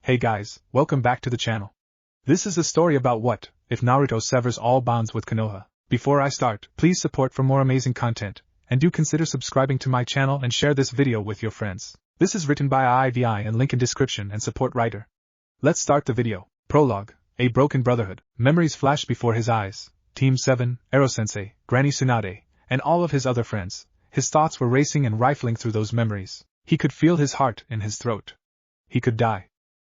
Hey guys, welcome back to the channel. This is a story about what if Naruto severs all bonds with Konoha. Before I start, please support for more amazing content, and do consider subscribing to my channel and share this video with your friends. This is written by IIVII and link in description and support writer. Let's start the video. Prologue. A broken brotherhood. Memories flash before his eyes. Team 7, Ero-sensei, Granny Tsunade, and all of his other friends. His thoughts were racing and rifling through those memories. He could feel his heart in his throat. He could die.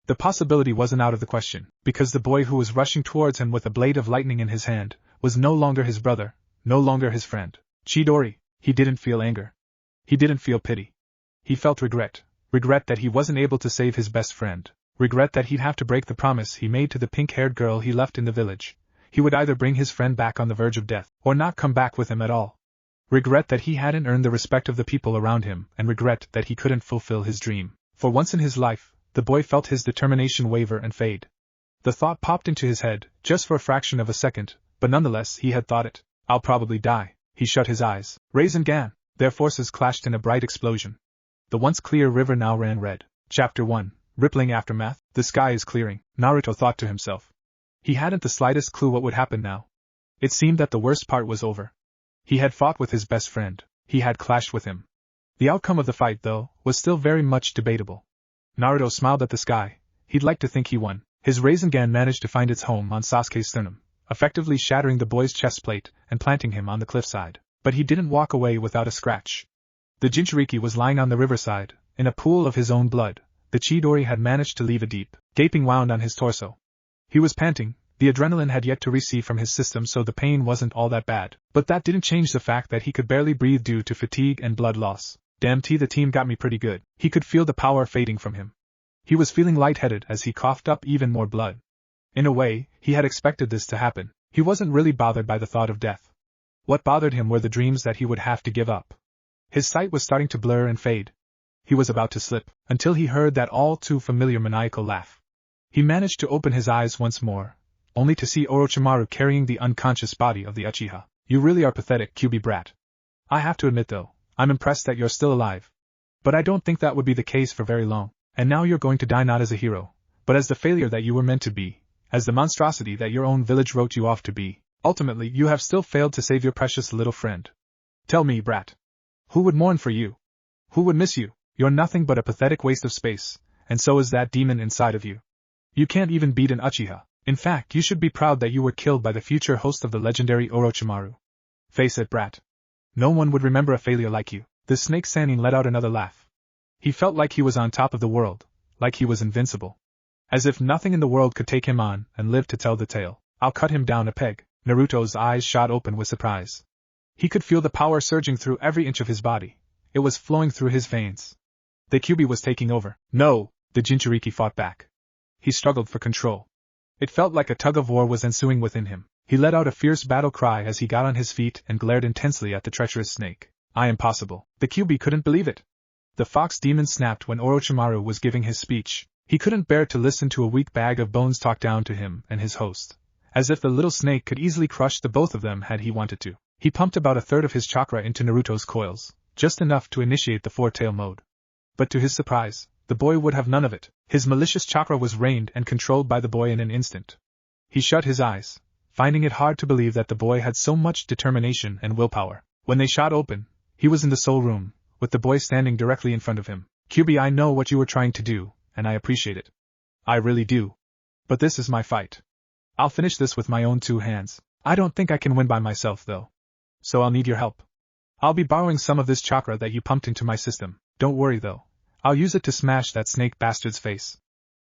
The possibility wasn't out of the question, because the boy who was rushing towards him with a blade of lightning in his hand was no longer his brother, no longer his friend. Chidori. He didn't feel anger. He didn't feel pity. He felt regret. Regret that he wasn't able to save his best friend. Regret that he'd have to break the promise he made to the pink-haired girl he left in the village. He would either bring his friend back on the verge of death, or not come back with him at all. Regret that he hadn't earned the respect of the people around him, and regret that he couldn't fulfill his dream. For once in his life, the boy felt his determination waver and fade. The thought popped into his head, just for a fraction of a second, but nonetheless he had thought it. I'll probably die. He shut his eyes. Rasengan. Their forces clashed in a bright explosion. The once clear river now ran red. Chapter 1. Rippling Aftermath. The sky is clearing, Naruto thought to himself. He hadn't the slightest clue what would happen now. It seemed that the worst part was over. He had fought with his best friend. He had clashed with him. The outcome of the fight, though, was still very much debatable. Naruto smiled at the sky. He'd like to think he won. His Rasengan managed to find its home on Sasuke's sternum, effectively shattering the boy's chest plate and planting him on the cliffside. But he didn't walk away without a scratch. The Jinchuriki was lying on the riverside, in a pool of his own blood. The Chidori had managed to leave a deep, gaping wound on his torso. He was panting. The adrenaline had yet to recede from his system, so the pain wasn't all that bad. But that didn't change the fact that he could barely breathe due to fatigue and blood loss. Damn, the team got me pretty good. He could feel the power fading from him. He was feeling lightheaded as he coughed up even more blood. In a way, he had expected this to happen. He wasn't really bothered by the thought of death. What bothered him were the dreams that he would have to give up. His sight was starting to blur and fade. He was about to slip, until he heard that all too familiar maniacal laugh. He managed to open his eyes once more, only to see Orochimaru carrying the unconscious body of the Uchiha. You really are pathetic, Kyuubi brat. I have to admit though, I'm impressed that you're still alive. But I don't think that would be the case for very long. And now you're going to die not as a hero, but as the failure that you were meant to be, as the monstrosity that your own village wrote you off to be. Ultimately, you have still failed to save your precious little friend. Tell me, brat. Who would mourn for you? Who would miss you? You're nothing but a pathetic waste of space, and so is that demon inside of you. You can't even beat an Uchiha. In fact, you should be proud that you were killed by the future host of the legendary Orochimaru. Face it, brat. No one would remember a failure like you. The snake Sannin let out another laugh. He felt like he was on top of the world, like he was invincible. As if nothing in the world could take him on and live to tell the tale. I'll cut him down a peg. Naruto's eyes shot open with surprise. He could feel the power surging through every inch of his body. It was flowing through his veins. The Kyuubi was taking over. No, the Jinchuriki fought back. He struggled for control. It felt like a tug-of-war was ensuing within him. He let out a fierce battle cry as he got on his feet and glared intensely at the treacherous snake. I am possible. The Kyuubi couldn't believe it. The fox demon snapped when Orochimaru was giving his speech. He couldn't bear to listen to a weak bag of bones talk down to him and his host. As if the little snake could easily crush the both of them had he wanted to. He pumped about a third of his chakra into Naruto's coils, just enough to initiate the four-tail mode. But to his surprise, the boy would have none of it. His malicious chakra was reined and controlled by the boy in an instant. He shut his eyes, finding it hard to believe that the boy had so much determination and willpower. When they shot open, he was in the soul room, with the boy standing directly in front of him. Kyuubi, I know what you were trying to do, and I appreciate it. I really do. But this is my fight. I'll finish this with my own two hands. I don't think I can win by myself though. So I'll need your help. I'll be borrowing some of this chakra that you pumped into my system. Don't worry though. I'll use it to smash that snake bastard's face.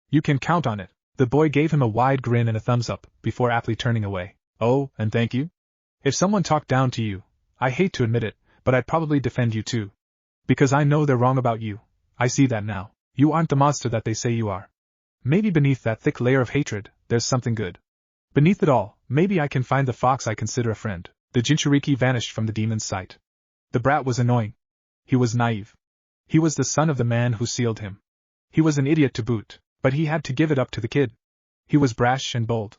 You can count on it. The boy gave him a wide grin and a thumbs up, before aptly turning away. Oh, and thank you? If someone talked down to you, I hate to admit it, but I'd probably defend you too. Because I know they're wrong about you. I see that now. You aren't the monster that they say you are. Maybe beneath that thick layer of hatred, there's something good. Beneath it all, maybe I can find the fox I consider a friend. The Jinchuriki vanished from the demon's sight. The brat was annoying. He was naive. He was the son of the man who sealed him. He was an idiot to boot, but he had to give it up to the kid. He was brash and bold.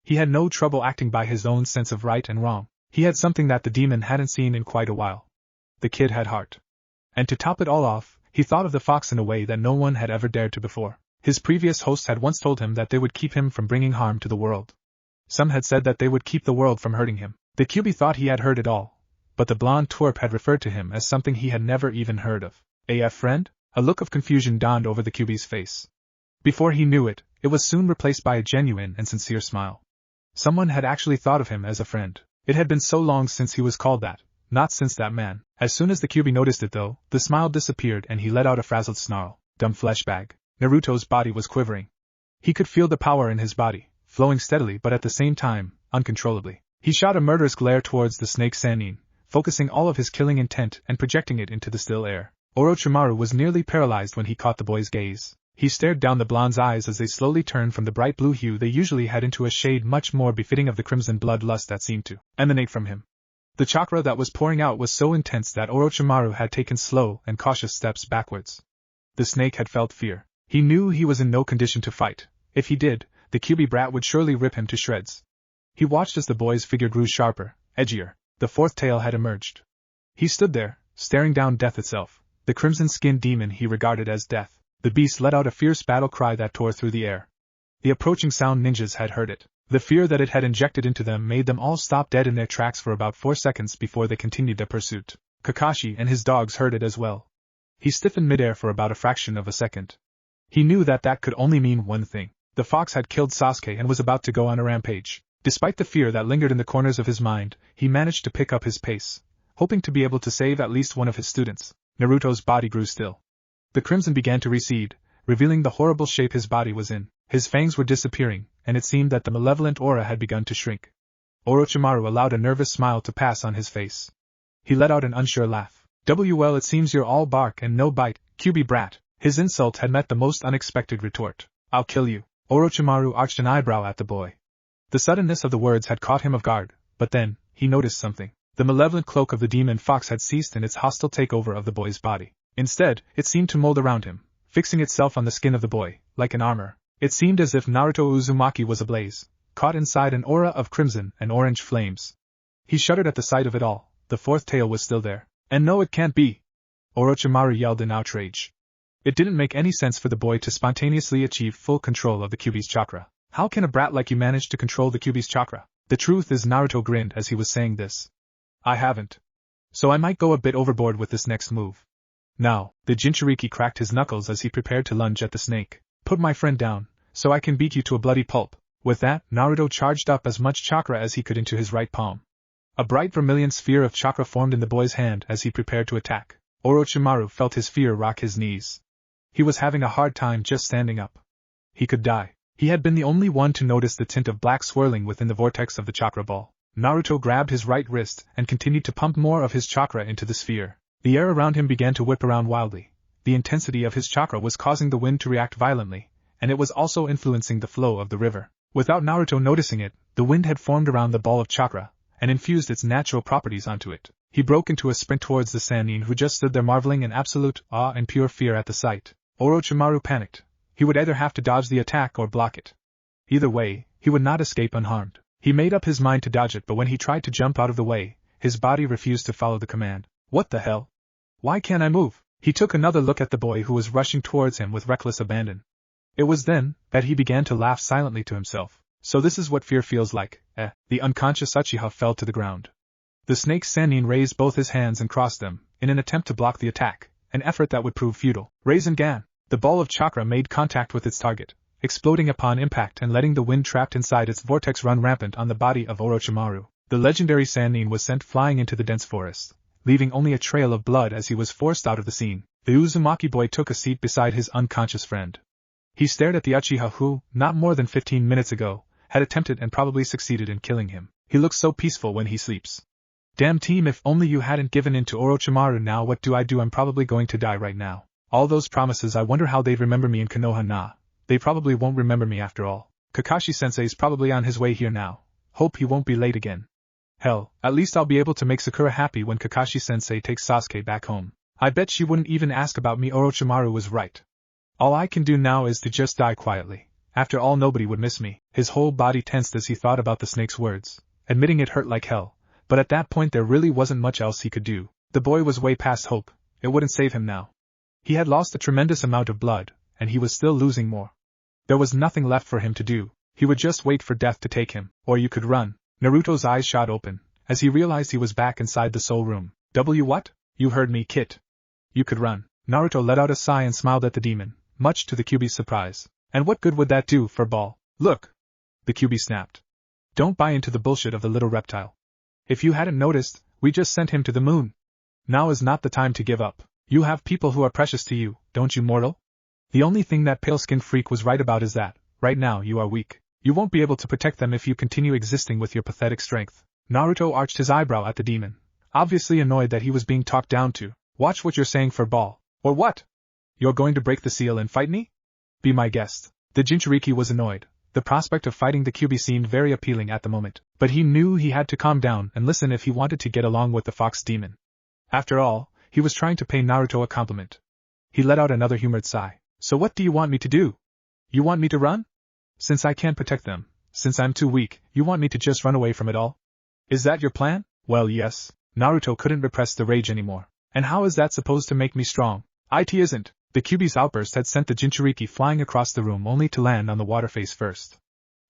He had no trouble acting by his own sense of right and wrong. He had something that the demon hadn't seen in quite a while. The kid had heart. And to top it all off, he thought of the fox in a way that no one had ever dared to before. His previous hosts had once told him that they would keep him from bringing harm to the world. Some had said that they would keep the world from hurting him. The QB thought he had heard it all, but the blonde twerp had referred to him as something he had never even heard of. AF friend? A look of confusion dawned over the QB's face. Before he knew it, it was soon replaced by a genuine and sincere smile. Someone had actually thought of him as a friend. It had been so long since he was called that, not since that man. As soon as the QB noticed it though, the smile disappeared and he let out a frazzled snarl. Dumb flesh bag. Naruto's body was quivering. He could feel the power in his body, flowing steadily but at the same time, uncontrollably. He shot a murderous glare towards the snake Sannin, focusing all of his killing intent and projecting it into the still air. Orochimaru was nearly paralyzed when he caught the boy's gaze. He stared down the blonde's eyes as they slowly turned from the bright blue hue they usually had into a shade much more befitting of the crimson bloodlust that seemed to emanate from him. The chakra that was pouring out was so intense that Orochimaru had taken slow and cautious steps backwards. The snake had felt fear. He knew he was in no condition to fight. If he did, the QB brat would surely rip him to shreds. He watched as the boy's figure grew sharper, edgier. The fourth tail had emerged. He stood there, staring down death itself, the crimson-skinned demon he regarded as death. The beast let out a fierce battle cry that tore through the air. The approaching sound ninjas had heard it. The fear that it had injected into them made them all stop dead in their tracks for about 4 seconds before they continued their pursuit. Kakashi and his dogs heard it as well. He stiffened midair for about a fraction of a second. He knew that that could only mean one thing. The fox had killed Sasuke and was about to go on a rampage. Despite the fear that lingered in the corners of his mind, he managed to pick up his pace, hoping to be able to save at least one of his students. Naruto's body grew still. The crimson began to recede, revealing the horrible shape his body was in. His fangs were disappearing, and it seemed that the malevolent aura had begun to shrink. Orochimaru allowed a nervous smile to pass on his face. He let out an unsure laugh. Well, it seems you're all bark and no bite, QB brat. His insult had met the most unexpected retort. I'll kill you. Orochimaru arched an eyebrow at the boy. The suddenness of the words had caught him off guard, but then, he noticed something. The malevolent cloak of the demon fox had ceased in its hostile takeover of the boy's body. Instead, it seemed to mold around him, fixing itself on the skin of the boy, like an armor. It seemed as if Naruto Uzumaki was ablaze, caught inside an aura of crimson and orange flames. He shuddered at the sight of it all. The fourth tail was still there. And no, it can't be! Orochimaru yelled in outrage. It didn't make any sense for the boy to spontaneously achieve full control of the QB's chakra. How can a brat like you manage to control the QB's chakra? The truth is, Naruto grinned as he was saying this. I haven't. So I might go a bit overboard with this next move. Now, the Jinchuriki cracked his knuckles as he prepared to lunge at the snake. Put my friend down, so I can beat you to a bloody pulp. With that, Naruto charged up as much chakra as he could into his right palm. A bright vermilion sphere of chakra formed in the boy's hand as he prepared to attack. Orochimaru felt his fear rock his knees. He was having a hard time just standing up. He could die. He had been the only one to notice the tint of black swirling within the vortex of the chakra ball. Naruto grabbed his right wrist and continued to pump more of his chakra into the sphere. The air around him began to whip around wildly. The intensity of his chakra was causing the wind to react violently, and it was also influencing the flow of the river. Without Naruto noticing it, the wind had formed around the ball of chakra, and infused its natural properties onto it. He broke into a sprint towards the Sannin, who just stood there marveling in absolute awe and pure fear at the sight. Orochimaru panicked. He would either have to dodge the attack or block it. Either way, he would not escape unharmed. He made up his mind to dodge it, but when he tried to jump out of the way, his body refused to follow the command. What the hell? Why can't I move? He took another look at the boy who was rushing towards him with reckless abandon. It was then that he began to laugh silently to himself. So this is what fear feels like, eh? The unconscious Uchiha fell to the ground. The snake Sannin raised both his hands and crossed them, in an attempt to block the attack, an effort that would prove futile. Rasengan! The ball of chakra made contact with its target, exploding upon impact and letting the wind trapped inside its vortex run rampant on the body of Orochimaru. The legendary Sannin was sent flying into the dense forest, leaving only a trail of blood as he was forced out of the scene. The Uzumaki boy took a seat beside his unconscious friend. He stared at the Uchiha who, not more than 15 minutes ago, had attempted and probably succeeded in killing him. He looks so peaceful when he sleeps. Damn team, if only you hadn't given in to Orochimaru. Now what do? I'm probably going to die right now. All those promises, I wonder how they'd remember me in Konoha. Nah, they probably won't remember me after all. Kakashi-sensei's probably on his way here now. Hope he won't be late again. Hell, at least I'll be able to make Sakura happy when Kakashi-sensei takes Sasuke back home. I bet she wouldn't even ask about me. Orochimaru was right. All I can do now is to just die quietly. After all, nobody would miss me. His whole body tensed as he thought about the snake's words, admitting it hurt like hell, but at that point there really wasn't much else he could do. The boy was way past hope. It wouldn't save him now. He had lost a tremendous amount of blood, and he was still losing more. There was nothing left for him to do. He would just wait for death to take him, or you could run. Naruto's eyes shot open, as he realized he was back inside the soul room. What? You heard me, Kit. You could run. Naruto let out a sigh and smiled at the demon, much to the Kyuubi's surprise. And what good would that do for Ball? Look! The Kyuubi snapped. Don't buy into the bullshit of the little reptile. If you hadn't noticed, we just sent him to the moon. Now is not the time to give up. You have people who are precious to you, don't you, mortal? The only thing that pale-skinned freak was right about is that, right now you are weak. You won't be able to protect them if you continue existing with your pathetic strength. Naruto arched his eyebrow at the demon, obviously annoyed that he was being talked down to. Watch what you're saying for Ball. Or what? You're going to break the seal and fight me? Be my guest. The Jinchuriki was annoyed. The prospect of fighting the Kyuubi seemed very appealing at the moment, but he knew he had to calm down and listen if he wanted to get along with the fox demon. After all, he was trying to pay Naruto a compliment. He let out another humored sigh. So what do you want me to do? You want me to run? Since I can't protect them, since I'm too weak, you want me to just run away from it all? Is that your plan? Well, yes. Naruto couldn't repress the rage anymore. And how is that supposed to make me strong? It isn't. The Kyuubi's outburst had sent the Jinchuriki flying across the room only to land on the water face first.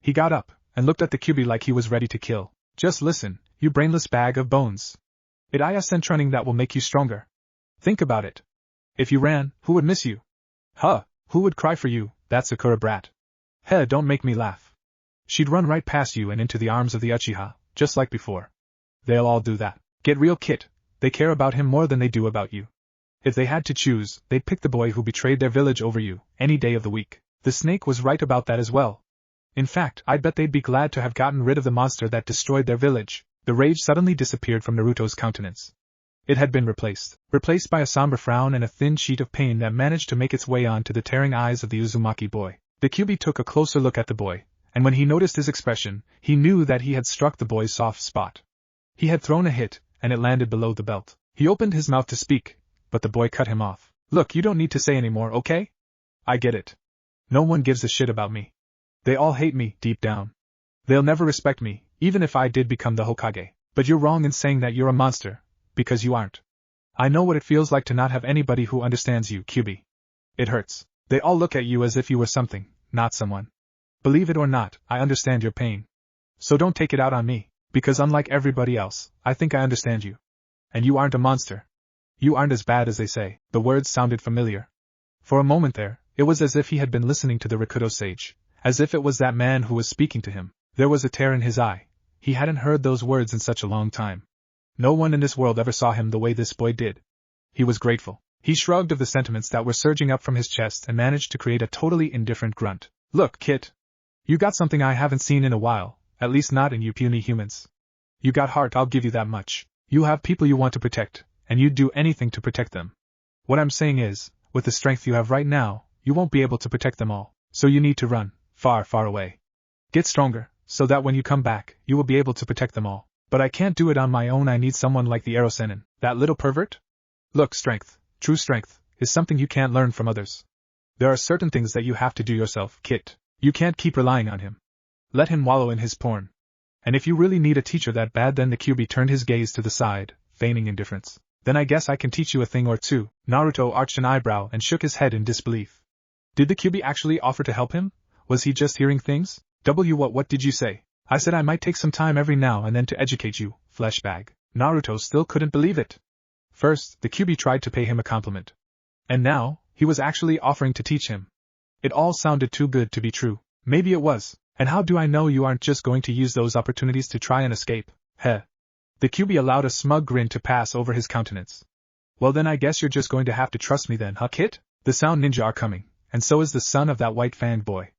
He got up and looked at the Kyuubi like he was ready to kill. Just listen, you brainless bag of bones. It isn't running that will make you stronger. Think about it. If you ran, who would miss you? Huh, who would cry for you, that Sakura brat? Heh, don't make me laugh. She'd run right past you and into the arms of the Uchiha, just like before. They'll all do that. Get real, Kit. They care about him more than they do about you. If they had to choose, they'd pick the boy who betrayed their village over you, any day of the week. The snake was right about that as well. In fact, I'd bet they'd be glad to have gotten rid of the monster that destroyed their village. The rage suddenly disappeared from Naruto's countenance. It had been replaced by a somber frown and a thin sheet of pain that managed to make its way onto the tearing eyes of the Uzumaki boy. The Kyuubi took a closer look at the boy, and when he noticed his expression, he knew that he had struck the boy's soft spot. He had thrown a hit, and it landed below the belt. He opened his mouth to speak, but the boy cut him off. Look, you don't need to say anymore, okay? I get it. No one gives a shit about me. They all hate me, deep down. They'll never respect me, even if I did become the Hokage. But you're wrong in saying that you're a monster, because you aren't. I know what it feels like to not have anybody who understands you, Kyuubi. It hurts. They all look at you as if you were something, not someone. Believe it or not, I understand your pain. So don't take it out on me, because unlike everybody else, I think I understand you. And you aren't a monster. You aren't as bad as they say. The words sounded familiar. For a moment there, it was as if he had been listening to the Rakuto sage, as if it was that man who was speaking to him. There was a tear in his eye. He hadn't heard those words in such a long time. No one in this world ever saw him the way this boy did. He was grateful. He shrugged off the sentiments that were surging up from his chest and managed to create a totally indifferent grunt. Look, Kit. You got something I haven't seen in a while, at least not in you puny humans. You got heart, I'll give you that much. You have people you want to protect, and you'd do anything to protect them. What I'm saying is, with the strength you have right now, you won't be able to protect them all, so you need to run, far, far away. Get stronger, so that when you come back, you will be able to protect them all. But I can't do it on my own, I need someone like the Erosenin, that little pervert. Look, strength, true strength, is something you can't learn from others. There are certain things that you have to do yourself, Kit. You can't keep relying on him. Let him wallow in his porn. And if you really need a teacher that bad, then the Kyuubi turned his gaze to the side, feigning indifference. Then I guess I can teach you a thing or two. Naruto arched an eyebrow and shook his head in disbelief. Did the Kyuubi actually offer to help him? Was he just hearing things? What did you say? I said I might take some time every now and then to educate you, fleshbag. Naruto still couldn't believe it. First, the Kyuubi tried to pay him a compliment. And now, he was actually offering to teach him. It all sounded too good to be true. Maybe it was. And how do I know you aren't just going to use those opportunities to try and escape? Heh. The Kyuubi allowed a smug grin to pass over his countenance. Well then I guess you're just going to have to trust me then, huh, Kit? The sound ninja are coming, and so is the son of that white fanged boy.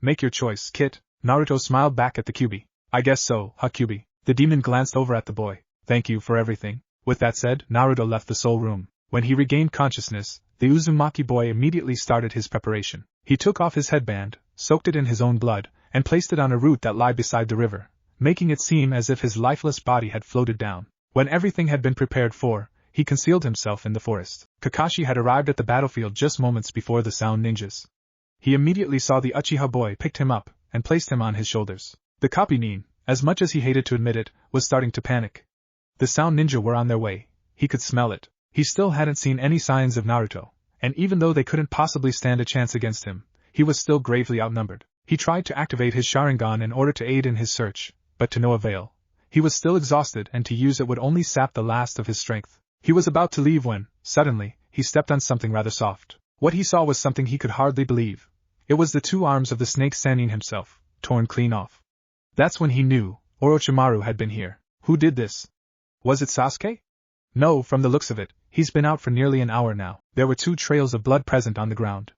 Make your choice, Kit. Naruto smiled back at the Kyuubi. I guess so, huh, Kyuubi? The demon glanced over at the boy. Thank you for everything. With that said, Naruto left the soul room. When he regained consciousness, the Uzumaki boy immediately started his preparation. He took off his headband, soaked it in his own blood, and placed it on a root that lay beside the river, making it seem as if his lifeless body had floated down. When everything had been prepared for, he concealed himself in the forest. Kakashi had arrived at the battlefield just moments before the sound ninjas. He immediately saw the Uchiha boy, picked him up, and placed him on his shoulders. The copy nin, as much as he hated to admit it, was starting to panic. The sound ninja were on their way. He could smell it. He still hadn't seen any signs of Naruto, and even though they couldn't possibly stand a chance against him, he was still gravely outnumbered. He tried to activate his Sharingan in order to aid in his search, but to no avail. He was still exhausted, and to use it would only sap the last of his strength. He was about to leave when, suddenly, he stepped on something rather soft. What he saw was something he could hardly believe. It was the 2 arms of the snake Sannin himself, torn clean off. That's when he knew Orochimaru had been here. Who did this? Was it Sasuke? No, from the looks of it, he's been out for nearly an hour now. There were 2 trails of blood present on the ground.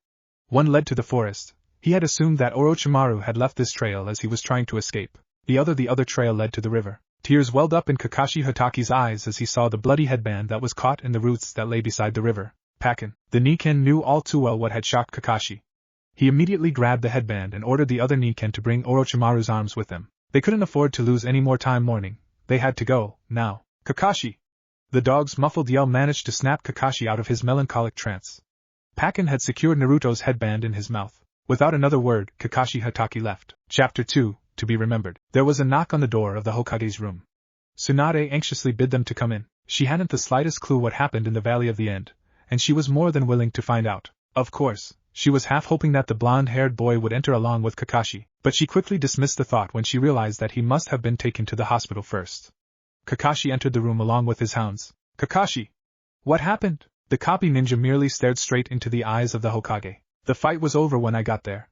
One led to the forest. He had assumed that Orochimaru had left this trail as he was trying to escape. The other trail led to the river. Tears welled up in Kakashi Hataki's eyes as he saw the bloody headband that was caught in the roots that lay beside the river. Pakin. The Niken knew all too well what had shocked Kakashi. He immediately grabbed the headband and ordered the other Niken to bring Orochimaru's arms with them. They couldn't afford to lose any more time mourning. They had to go, now. Kakashi! The dog's muffled yell managed to snap Kakashi out of his melancholic trance. Pakin had secured Naruto's headband in his mouth. Without another word, Kakashi Hatake left. Chapter 2, to be remembered. There was a knock on the door of the Hokage's room. Tsunade anxiously bid them to come in. She hadn't the slightest clue what happened in the Valley of the End, and she was more than willing to find out. Of course, she was half hoping that the blonde-haired boy would enter along with Kakashi, but she quickly dismissed the thought when she realized that he must have been taken to the hospital first. Kakashi entered the room along with his hounds. Kakashi! What happened? The copy ninja merely stared straight into the eyes of the Hokage. The fight was over when I got there.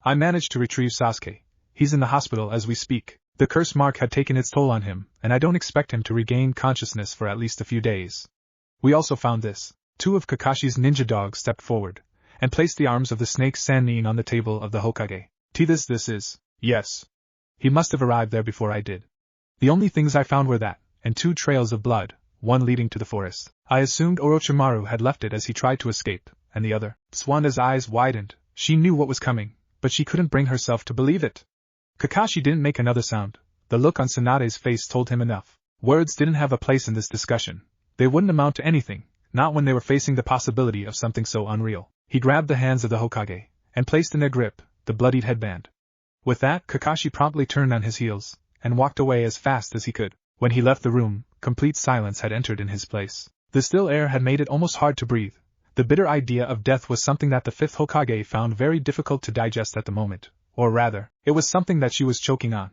I managed to retrieve Sasuke. He's in the hospital as we speak. The curse mark had taken its toll on him, and I don't expect him to regain consciousness for at least a few days. We also found this. 2 of Kakashi's ninja dogs stepped forward, and placed the arms of the snake Sannin on the table of the Hokage. This is. Yes. He must have arrived there before I did. The only things I found were that, and 2 trails of blood, one leading to the forest. I assumed Orochimaru had left it as he tried to escape, and the other. Swanda's eyes widened. She knew what was coming, but she couldn't bring herself to believe it. Kakashi didn't make another sound. The look on Tsunade's face told him enough. Words didn't have a place in this discussion. They wouldn't amount to anything, not when they were facing the possibility of something so unreal. He grabbed the hands of the Hokage, and placed in their grip the bloodied headband. With that, Kakashi promptly turned on his heels, and walked away as fast as he could. When he left the room, complete silence had entered in his place. The still air had made it almost hard to breathe. The bitter idea of death was something that the 5th Hokage found very difficult to digest at the moment, or rather, it was something that she was choking on.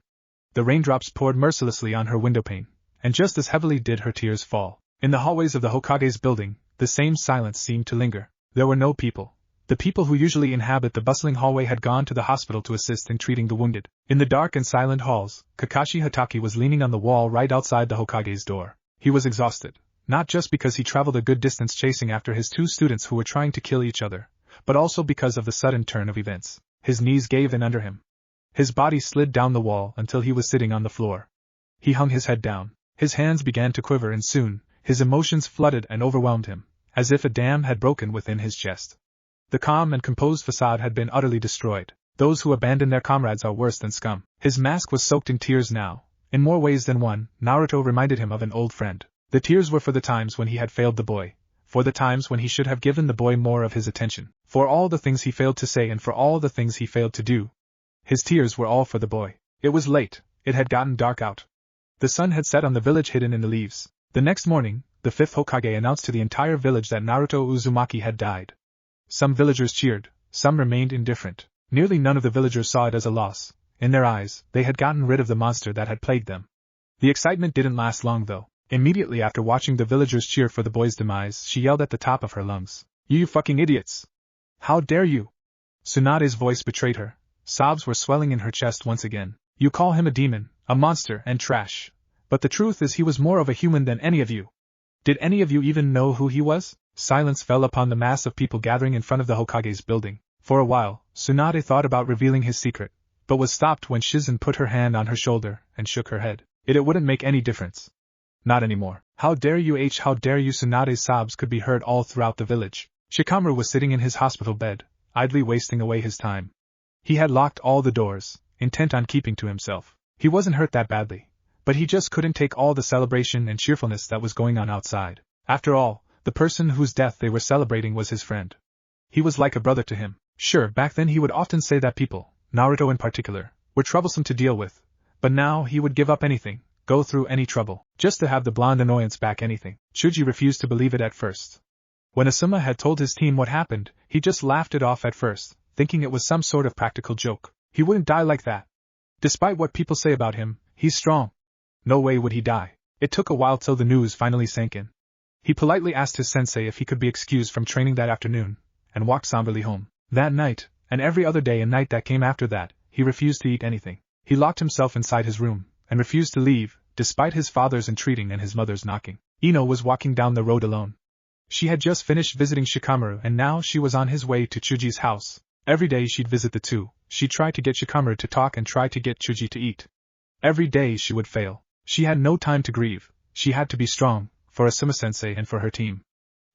The raindrops poured mercilessly on her windowpane, and just as heavily did her tears fall. In the hallways of the Hokage's building, the same silence seemed to linger. There were no people. The people who usually inhabit the bustling hallway had gone to the hospital to assist in treating the wounded. In the dark and silent halls, Kakashi Hatake was leaning on the wall right outside the Hokage's door. He was exhausted, not just because he traveled a good distance chasing after his 2 students who were trying to kill each other, but also because of the sudden turn of events. His knees gave in under him. His body slid down the wall until he was sitting on the floor. He hung his head down. His hands began to quiver, and soon, his emotions flooded and overwhelmed him, as if a dam had broken within his chest. The calm and composed facade had been utterly destroyed. Those who abandon their comrades are worse than scum. His mask was soaked in tears now. In more ways than one, Naruto reminded him of an old friend. The tears were for the times when he had failed the boy, for the times when he should have given the boy more of his attention, for all the things he failed to say and for all the things he failed to do. His tears were all for the boy. It was late. It had gotten dark out. The sun had set on the village hidden in the leaves. The next morning, the 5th Hokage announced to the entire village that Naruto Uzumaki had died. Some villagers cheered, some remained indifferent. Nearly none of the villagers saw it as a loss. In their eyes, they had gotten rid of the monster that had plagued them. The excitement didn't last long though. Immediately after watching the villagers cheer for the boy's demise, she yelled at the top of her lungs, "You fucking idiots! How dare you!" Tsunade's voice betrayed her. Sobs were swelling in her chest once again. "You call him a demon, a monster, and trash. But the truth is he was more of a human than any of you. Did any of you even know who he was?" Silence fell upon the mass of people gathering in front of the Hokage's building. For a while, Tsunade thought about revealing his secret, but was stopped when Shizen put her hand on her shoulder and shook her head. It wouldn't make any difference. Not anymore. "How dare you how dare you!" Tsunade's sobs could be heard all throughout the village. Shikamaru was sitting in his hospital bed, idly wasting away his time. He had locked all the doors, intent on keeping to himself. He wasn't hurt that badly, but he just couldn't take all the celebration and cheerfulness that was going on outside. After all, the person whose death they were celebrating was his friend. He was like a brother to him. Sure, back then he would often say that people, Naruto in particular, were troublesome to deal with, but now he would give up anything, go through any trouble, just to have the blonde annoyance back anything. Shuji refused to believe it at first. When Asuma had told his team what happened, he just laughed it off at first, thinking it was some sort of practical joke. He wouldn't die like that. Despite what people say about him, he's strong. No way would he die. It took a while till the news finally sank in. He politely asked his sensei if he could be excused from training that afternoon, and walked somberly home. That night, and every other day and night that came after that, he refused to eat anything. He locked himself inside his room, and refused to leave, despite his father's entreating and his mother's knocking. Ino was walking down the road alone. She had just finished visiting Shikamaru and now she was on his way to Chuji's house. Every day she'd visit the two. She'd try to get Shikamaru to talk and try to get Chuji to eat. Every day she would fail. She had no time to grieve. She had to be strong, for Asuma-sensei and for her team.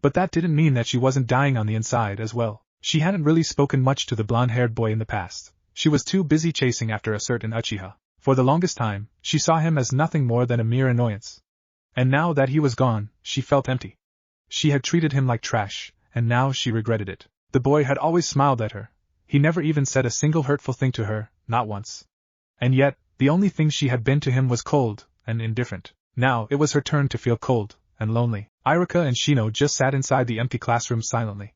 But that didn't mean that she wasn't dying on the inside as well. She hadn't really spoken much to the blonde-haired boy in the past. She was too busy chasing after a certain Uchiha. For the longest time, she saw him as nothing more than a mere annoyance. And now that he was gone, she felt empty. She had treated him like trash, and now she regretted it. The boy had always smiled at her. He never even said a single hurtful thing to her, not once. And yet, the only thing she had been to him was cold and indifferent. Now it was her turn to feel cold and lonely. Irika and Shino just sat inside the empty classroom silently.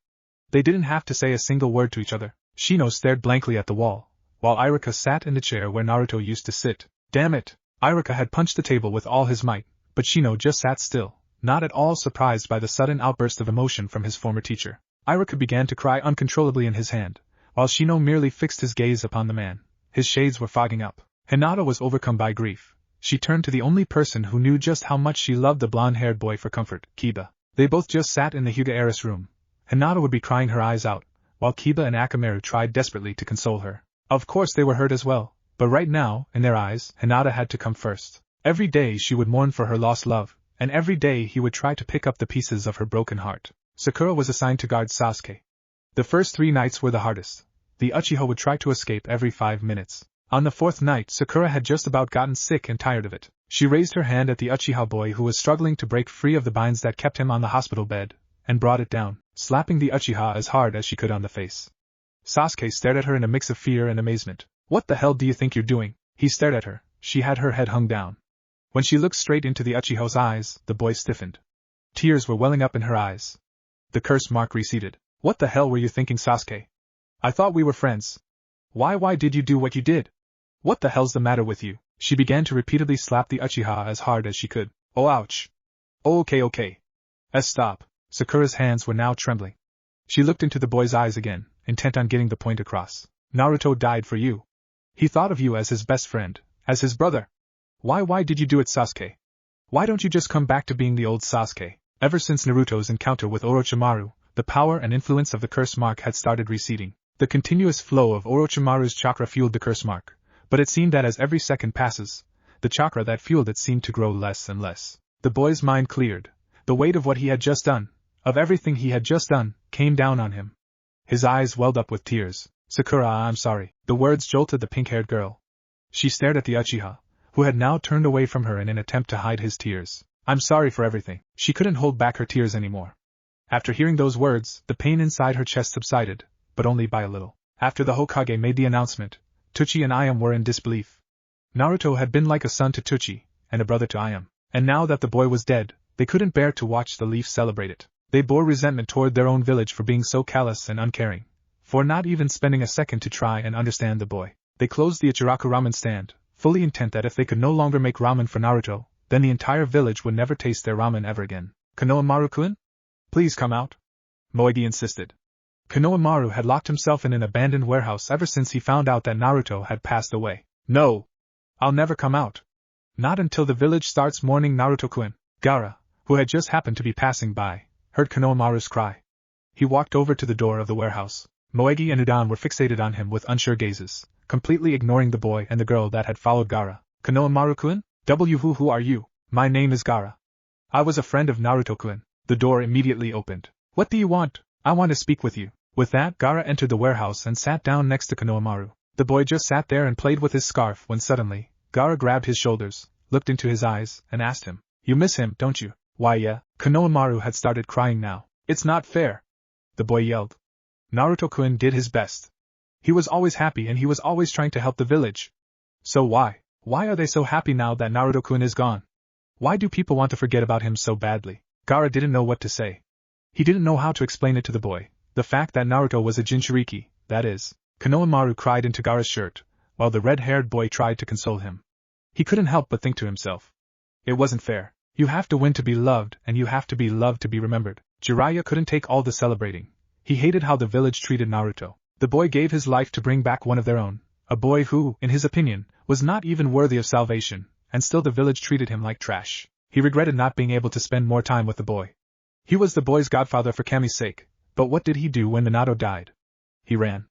They didn't have to say a single word to each other. Shino stared blankly at the wall, while Irika sat in the chair where Naruto used to sit. Damn it! Irika had punched the table with all his might, but Shino just sat still, not at all surprised by the sudden outburst of emotion from his former teacher. Irika began to cry uncontrollably in his hand, while Shino merely fixed his gaze upon the man. His shades were fogging up. Hinata was overcome by grief. She turned to the only person who knew just how much she loved the blonde-haired boy for comfort, Kiba. They both just sat in the Hyuga heiress room. Hinata would be crying her eyes out, while Kiba and Akamaru tried desperately to console her. Of course they were hurt as well, but right now, in their eyes, Hinata had to come first. Every day she would mourn for her lost love, and every day he would try to pick up the pieces of her broken heart. Sakura was assigned to guard Sasuke. The first 3 nights were the hardest. The Uchiha would try to escape every 5 minutes. On the 4th night, Sakura had just about gotten sick and tired of it. She raised her hand at the Uchiha boy who was struggling to break free of the binds that kept him on the hospital bed, and brought it down, slapping the Uchiha as hard as she could on the face. Sasuke stared at her in a mix of fear and amazement. What the hell do you think you're doing? He stared at her. She had her head hung down. When she looked straight into the Uchiha's eyes, the boy stiffened. Tears were welling up in her eyes. The curse mark receded. What the hell were you thinking, Sasuke? I thought we were friends. Why did you do what you did? What the hell's the matter with you? She began to repeatedly slap the Uchiha as hard as she could. Oh ouch. Oh okay. Stop. Sakura's hands were now trembling. She looked into the boy's eyes again, intent on getting the point across. Naruto died for you. He thought of you as his best friend, as his brother. Why did you do it, Sasuke? Why don't you just come back to being the old Sasuke? Ever since Naruto's encounter with Orochimaru, the power and influence of the curse mark had started receding. The continuous flow of Orochimaru's chakra fueled the curse mark, but it seemed that as every second passes, the chakra that fueled it seemed to grow less and less. The boy's mind cleared. The weight of what he had just done, of everything he had just done, came down on him. His eyes welled up with tears. Sakura, I'm sorry. The words jolted the pink-haired girl. She stared at the Uchiha, who had now turned away from her in an attempt to hide his tears. I'm sorry for everything. She couldn't hold back her tears anymore. After hearing those words, the pain inside her chest subsided, but only by a little. After the Hokage made the announcement, Tuchi and Ayam were in disbelief. Naruto had been like a son to Tuchi, and a brother to Ayam, and now that the boy was dead, they couldn't bear to watch the leaf celebrate it. They bore resentment toward their own village for being so callous and uncaring, for not even spending a second to try and understand the boy. They closed the Ichiraku ramen stand, fully intent that if they could no longer make ramen for Naruto, then the entire village would never taste their ramen ever again. Konohamaru-kun? Please come out. Moegi insisted. Konohamaru had locked himself in an abandoned warehouse ever since he found out that Naruto had passed away. No! I'll never come out. Not until the village starts mourning Naruto-kun. Gaara, who had just happened to be passing by, heard Konohamaru's cry. He walked over to the door of the warehouse. Moegi and Udan were fixated on him with unsure gazes, completely ignoring the boy and the girl that had followed Gaara. Konohamaru-kun? Who are you? My name is Gaara. I was a friend of Naruto-kun. The door immediately opened. What do you want? I want to speak with you. With that, Gaara entered the warehouse and sat down next to Konohamaru. The boy just sat there and played with his scarf when suddenly, Gaara grabbed his shoulders, looked into his eyes, and asked him, You miss him, don't you? Why yeah. Konohamaru had started crying now. It's not fair. The boy yelled. Naruto-kun did his best. He was always happy and he was always trying to help the village. So why? Why are they so happy now that Naruto-kun is gone? Why do people want to forget about him so badly? Gaara didn't know what to say. He didn't know how to explain it to the boy. The fact that Naruto was a Jinchuriki, that is. Konohamaru cried into Gaara's shirt, while the red-haired boy tried to console him. He couldn't help but think to himself. It wasn't fair. You have to win to be loved, and you have to be loved to be remembered. Jiraiya couldn't take all the celebrating. He hated how the village treated Naruto. The boy gave his life to bring back one of their own, a boy who, in his opinion, was not even worthy of salvation, and still the village treated him like trash. He regretted not being able to spend more time with the boy. He was the boy's godfather for Kami's sake, but what did he do when Minato died? He ran.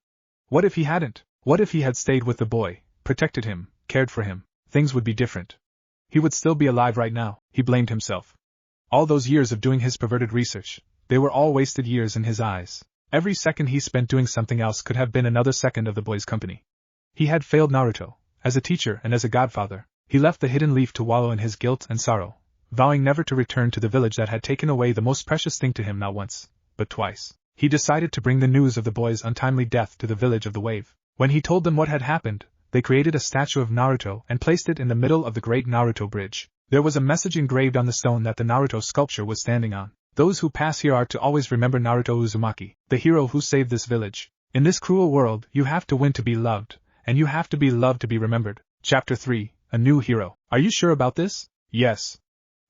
What if he hadn't? What if he had stayed with the boy, protected him, cared for him? Things would be different. He would still be alive right now, he blamed himself. All those years of doing his perverted research, they were all wasted years in his eyes. Every second he spent doing something else could have been another second of the boy's company. He had failed Naruto, as a teacher and as a godfather. He left the hidden leaf to wallow in his guilt and sorrow, vowing never to return to the village that had taken away the most precious thing to him not once, but twice. He decided to bring the news of the boy's untimely death to the village of the wave. When he told them what had happened, they created a statue of Naruto and placed it in the middle of the great Naruto bridge. There was a message engraved on the stone that the Naruto sculpture was standing on. Those who pass here are to always remember Naruto Uzumaki, the hero who saved this village. In this cruel world, you have to win to be loved, and you have to be loved to be remembered. Chapter 3, A New Hero. Are you sure about this? Yes.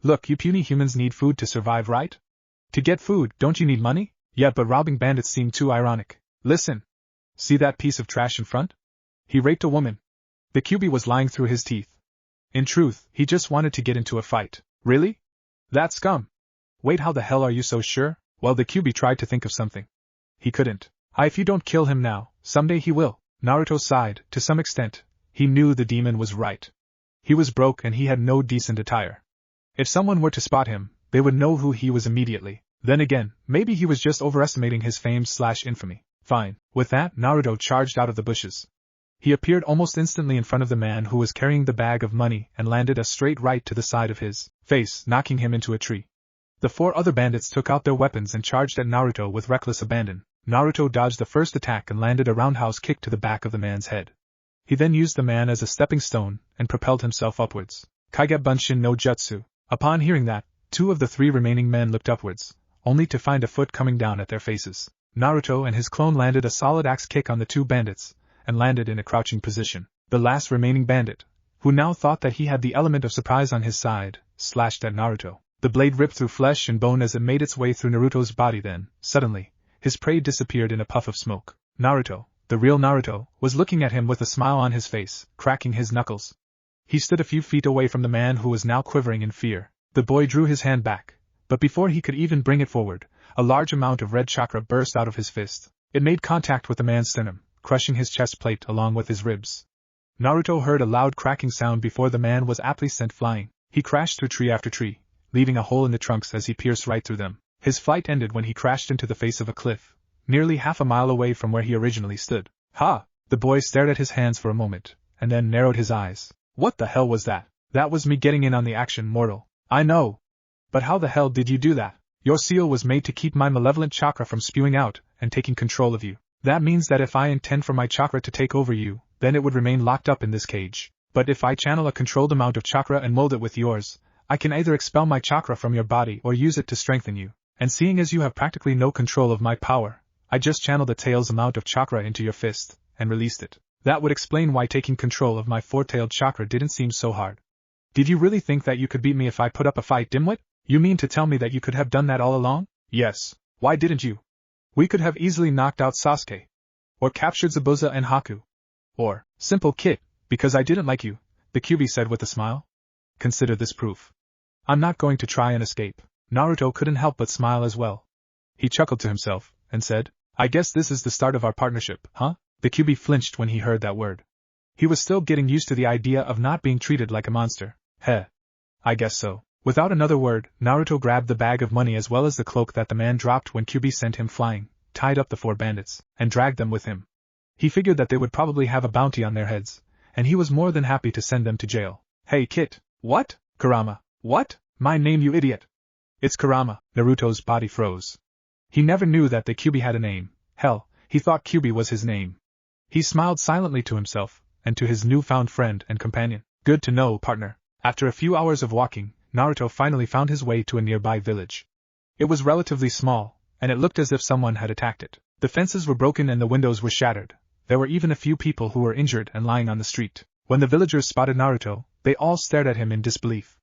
Look, you puny humans need food to survive, right? To get food, don't you need money? Yeah, but robbing bandits seemed too ironic. Listen. See that piece of trash in front? He raped a woman. The Kyuubi was lying through his teeth. In truth, he just wanted to get into a fight. Really? That scum. Wait, how the hell are you so sure? Well, the Kyuubi tried to think of something. He couldn't. If you don't kill him now, someday he will. Naruto sighed. To some extent, he knew the demon was right. He was broke and he had no decent attire. If someone were to spot him, they would know who he was immediately. Then again, maybe he was just overestimating his fame/infamy. Fine. With that, Naruto charged out of the bushes. He appeared almost instantly in front of the man who was carrying the bag of money and landed a straight right to the side of his face, knocking him into a tree. The 4 other bandits took out their weapons and charged at Naruto with reckless abandon. Naruto dodged the first attack and landed a roundhouse kick to the back of the man's head. He then used the man as a stepping stone and propelled himself upwards. Kage Bunshin no Jutsu. Upon hearing that, 2 of the 3 remaining men looked upwards, only to find a foot coming down at their faces. Naruto and his clone landed a solid axe kick on the 2 bandits, and landed in a crouching position. The last remaining bandit, who now thought that he had the element of surprise on his side, slashed at Naruto. The blade ripped through flesh and bone as it made its way through Naruto's body. Then, suddenly, his prey disappeared in a puff of smoke. Naruto, the real Naruto, was looking at him with a smile on his face, cracking his knuckles. He stood a few feet away from the man who was now quivering in fear. The boy drew his hand back, but before he could even bring it forward, a large amount of red chakra burst out of his fist. It made contact with the man's sternum, crushing his chest plate along with his ribs. Naruto heard a loud cracking sound before the man was aptly sent flying. He crashed through tree after tree, leaving a hole in the trunks as he pierced right through them. His flight ended when he crashed into the face of a cliff, nearly half a mile away from where he originally stood. Ha! The boy stared at his hands for a moment, and then narrowed his eyes. What the hell was that? That was me getting in on the action, mortal. I know. But how the hell did you do that? Your seal was made to keep my malevolent chakra from spewing out and taking control of you. That means that if I intend for my chakra to take over you, then it would remain locked up in this cage. But if I channel a controlled amount of chakra and mold it with yours, I can either expel my chakra from your body or use it to strengthen you. And seeing as you have practically no control of my power, I just channeled a tail's amount of chakra into your fist, and released it. That would explain why taking control of my 4-tailed chakra didn't seem so hard. Did you really think that you could beat me if I put up a fight, dimwit? You mean to tell me that you could have done that all along? Yes. Why didn't you? We could have easily knocked out Sasuke. Or captured Zabuza and Haku. Or, simple kid, because I didn't like you, the Kyuubi said with a smile. Consider this proof. I'm not going to try and escape. Naruto couldn't help but smile as well. He chuckled to himself, and said, I guess this is the start of our partnership, huh? The Kyuubi flinched when he heard that word. He was still getting used to the idea of not being treated like a monster. Heh. I guess so. Without another word, Naruto grabbed the bag of money as well as the cloak that the man dropped when Kyuubi sent him flying, tied up the 4 bandits, and dragged them with him. He figured that they would probably have a bounty on their heads, and he was more than happy to send them to jail. Hey Kit. What? Kurama. What? My name, you idiot. It's Kurama. Naruto's body froze. He never knew that the Kyuubi had a name. Hell, he thought Kyuubi was his name. He smiled silently to himself, and to his newfound friend and companion. Good to know, partner. After a few hours of walking, Naruto finally found his way to a nearby village. It was relatively small, and it looked as if someone had attacked it. The fences were broken and the windows were shattered. There were even a few people who were injured and lying on the street. When the villagers spotted Naruto, they all stared at him in disbelief.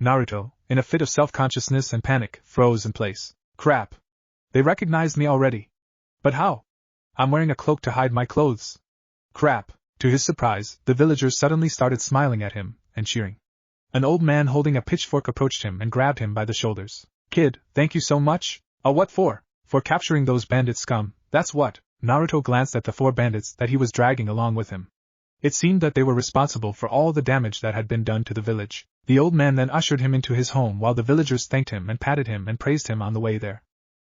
Naruto, in a fit of self-consciousness and panic, froze in place. Crap! They recognized me already. But how? I'm wearing a cloak to hide my clothes. Crap! To his surprise, the villagers suddenly started smiling at him and cheering. An old man holding a pitchfork approached him and grabbed him by the shoulders. Kid, thank you so much. What for? For capturing those bandit scum, that's what. Naruto glanced at the 4 bandits that he was dragging along with him. It seemed that they were responsible for all the damage that had been done to the village. The old man then ushered him into his home while the villagers thanked him and patted him and praised him on the way there.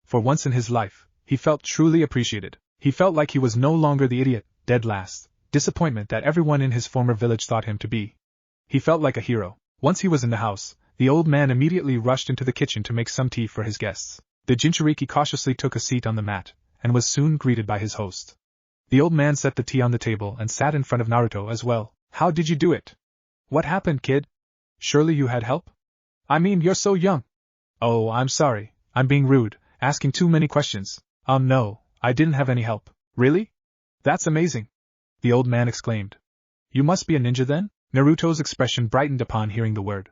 For once in his life, he felt truly appreciated. He felt like he was no longer the idiot, dead last, disappointment that everyone in his former village thought him to be. He felt like a hero. Once he was in the house, the old man immediately rushed into the kitchen to make some tea for his guests. The Jinchuriki cautiously took a seat on the mat, and was soon greeted by his host. The old man set the tea on the table and sat in front of Naruto as well. How did you do it? What happened, kid? Surely you had help? I mean, you're so young. Oh, I'm sorry, I'm being rude, asking too many questions. No, I didn't have any help. Really? That's amazing! The old man exclaimed. You must be a ninja then? Naruto's expression brightened upon hearing the word.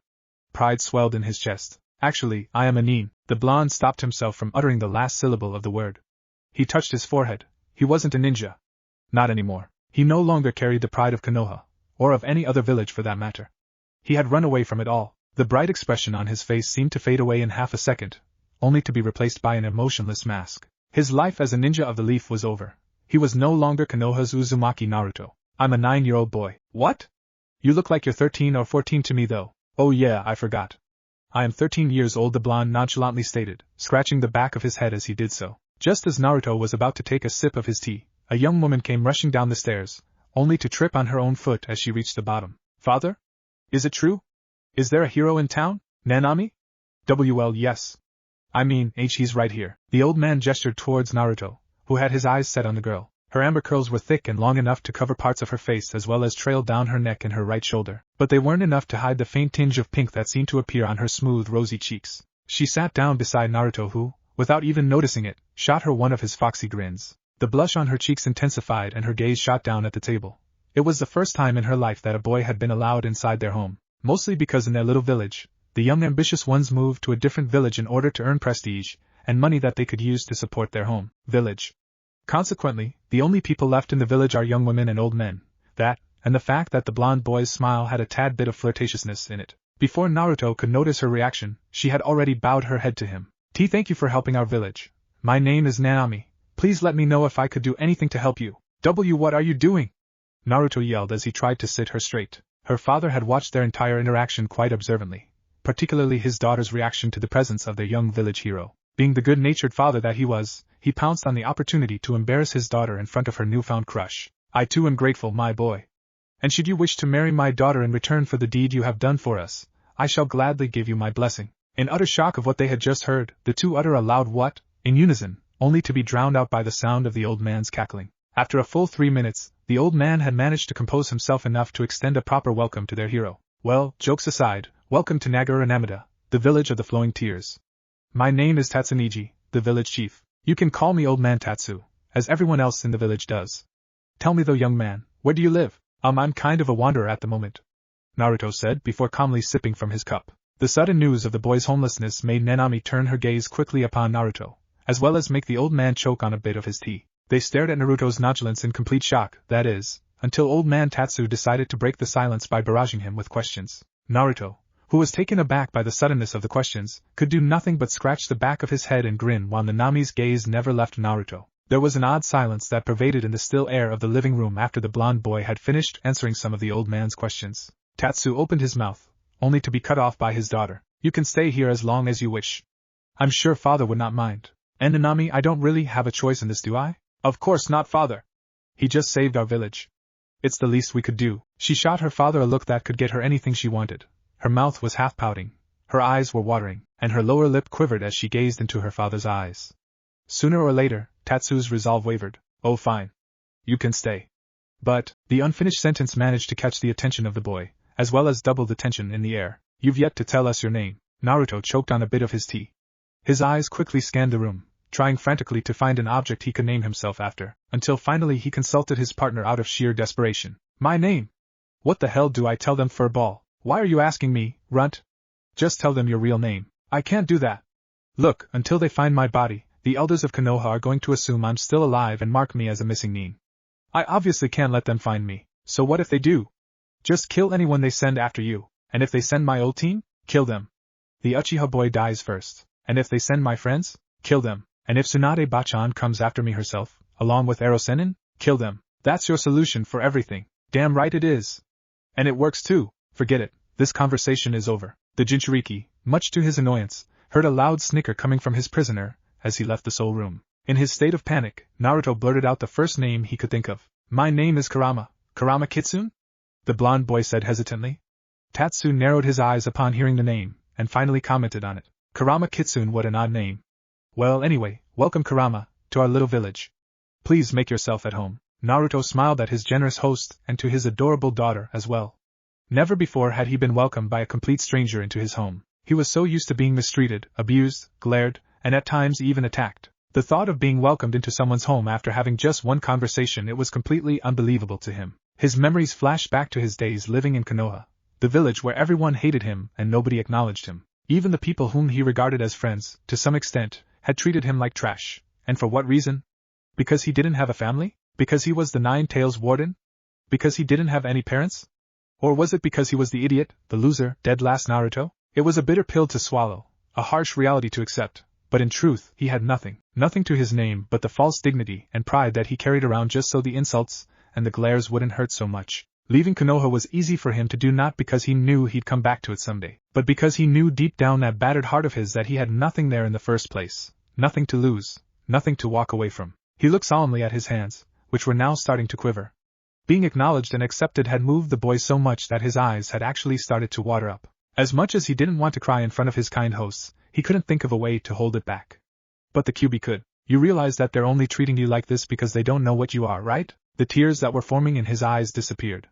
Pride swelled in his chest. Actually, I am a nin. The blonde stopped himself from uttering the last syllable of the word. He touched his forehead. He wasn't a ninja. Not anymore. He no longer carried the pride of Konoha, or of any other village for that matter. He had run away from it all. The bright expression on his face seemed to fade away in half a second, only to be replaced by an emotionless mask. His life as a ninja of the leaf was over. He was no longer Konoha's Uzumaki Naruto. I'm a 9-year-old boy. What? You look like you're 13 or 14 to me though. Oh yeah, I forgot. I am 13 years old, the blonde nonchalantly stated, scratching the back of his head as he did so. Just as Naruto was about to take a sip of his tea, a young woman came rushing down the stairs, only to trip on her own foot as she reached the bottom. Father? Is it true? Is there a hero in town? Nanami? Well, yes. I mean, he's right here. The old man gestured towards Naruto, who had his eyes set on the girl. Her amber curls were thick and long enough to cover parts of her face as well as trail down her neck and her right shoulder, but they weren't enough to hide the faint tinge of pink that seemed to appear on her smooth, rosy cheeks. She sat down beside Naruto who, without even noticing it, shot her one of his foxy grins. The blush on her cheeks intensified and her gaze shot down at the table. It was the first time in her life that a boy had been allowed inside their home, mostly because in their little village, the young ambitious ones moved to a different village in order to earn prestige and money that they could use to support their home village. Consequently, the only people left in the village are young women and old men. That, and the fact that the blonde boy's smile had a tad bit of flirtatiousness in it. Before Naruto could notice her reaction, she had already bowed her head to him. Thank you for helping our village. My name is Nanami. Please let me know if I could do anything to help you. What are you doing? Naruto yelled as he tried to sit her straight. Her father had watched their entire interaction quite observantly, particularly his daughter's reaction to the presence of their young village hero. Being the good-natured father that he was, he pounced on the opportunity to embarrass his daughter in front of her newfound crush. I too am grateful, my boy. And should you wish to marry my daughter in return for the deed you have done for us, I shall gladly give you my blessing. In utter shock of what they had just heard, the two utter a loud what, in unison, only to be drowned out by the sound of the old man's cackling. After a full 3 minutes, the old man had managed to compose himself enough to extend a proper welcome to their hero. Well, jokes aside, welcome to Nagara-Namida, the village of the flowing tears. My name is Tatsuniji, the village chief. You can call me Old Man Tatsu, as everyone else in the village does. Tell me though, young man, where do you live? I'm kind of a wanderer at the moment, Naruto said before calmly sipping from his cup. The sudden news of the boy's homelessness made Nanami turn her gaze quickly upon Naruto, as well as make the old man choke on a bit of his tea. They stared at Naruto's nonchalance in complete shock, that is, until Old Man Tatsu decided to break the silence by barraging him with questions. Naruto, who was taken aback by the suddenness of the questions, could do nothing but scratch the back of his head and grin while Nanami's gaze never left Naruto. There was an odd silence that pervaded in the still air of the living room after the blonde boy had finished answering some of the old man's questions. Tatsu opened his mouth, only to be cut off by his daughter. You can stay here as long as you wish. I'm sure father would not mind. And Nanami, I don't really have a choice in this, do I? Of course not, father. He just saved our village. It's the least we could do. She shot her father a look that could get her anything she wanted. Her mouth was half pouting, her eyes were watering, and her lower lip quivered as she gazed into her father's eyes. Sooner or later, Tatsu's resolve wavered. Oh fine. You can stay. But, the unfinished sentence managed to catch the attention of the boy, as well as double the tension in the air. You've yet to tell us your name. Naruto choked on a bit of his tea. His eyes quickly scanned the room, trying frantically to find an object he could name himself after, until finally he consulted his partner out of sheer desperation. My name? What the hell do I tell them, furball? Why are you asking me, runt? Just tell them your real name. I can't do that. Look, until they find my body, the elders of Konoha are going to assume I'm still alive and mark me as a missing nin. I obviously can't let them find me, so what if they do? Just kill anyone they send after you, and if they send my old team, kill them. The Uchiha boy dies first, and if they send my friends, kill them, and if Tsunade Bachan comes after me herself, along with Ero Sennin, kill them. That's your solution for everything. Damn right it is. And it works too. Forget it, this conversation is over. The Jinchuriki, much to his annoyance, heard a loud snicker coming from his prisoner as he left the soul room. In his state of panic, Naruto blurted out the first name he could think of. My name is Kurama. Kurama Kitsune? The blonde boy said hesitantly. Tatsu narrowed his eyes upon hearing the name, and finally commented on it. Kurama Kitsune, what an odd name. Well, anyway, welcome Kurama, to our little village. Please make yourself at home. Naruto smiled at his generous host and to his adorable daughter as well. Never before had he been welcomed by a complete stranger into his home. He was so used to being mistreated, abused, glared, and at times even attacked. The thought of being welcomed into someone's home after having just one conversation, it was completely unbelievable to him. His memories flashed back to his days living in Konoha, the village where everyone hated him and nobody acknowledged him. Even the people whom he regarded as friends, to some extent, had treated him like trash. And for what reason? Because he didn't have a family? Because he was the Nine-Tails warden? Because he didn't have any parents? Or was it because he was the idiot, the loser, dead last Naruto? It was a bitter pill to swallow, a harsh reality to accept, but in truth, he had nothing to his name but the false dignity and pride that he carried around just so the insults and the glares wouldn't hurt so much. Leaving Konoha was easy for him to do, not because he knew he'd come back to it someday, but because he knew deep down that battered heart of his that he had nothing there in the first place, nothing to lose, nothing to walk away from. He looked solemnly at his hands, which were now starting to quiver. Being acknowledged and accepted had moved the boy so much that his eyes had actually started to water up. As much as he didn't want to cry in front of his kind hosts, he couldn't think of a way to hold it back. But the Kyuubi could. You realize that they're only treating you like this because they don't know what you are, right? The tears that were forming in his eyes disappeared.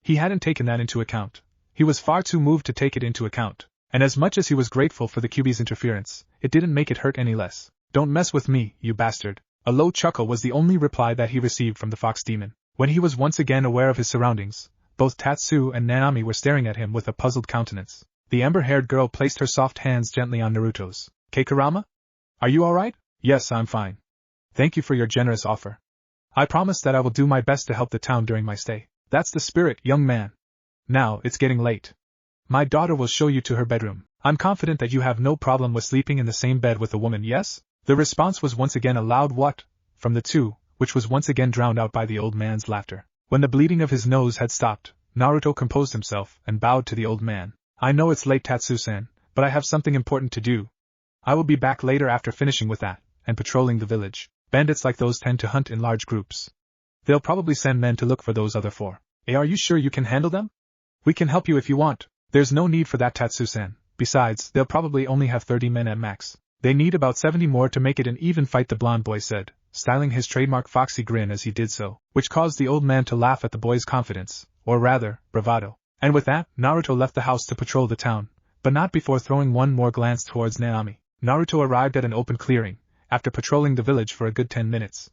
He hadn't taken that into account. He was far too moved to take it into account. And as much as he was grateful for the Kyuubi's interference, it didn't make it hurt any less. Don't mess with me, you bastard. A low chuckle was the only reply that he received from the fox demon. When he was once again aware of his surroundings, both Tatsu and Nanami were staring at him with a puzzled countenance. The amber-haired girl placed her soft hands gently on Naruto's. Kurama? Are you alright? Yes, I'm fine. Thank you for your generous offer. I promise that I will do my best to help the town during my stay. That's the spirit, young man. Now, it's getting late. My daughter will show you to her bedroom. I'm confident that you have no problem with sleeping in the same bed with a woman, yes? The response was once again a loud what? From the two, which was once again drowned out by the old man's laughter. When the bleeding of his nose had stopped, Naruto composed himself and bowed to the old man. I know it's late, Tatsu-san, but I have something important to do. I will be back later after finishing with that, and patrolling the village. Bandits like those tend to hunt in large groups. They'll probably send men to look for those other four. Are you sure you can handle them? We can help you if you want. There's no need for that, Tatsu-san. Besides, they'll probably only have 30 men at max. They need about 70 more to make it an even fight, the blonde boy said, styling his trademark foxy grin as he did so, which caused the old man to laugh at the boy's confidence, or rather, bravado. And with that, Naruto left the house to patrol the town, but not before throwing one more glance towards Nanami. Naruto arrived at an open clearing, after patrolling the village for a good 10 minutes.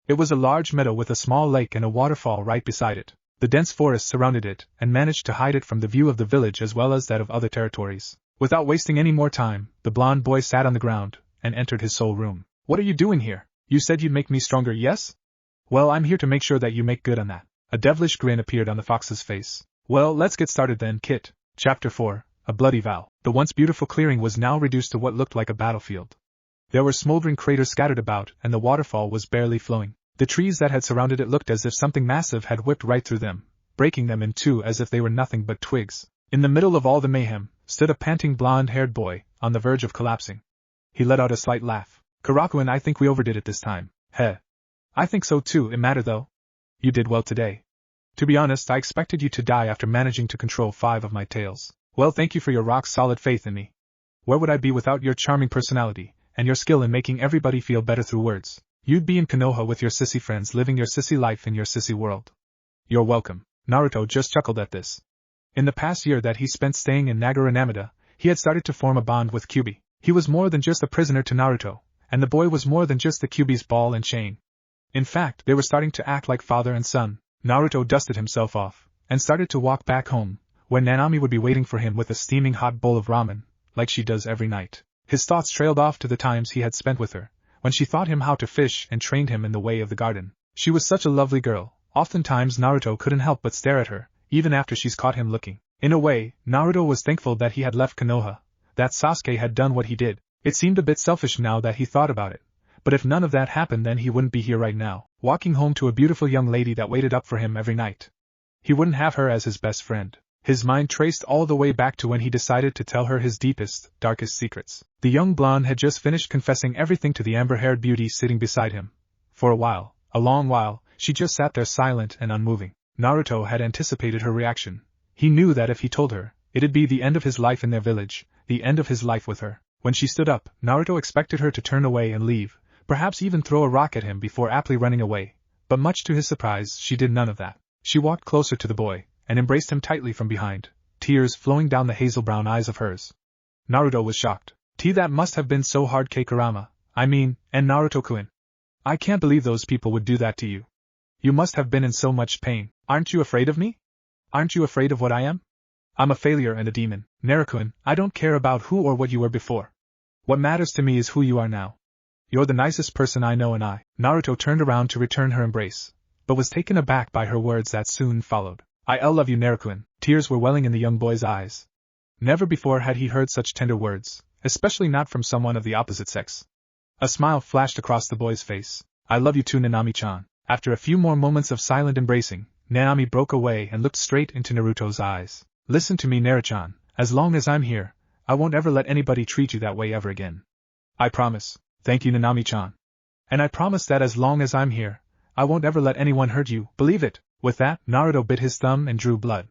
It was a large meadow with a small lake and a waterfall right beside it. The dense forest surrounded it and managed to hide it from the view of the village as well as that of other territories. Without wasting any more time, the blonde boy sat on the ground and entered his soul room. What are you doing here? You said you'd make me stronger, yes? Well, I'm here to make sure that you make good on that. A devilish grin appeared on the fox's face. Well, let's get started then, Kit. Chapter 4, A Bloody Vow. The once beautiful clearing was now reduced to what looked like a battlefield. There were smoldering craters scattered about, and the waterfall was barely flowing. The trees that had surrounded it looked as if something massive had whipped right through them, breaking them in two as if they were nothing but twigs. In the middle of all the mayhem, stood a panting blonde-haired boy, on the verge of collapsing. He let out a slight laugh. Karakuin, I think we overdid it this time. Heh. I think so too, it matter though. You did well today. To be honest, I expected you to die after managing to control 5 of my tails. Well, thank you for your rock-solid faith in me. Where would I be without your charming personality, and your skill in making everybody feel better through words? You'd be in Konoha with your sissy friends living your sissy life in your sissy world. You're welcome. Naruto just chuckled at this. In the past year that he spent staying in Nagaranamida, he had started to form a bond with Kyuubi. He was more than just a prisoner to Naruto, and the boy was more than just the Kyuubi's ball and chain. In fact, they were starting to act like father and son. Naruto dusted himself off, and started to walk back home, where Nanami would be waiting for him with a steaming hot bowl of ramen, like she does every night. His thoughts trailed off to the times he had spent with her, when she taught him how to fish and trained him in the way of the garden. She was such a lovely girl. Oftentimes Naruto couldn't help but stare at her, even after she's caught him looking. In a way, Naruto was thankful that he had left Konoha, that Sasuke had done what he did. It seemed a bit selfish now that he thought about it, but if none of that happened then he wouldn't be here right now, walking home to a beautiful young lady that waited up for him every night. He wouldn't have her as his best friend. His mind traced all the way back to when he decided to tell her his deepest, darkest secrets. The young blonde had just finished confessing everything to the amber-haired beauty sitting beside him. For a while, a long while, she just sat there silent and unmoving. Naruto had anticipated her reaction. He knew that if he told her, it'd be the end of his life in their village, the end of his life with her. When she stood up, Naruto expected her to turn away and leave, perhaps even throw a rock at him before aptly running away, but much to his surprise, she did none of that. She walked closer to the boy, and embraced him tightly from behind, tears flowing down the hazel-brown eyes of hers. Naruto was shocked. That must have been so hard, Kurama. And Naruto-kun. I can't believe those people would do that to you. You must have been in so much pain. Aren't you afraid of me? Aren't you afraid of what I am? I'm a failure and a demon. Naruto-kun, I don't care about who or what you were before. What matters to me is who you are now. You're the nicest person I know, and Naruto turned around to return her embrace, but was taken aback by her words that soon followed. I love you, Naruto-kun. Tears were welling in the young boy's eyes. Never before had he heard such tender words, especially not from someone of the opposite sex. A smile flashed across the boy's face. I love you too, Nanami-chan. After a few more moments of silent embracing, Nanami broke away and looked straight into Naruto's eyes. Listen to me, Naruto-chan. As long as I'm here, I won't ever let anybody treat you that way ever again. I promise. Thank you, Nanami-chan. And I promise that as long as I'm here, I won't ever let anyone hurt you, believe it. With that, Naruto bit his thumb and drew blood.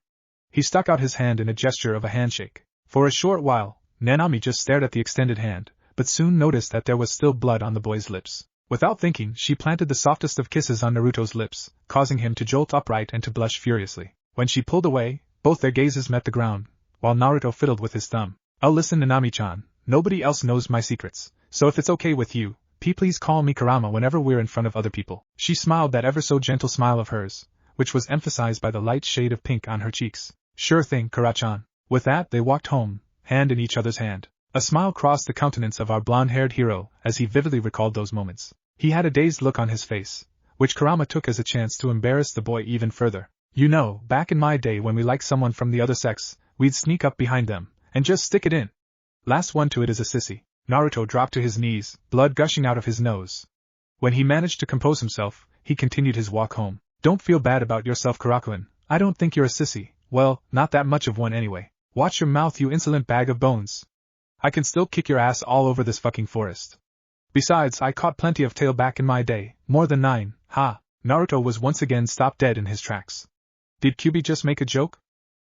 He stuck out his hand in a gesture of a handshake. For a short while, Nanami just stared at the extended hand, but soon noticed that there was still blood on the boy's lips. Without thinking, she planted the softest of kisses on Naruto's lips, causing him to jolt upright and to blush furiously. When she pulled away, both their gazes met the ground, while Naruto fiddled with his thumb. Oh, listen, Nanami-chan, nobody else knows my secrets, so if it's okay with you, please call me Kurama whenever we're in front of other people. She smiled that ever so gentle smile of hers, which was emphasized by the light shade of pink on her cheeks. Sure thing, Kura-chan. With that, they walked home, hand in each other's hand. A smile crossed the countenance of our blonde-haired hero as he vividly recalled those moments. He had a dazed look on his face, which Kurama took as a chance to embarrass the boy even further. You know, back in my day when we liked someone from the other sex, we'd sneak up behind them, and just stick it in. Last one to it is a sissy. Naruto dropped to his knees, blood gushing out of his nose. When he managed to compose himself, he continued his walk home. Don't feel bad about yourself, Kurakuin. I don't think you're a sissy. Well, not that much of one anyway. Watch your mouth, you insolent bag of bones. I can still kick your ass all over this fucking forest. Besides, I caught plenty of tail back in my day, more than 9, ha. Naruto was once again stopped dead in his tracks. Did Kyuubi just make a joke?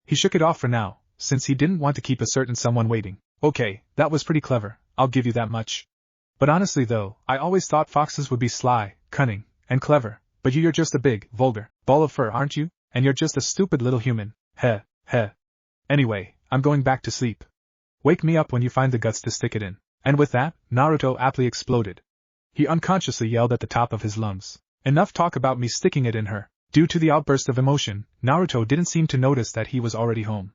He shook it off for now, since he didn't want to keep a certain someone waiting. Okay, that was pretty clever, I'll give you that much. But honestly though, I always thought foxes would be sly, cunning, and clever. But you're just a big, vulgar, ball of fur, aren't you? And you're just a stupid little human. Heh, heh. Anyway, I'm going back to sleep. Wake me up when you find the guts to stick it in. And with that, Naruto aptly exploded. He unconsciously yelled at the top of his lungs. Enough talk about me sticking it in her. Due to the outburst of emotion, Naruto didn't seem to notice that he was already home.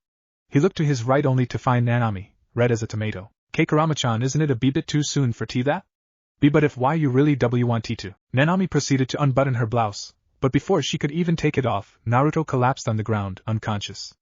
He looked to his right only to find Nanami, red as a tomato. Kurama-chan, isn't it a bit too soon for tea that? But if why you really want tea to? Nanami proceeded to unbutton her blouse, but before she could even take it off, Naruto collapsed on the ground, unconscious.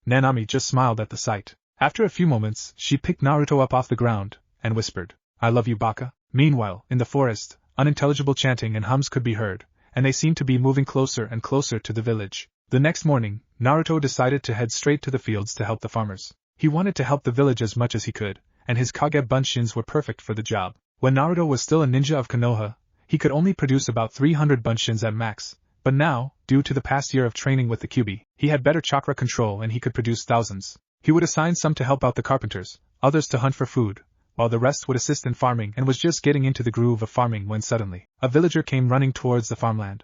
Nanami just smiled at the sight. After a few moments, she picked Naruto up off the ground, and whispered, I love you, Baka. Meanwhile, in the forest, unintelligible chanting and hums could be heard, and they seemed to be moving closer and closer to the village. The next morning, Naruto decided to head straight to the fields to help the farmers. He wanted to help the village as much as he could, and his Kage Bunshins were perfect for the job. When Naruto was still a ninja of Konoha, he could only produce about 300 Bunshins at max, but now, due to the past year of training with the Kyuubi, he had better chakra control and he could produce thousands. He would assign some to help out the carpenters, others to hunt for food, while the rest would assist in farming, and was just getting into the groove of farming when suddenly, a villager came running towards the farmland.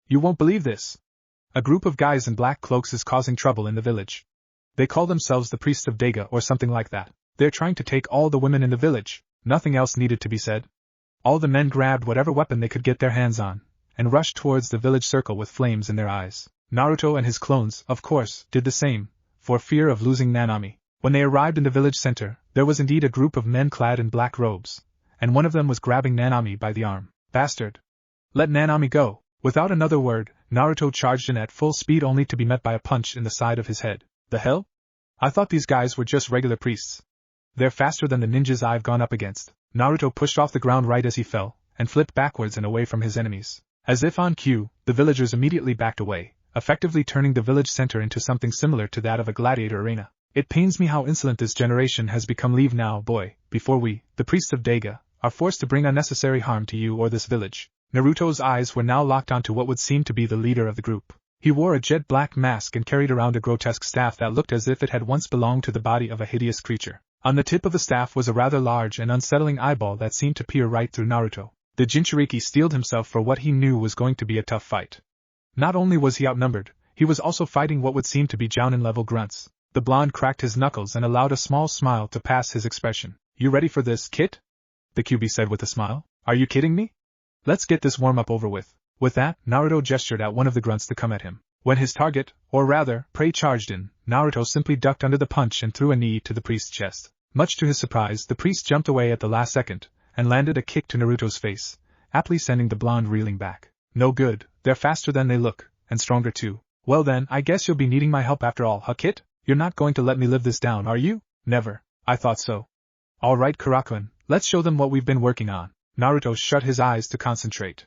You won't believe this. A group of guys in black cloaks is causing trouble in the village. They call themselves the priests of Dega or something like that. They're trying to take all the women in the village. Nothing else needed to be said. All the men grabbed whatever weapon they could get their hands on, and rushed towards the village circle with flames in their eyes. Naruto and his clones, of course, did the same, for fear of losing Nanami. When they arrived in the village center, there was indeed a group of men clad in black robes, and one of them was grabbing Nanami by the arm. Bastard! Let Nanami go! Without another word, Naruto charged in at full speed only to be met by a punch in the side of his head. The hell? I thought these guys were just regular priests. They're faster than the ninjas I've gone up against. Naruto pushed off the ground right as he fell, and flipped backwards and away from his enemies. As if on cue, the villagers immediately backed away, effectively turning the village center into something similar to that of a gladiator arena. It pains me how insolent this generation has become. Leave now, boy, before we, the priests of Daiga, are forced to bring unnecessary harm to you or this village. Naruto's eyes were now locked onto what would seem to be the leader of the group. He wore a jet black mask and carried around a grotesque staff that looked as if it had once belonged to the body of a hideous creature. On the tip of the staff was a rather large and unsettling eyeball that seemed to peer right through Naruto. The Jinchuriki steeled himself for what he knew was going to be a tough fight. Not only was he outnumbered, he was also fighting what would seem to be Jounin-level grunts. The blonde cracked his knuckles and allowed a small smile to pass his expression. You ready for this, kid? The QB said with a smile. Are you kidding me? Let's get this warm-up over with. With that, Naruto gestured at one of the grunts to come at him. When his target, or rather, prey charged in, Naruto simply ducked under the punch and threw a knee to the priest's chest. Much to his surprise, the priest jumped away at the last second, and landed a kick to Naruto's face, aptly sending the blonde reeling back. No good, they're faster than they look, and stronger too. Well then, I guess you'll be needing my help after all, huh kid? You're not going to let me live this down, are you? Never. I thought so. Alright Karakun, let's show them what we've been working on. Naruto shut his eyes to concentrate.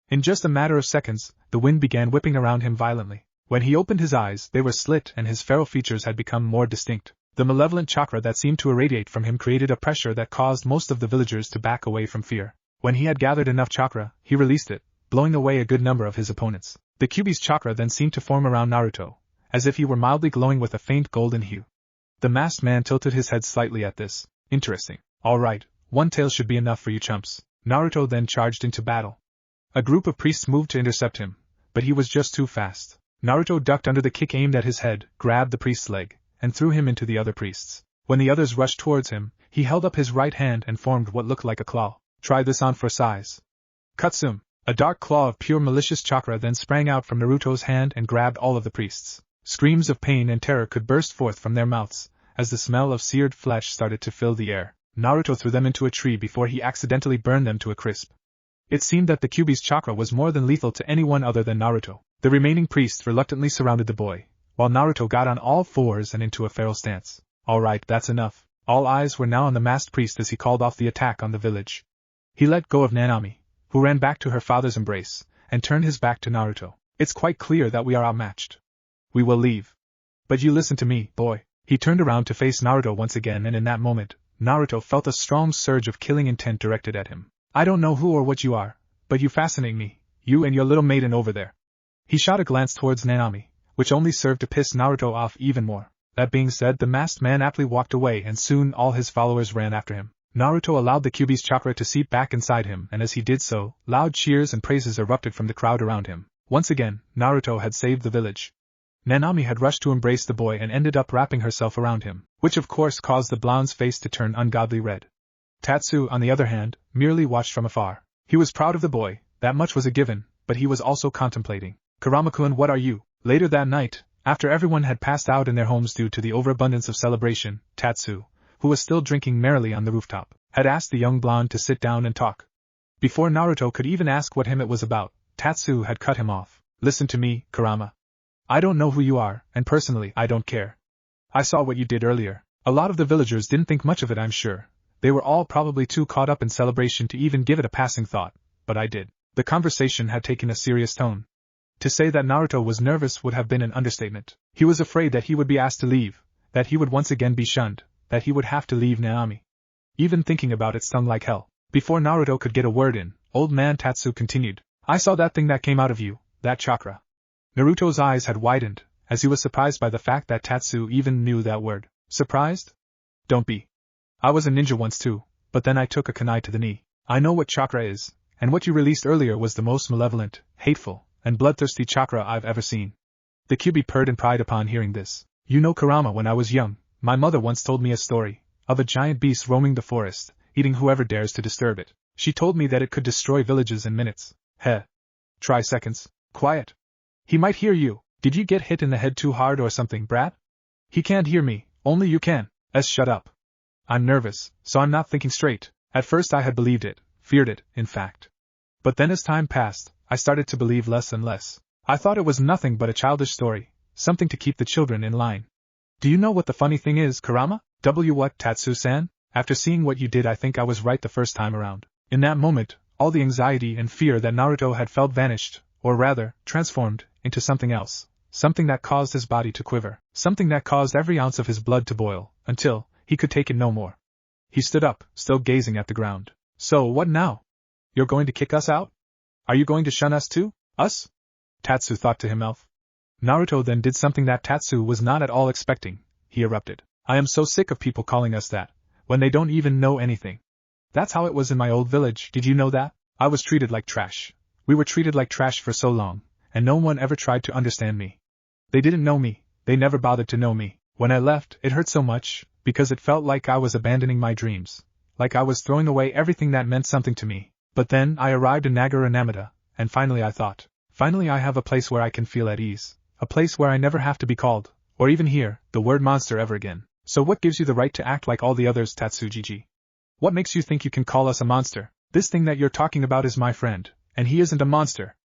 In just a matter of seconds, the wind began whipping around him violently. When he opened his eyes, they were slit and his feral features had become more distinct. The malevolent chakra that seemed to irradiate from him created a pressure that caused most of the villagers to back away from fear. When he had gathered enough chakra, he released it, blowing away a good number of his opponents. The Kyuubi's chakra then seemed to form around Naruto, as if he were mildly glowing with a faint golden hue. The masked man tilted his head slightly at this. Interesting. Alright, one tail should be enough for you chumps. Naruto then charged into battle. A group of priests moved to intercept him, but he was just too fast. Naruto ducked under the kick aimed at his head, grabbed the priest's leg, and threw him into the other priests. When the others rushed towards him, he held up his right hand and formed what looked like a claw. Try this on for size. Kutsum! A dark claw of pure malicious chakra then sprang out from Naruto's hand and grabbed all of the priests. Screams of pain and terror could burst forth from their mouths, as the smell of seared flesh started to fill the air. Naruto threw them into a tree before he accidentally burned them to a crisp. It seemed that the Kyuubi's chakra was more than lethal to anyone other than Naruto. The remaining priests reluctantly surrounded the boy, while Naruto got on all fours and into a feral stance. Alright, that's enough. All eyes were now on the masked priest as he called off the attack on the village. He let go of Nanami, who ran back to her father's embrace, and turned his back to Naruto. It's quite clear that we are outmatched. We will leave. But you listen to me, boy. He turned around to face Naruto once again, and in that moment, Naruto felt a strong surge of killing intent directed at him. I don't know who or what you are, but you fascinate me, you and your little maiden over there. He shot a glance towards Nanami, which only served to piss Naruto off even more. That being said, the masked man aptly walked away and soon all his followers ran after him. Naruto allowed the Kyuubi's chakra to seep back inside him, and as he did so, loud cheers and praises erupted from the crowd around him. Once again, Naruto had saved the village. Nanami had rushed to embrace the boy and ended up wrapping herself around him, which of course caused the blonde's face to turn ungodly red. Tatsu, on the other hand, merely watched from afar. He was proud of the boy, that much was a given, but he was also contemplating. Kurama-kun, what are you? Later that night, after everyone had passed out in their homes due to the overabundance of celebration, Tatsu, who was still drinking merrily on the rooftop, had asked the young blonde to sit down and talk. Before Naruto could even ask what him it was about, Tatsu had cut him off. Listen to me, Kurama. I don't know who you are, and personally, I don't care. I saw what you did earlier. A lot of the villagers didn't think much of it, I'm sure. They were all probably too caught up in celebration to even give it a passing thought, but I did. The conversation had taken a serious tone. To say that Naruto was nervous would have been an understatement. He was afraid that he would be asked to leave, that he would once again be shunned, that he would have to leave Naomi. Even thinking about it stung like hell. Before Naruto could get a word in, old man Tatsu continued. I saw that thing that came out of you, that chakra. Naruto's eyes had widened, as he was surprised by the fact that Tatsu even knew that word. Surprised? Don't be. I was a ninja once too, but then I took a kunai to the knee. I know what chakra is, and what you released earlier was the most malevolent, hateful, and bloodthirsty chakra I've ever seen. The Kyuubi purred in pride upon hearing this. You know, Kurama, when I was young, my mother once told me a story of a giant beast roaming the forest, eating whoever dares to disturb it. She told me that it could destroy villages in minutes. Heh. Try seconds. Quiet. He might hear you. Did you get hit in the head too hard or something, brat? He can't hear me, only you can. Shut up. I'm nervous, so I'm not thinking straight. At first I had believed it, feared it, in fact. But then as time passed, I started to believe less and less. I thought it was nothing but a childish story, something to keep the children in line. Do you know what the funny thing is, Kurama? What, Tatsu-san? After seeing what you did, I think I was right the first time around. In that moment, all the anxiety and fear that Naruto had felt vanished, or rather, transformed, into something else. Something that caused his body to quiver. Something that caused every ounce of his blood to boil, until he could take it no more. He stood up, still gazing at the ground. So what now? You're going to kick us out? Are you going to shun us too? Us? Tatsu thought to himself. Naruto then did something that Tatsu was not at all expecting. He erupted. I am so sick of people calling us that, when they don't even know anything. That's how it was in my old village, did you know that? I was treated like trash. We were treated like trash for so long, and no one ever tried to understand me. They didn't know me, they never bothered to know me. When I left, it hurt so much, because it felt like I was abandoning my dreams, like I was throwing away everything that meant something to me. But then I arrived in Nagara-Namida, and finally I thought, finally I have a place where I can feel at ease, a place where I never have to be called, or even hear, the word monster ever again. So what gives you the right to act like all the others, Tatsujiji? What makes you think you can call us a monster? This thing that you're talking about is my friend, and he isn't a monster.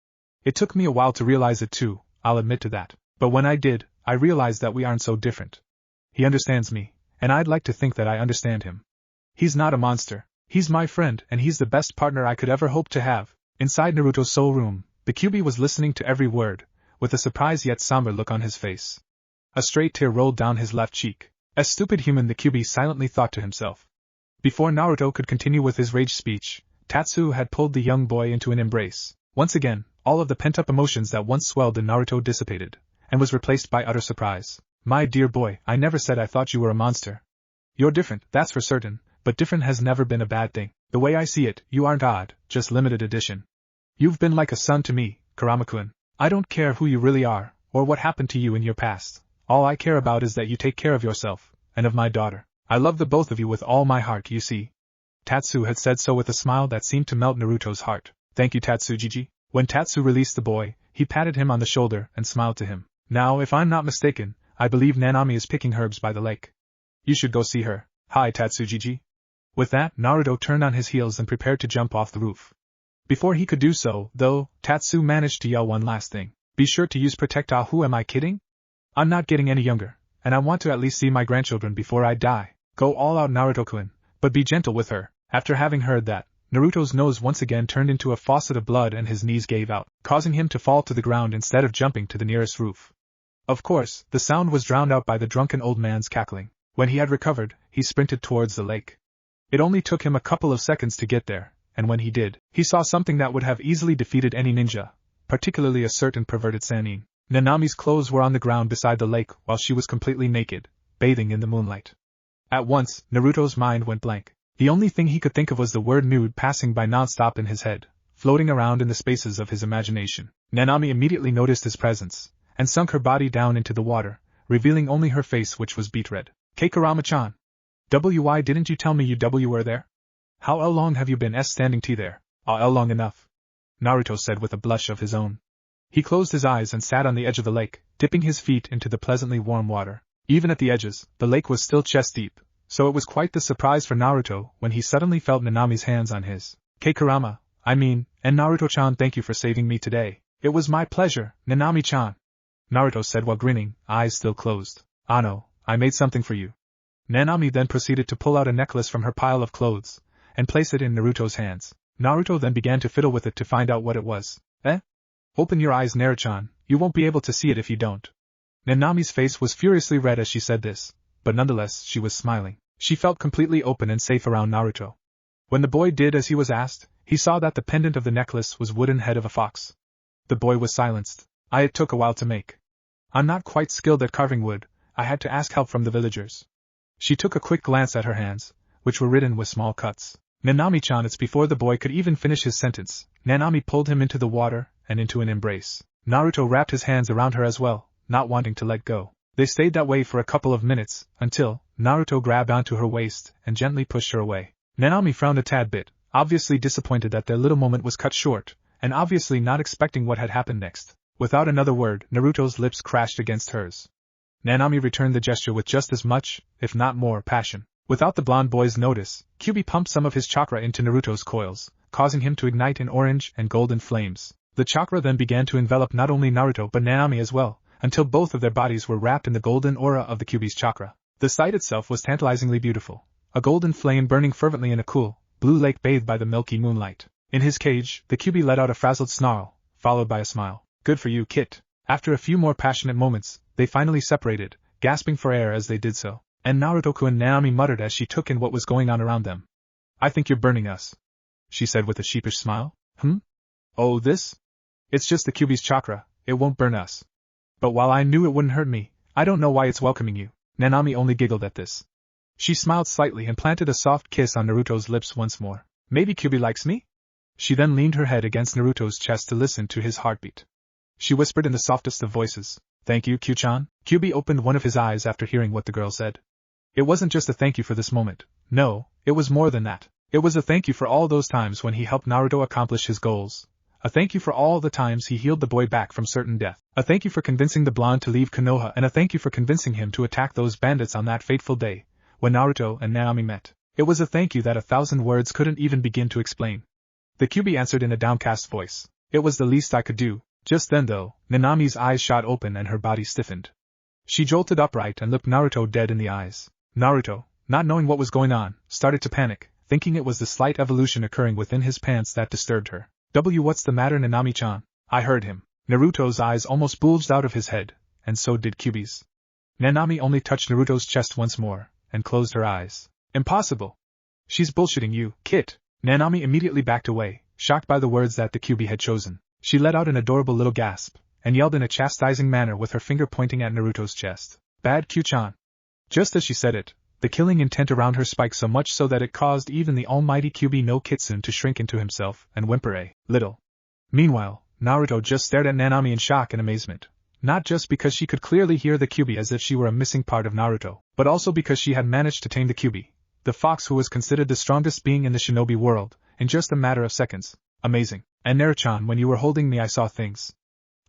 It took me a while to realize it too, I'll admit to that. But when I did, I realized that we aren't so different. He understands me, and I'd like to think that I understand him. He's not a monster. He's my friend, and he's the best partner I could ever hope to have. Inside Naruto's soul room, the Kyuubi was listening to every word, with a surprised yet somber look on his face. A straight tear rolled down his left cheek. A stupid human, the Kyuubi silently thought to himself. Before Naruto could continue with his rage speech, Tatsu had pulled the young boy into an embrace. Once again, all of the pent-up emotions that once swelled in Naruto dissipated, and was replaced by utter surprise. My dear boy, I never said I thought you were a monster. You're different, that's for certain, but different has never been a bad thing. The way I see it, you aren't odd, just limited edition. You've been like a son to me, Kurama-kun. I don't care who you really are, or what happened to you in your past. All I care about is that you take care of yourself, and of my daughter. I love the both of you with all my heart, you see. Tatsu had said so with a smile that seemed to melt Naruto's heart. Thank you, Tatsujiji. When Tatsu released the boy, he patted him on the shoulder and smiled to him. Now, if I'm not mistaken, I believe Nanami is picking herbs by the lake. You should go see her. Hi, Tatsujiji. With that, Naruto turned on his heels and prepared to jump off the roof. Before he could do so, though, Tatsu managed to yell one last thing. Be sure to use protector. Who am I kidding? I'm not getting any younger, and I want to at least see my grandchildren before I die. Go all out, Naruto-kun, but be gentle with her. After having heard that, Naruto's nose once again turned into a faucet of blood and his knees gave out, causing him to fall to the ground instead of jumping to the nearest roof. Of course, the sound was drowned out by the drunken old man's cackling. When he had recovered, he sprinted towards the lake. It only took him a couple of seconds to get there, and when he did, he saw something that would have easily defeated any ninja, particularly a certain perverted Sannin. Nanami's clothes were on the ground beside the lake while she was completely naked, bathing in the moonlight. At once, Naruto's mind went blank. The only thing he could think of was the word nude passing by non-stop in his head, floating around in the spaces of his imagination. Nanami immediately noticed his presence, and sunk her body down into the water, revealing only her face, which was beet red. Kurama-chan. Why didn't you tell me you were there? How long have you been standing there? Long enough. Naruto said with a blush of his own. He closed his eyes and sat on the edge of the lake, dipping his feet into the pleasantly warm water. Even at the edges, the lake was still chest-deep, so it was quite the surprise for Naruto when he suddenly felt Nanami's hands on his. Kurama, and Naruto-chan, thank you for saving me today. It was my pleasure, Nanami-chan. Naruto said while grinning, eyes still closed. Ano, I made something for you. Nanami then proceeded to pull out a necklace from her pile of clothes, and place it in Naruto's hands. Naruto then began to fiddle with it to find out what it was. Open your eyes, Naruto-chan, you won't be able to see it if you don't. Nanami's face was furiously red as she said this, but nonetheless she was smiling. She felt completely open and safe around Naruto. When the boy did as he was asked, he saw that the pendant of the necklace was wooden head of a fox. The boy was silenced. It took a while to make. I'm not quite skilled at carving wood, I had to ask help from the villagers. She took a quick glance at her hands, which were ridden with small cuts. Nanami-chan, it's before the boy could even finish his sentence. Nanami pulled him into the water, and into an embrace. Naruto wrapped his hands around her as well, not wanting to let go. They stayed that way for a couple of minutes, until Naruto grabbed onto her waist and gently pushed her away. Nanami frowned a tad bit, obviously disappointed that their little moment was cut short, and obviously not expecting what had happened next. Without another word, Naruto's lips crashed against hers. Nanami returned the gesture with just as much, if not more, passion. Without the blonde boy's notice, Kyuubi pumped some of his chakra into Naruto's coils, causing him to ignite in orange and golden flames. The chakra then began to envelop not only Naruto but Nanami as well, until both of their bodies were wrapped in the golden aura of the Kyuubi's chakra. The sight itself was tantalizingly beautiful, a golden flame burning fervently in a cool, blue lake bathed by the milky moonlight. In his cage, the Kyuubi let out a frazzled snarl, followed by a smile. Good for you, Kit. After a few more passionate moments, they finally separated, gasping for air as they did so, and Naruto-kun Nanami muttered as she took in what was going on around them. I think you're burning us, she said with a sheepish smile. Oh, this? It's just the Kyuubi's chakra, it won't burn us. But while I knew it wouldn't hurt me, I don't know why it's welcoming you. Nanami only giggled at this. She smiled slightly and planted a soft kiss on Naruto's lips once more. Maybe Kyuubi likes me? She then leaned her head against Naruto's chest to listen to his heartbeat. She whispered in the softest of voices, Thank you, Kyu-chan. Kyuubi opened one of his eyes after hearing what the girl said. It wasn't just a thank you for this moment. No, it was more than that. It was a thank you for all those times when he helped Naruto accomplish his goals. A thank you for all the times he healed the boy back from certain death. A thank you for convincing the blonde to leave Konoha, and a thank you for convincing him to attack those bandits on that fateful day, when Naruto and Nanami met. It was a thank you that 1,000 words couldn't even begin to explain. The Kyuubi answered in a downcast voice. It was the least I could do. Just then though, Nanami's eyes shot open and her body stiffened. She jolted upright and looked Naruto dead in the eyes. Naruto, not knowing what was going on, started to panic, thinking it was the slight evolution occurring within his pants that disturbed her. What's the matter, Nanami-chan? I heard him. Naruto's eyes almost bulged out of his head, and so did Kyuubi's. Nanami only touched Naruto's chest once more, and closed her eyes. Impossible! She's bullshitting you, Kit! Nanami immediately backed away, shocked by the words that the Kyuubi had chosen. She let out an adorable little gasp, and yelled in a chastising manner with her finger pointing at Naruto's chest. Bad Kyu-chan! Just as she said it, the killing intent around her spiked so much so that it caused even the almighty Kyuubi no Kitsune to shrink into himself and whimper a little. Meanwhile, Naruto just stared at Nanami in shock and amazement, not just because she could clearly hear the Kyuubi as if she were a missing part of Naruto, but also because she had managed to tame the Kyuubi, the fox who was considered the strongest being in the shinobi world, in just a matter of seconds. Amazing. And Naruto-chan, when you were holding me I saw things.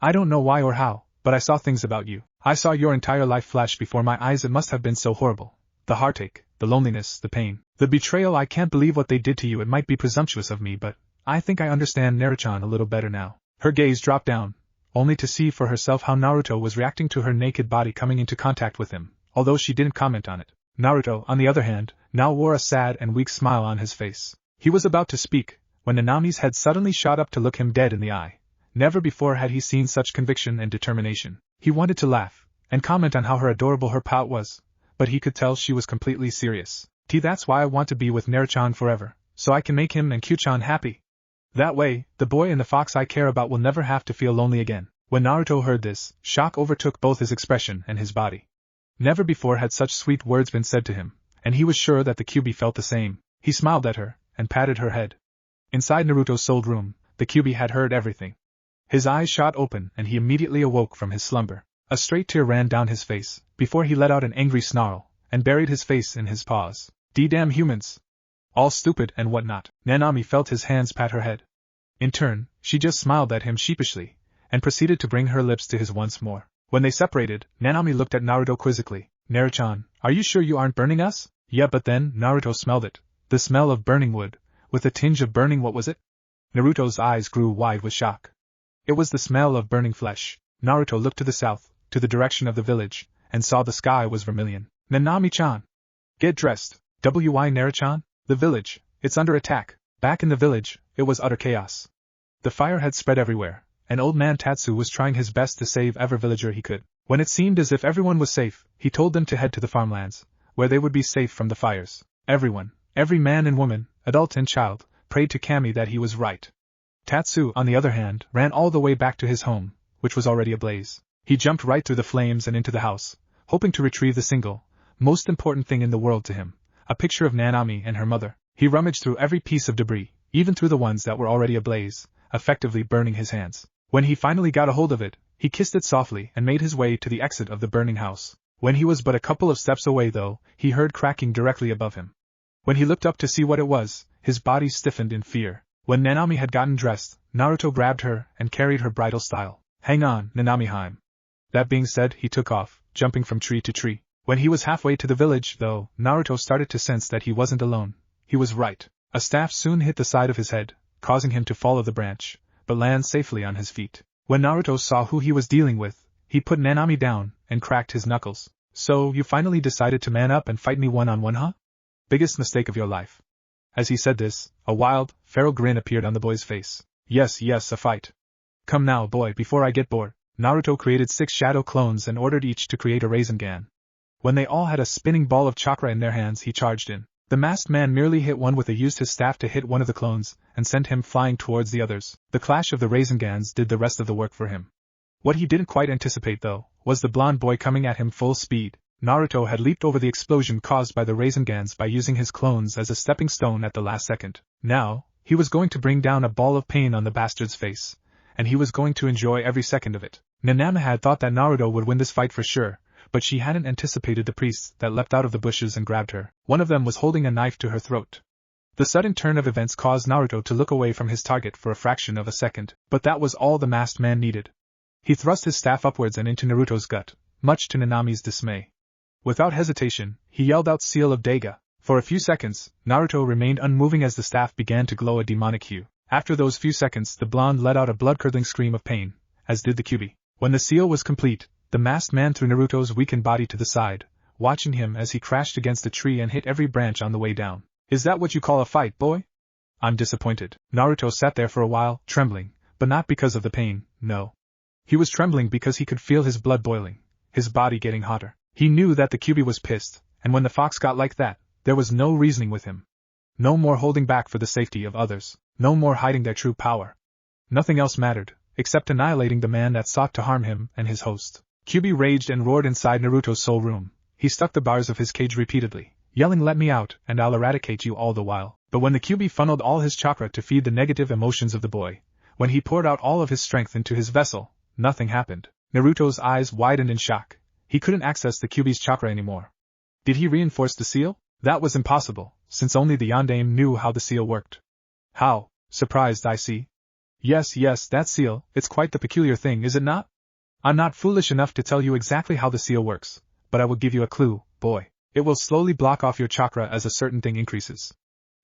I don't know why or how, but I saw things about you. I saw your entire life flash before my eyes. It must have been so horrible. The heartache, the loneliness, the pain, the betrayal. I can't believe what they did to you. It might be presumptuous of me, but I think I understand Naruto-chan a little better now. Her gaze dropped down, only to see for herself how Naruto was reacting to her naked body coming into contact with him, although she didn't comment on it. Naruto, on the other hand, now wore a sad and weak smile on his face. He was about to speak, when Nanami's head suddenly shot up to look him dead in the eye. Never before had he seen such conviction and determination. He wanted to laugh, and comment on how adorable her pout was, but he could tell she was completely serious. That's why I want to be with Naruto-chan forever, so I can make him and Kyu-chan happy. That way, the boy and the fox I care about will never have to feel lonely again. When Naruto heard this, shock overtook both his expression and his body. Never before had such sweet words been said to him, and he was sure that the Kyuubi felt the same. He smiled at her, and patted her head. Inside Naruto's souled room, the Kyuubi had heard everything. His eyes shot open and he immediately awoke from his slumber. A straight tear ran down his face, before he let out an angry snarl, and buried his face in his paws. D-damn humans! All stupid and whatnot. Nanami felt his hands pat her head. In turn, she just smiled at him sheepishly, and proceeded to bring her lips to his once more. When they separated, Nanami looked at Naruto quizzically. Naruto-chan, are you sure you aren't burning us? Yeah, but then Naruto smelled it. The smell of burning wood, with a tinge of burning. What was it? Naruto's eyes grew wide with shock. It was the smell of burning flesh. Naruto looked to the south, to the direction of the village, and saw the sky was vermilion. Nanami-chan! Get dressed. Why Naruto-chan? The village, it's under attack. Back in the village, it was utter chaos. The fire had spread everywhere, and old man Tatsu was trying his best to save every villager he could. When it seemed as if everyone was safe, he told them to head to the farmlands, where they would be safe from the fires. Everyone, every man and woman, adult and child, prayed to Kami that he was right. Tatsu, on the other hand, ran all the way back to his home, which was already ablaze. He jumped right through the flames and into the house, hoping to retrieve the single, most important thing in the world to him, a picture of Nanami and her mother. He rummaged through every piece of debris, even through the ones that were already ablaze, effectively burning his hands. When he finally got a hold of it, he kissed it softly and made his way to the exit of the burning house. When he was but a couple of steps away though, he heard cracking directly above him. When he looked up to see what it was, his body stiffened in fear. When Nanami had gotten dressed, Naruto grabbed her and carried her bridal style. Hang on, Nanami-hime. That being said, he took off, jumping from tree to tree. When he was halfway to the village, though, Naruto started to sense that he wasn't alone. He was right. A staff soon hit the side of his head, causing him to follow the branch, but land safely on his feet. When Naruto saw who he was dealing with, he put Nanami down and cracked his knuckles. So, you finally decided to man up and fight me one-on-one, huh? Biggest mistake of your life. As he said this, a wild, feral grin appeared on the boy's face. Yes, a fight. Come now, boy, before I get bored. Naruto created 6 shadow clones and ordered each to create a Rasengan. When they all had a spinning ball of chakra in their hands, he charged in. The masked man merely hit one with used his staff to hit one of the clones, and sent him flying towards the others. The clash of the Rasengans did the rest of the work for him. What he didn't quite anticipate, though, was the blonde boy coming at him full speed. Naruto had leaped over the explosion caused by the Rasengans by using his clones as a stepping stone at the last second. Now, he was going to bring down a ball of pain on the bastard's face, and he was going to enjoy every second of it. Nanami had thought that Naruto would win this fight for sure, but she hadn't anticipated the priests that leapt out of the bushes and grabbed her. One of them was holding a knife to her throat. The sudden turn of events caused Naruto to look away from his target for a fraction of a second, but that was all the masked man needed. He thrust his staff upwards and into Naruto's gut, much to Nanami's dismay. Without hesitation, he yelled out Seal of Daiga. For a few seconds, Naruto remained unmoving as the staff began to glow a demonic hue. After those few seconds, the blonde let out a blood-curdling scream of pain, as did the Kyuubi. When the seal was complete, the masked man threw Naruto's weakened body to the side, watching him as he crashed against a tree and hit every branch on the way down. Is that what you call a fight, boy? I'm disappointed. Naruto sat there for a while, trembling, but not because of the pain, no. He was trembling because he could feel his blood boiling, his body getting hotter. He knew that the Kyuubi was pissed, and when the fox got like that, there was no reasoning with him. No more holding back for the safety of others, no more hiding their true power. Nothing else mattered, except annihilating the man that sought to harm him and his host. Kyuubi raged and roared inside Naruto's soul room. He stuck the bars of his cage repeatedly, yelling, "Let me out, and I'll eradicate you," all the while. But when the Kyuubi funneled all his chakra to feed the negative emotions of the boy, when he poured out all of his strength into his vessel, nothing happened. Naruto's eyes widened in shock. He couldn't access the Kyuubi's chakra anymore. Did he reinforce the seal? That was impossible, since only the Yondaime knew how the seal worked. How? Surprised, I see. Yes, that seal, it's quite the peculiar thing, is it not? I'm not foolish enough to tell you exactly how the seal works, but I will give you a clue, boy. It will slowly block off your chakra as a certain thing increases.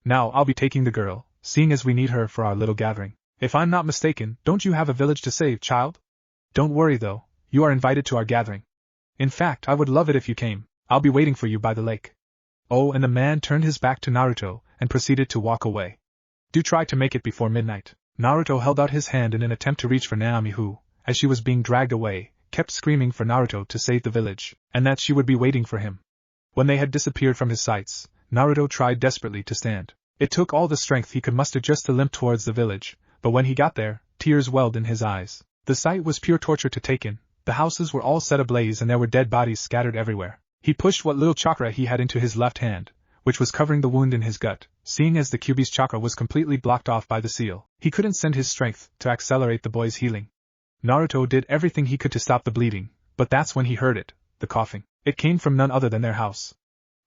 Now I'll be taking the girl, seeing as we need her for our little gathering. If I'm not mistaken, don't you have a village to save, child? Don't worry though, you are invited to our gathering. In fact, I would love it if you came. I'll be waiting for you by the lake. Oh, and the man turned his back to Naruto and proceeded to walk away. Do try to make it before midnight. Naruto held out his hand in an attempt to reach for Nanami who, as she was being dragged away, kept screaming for Naruto to save the village, and that she would be waiting for him. When they had disappeared from his sights, Naruto tried desperately to stand. It took all the strength he could muster just to limp towards the village, but when he got there, tears welled in his eyes. The sight was pure torture to take in. The houses were all set ablaze and there were dead bodies scattered everywhere. He pushed what little chakra he had into his left hand, which was covering the wound in his gut. Seeing as the Kyuubi's chakra was completely blocked off by the seal, he couldn't send his strength to accelerate the boy's healing. Naruto did everything he could to stop the bleeding, but that's when he heard it, the coughing. It came from none other than their house.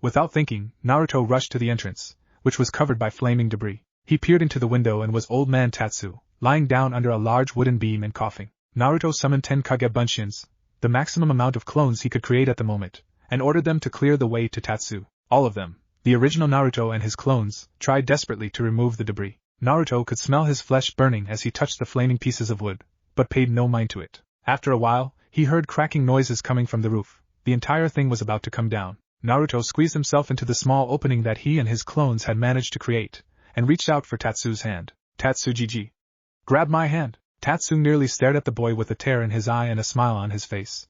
Without thinking, Naruto rushed to the entrance, which was covered by flaming debris. He peered into the window and was old man Tatsu, lying down under a large wooden beam and coughing. Naruto summoned 10 Kage Bunshins, the maximum amount of clones he could create at the moment, and ordered them to clear the way to Tatsu. All of them, the original Naruto and his clones, tried desperately to remove the debris. Naruto could smell his flesh burning as he touched the flaming pieces of wood, but paid no mind to it. After a while, he heard cracking noises coming from the roof. The entire thing was about to come down. Naruto squeezed himself into the small opening that he and his clones had managed to create, and reached out for Tatsu's hand. Tatsu-jiji. Grab my hand. Tatsu nearly stared at the boy with a tear in his eye and a smile on his face.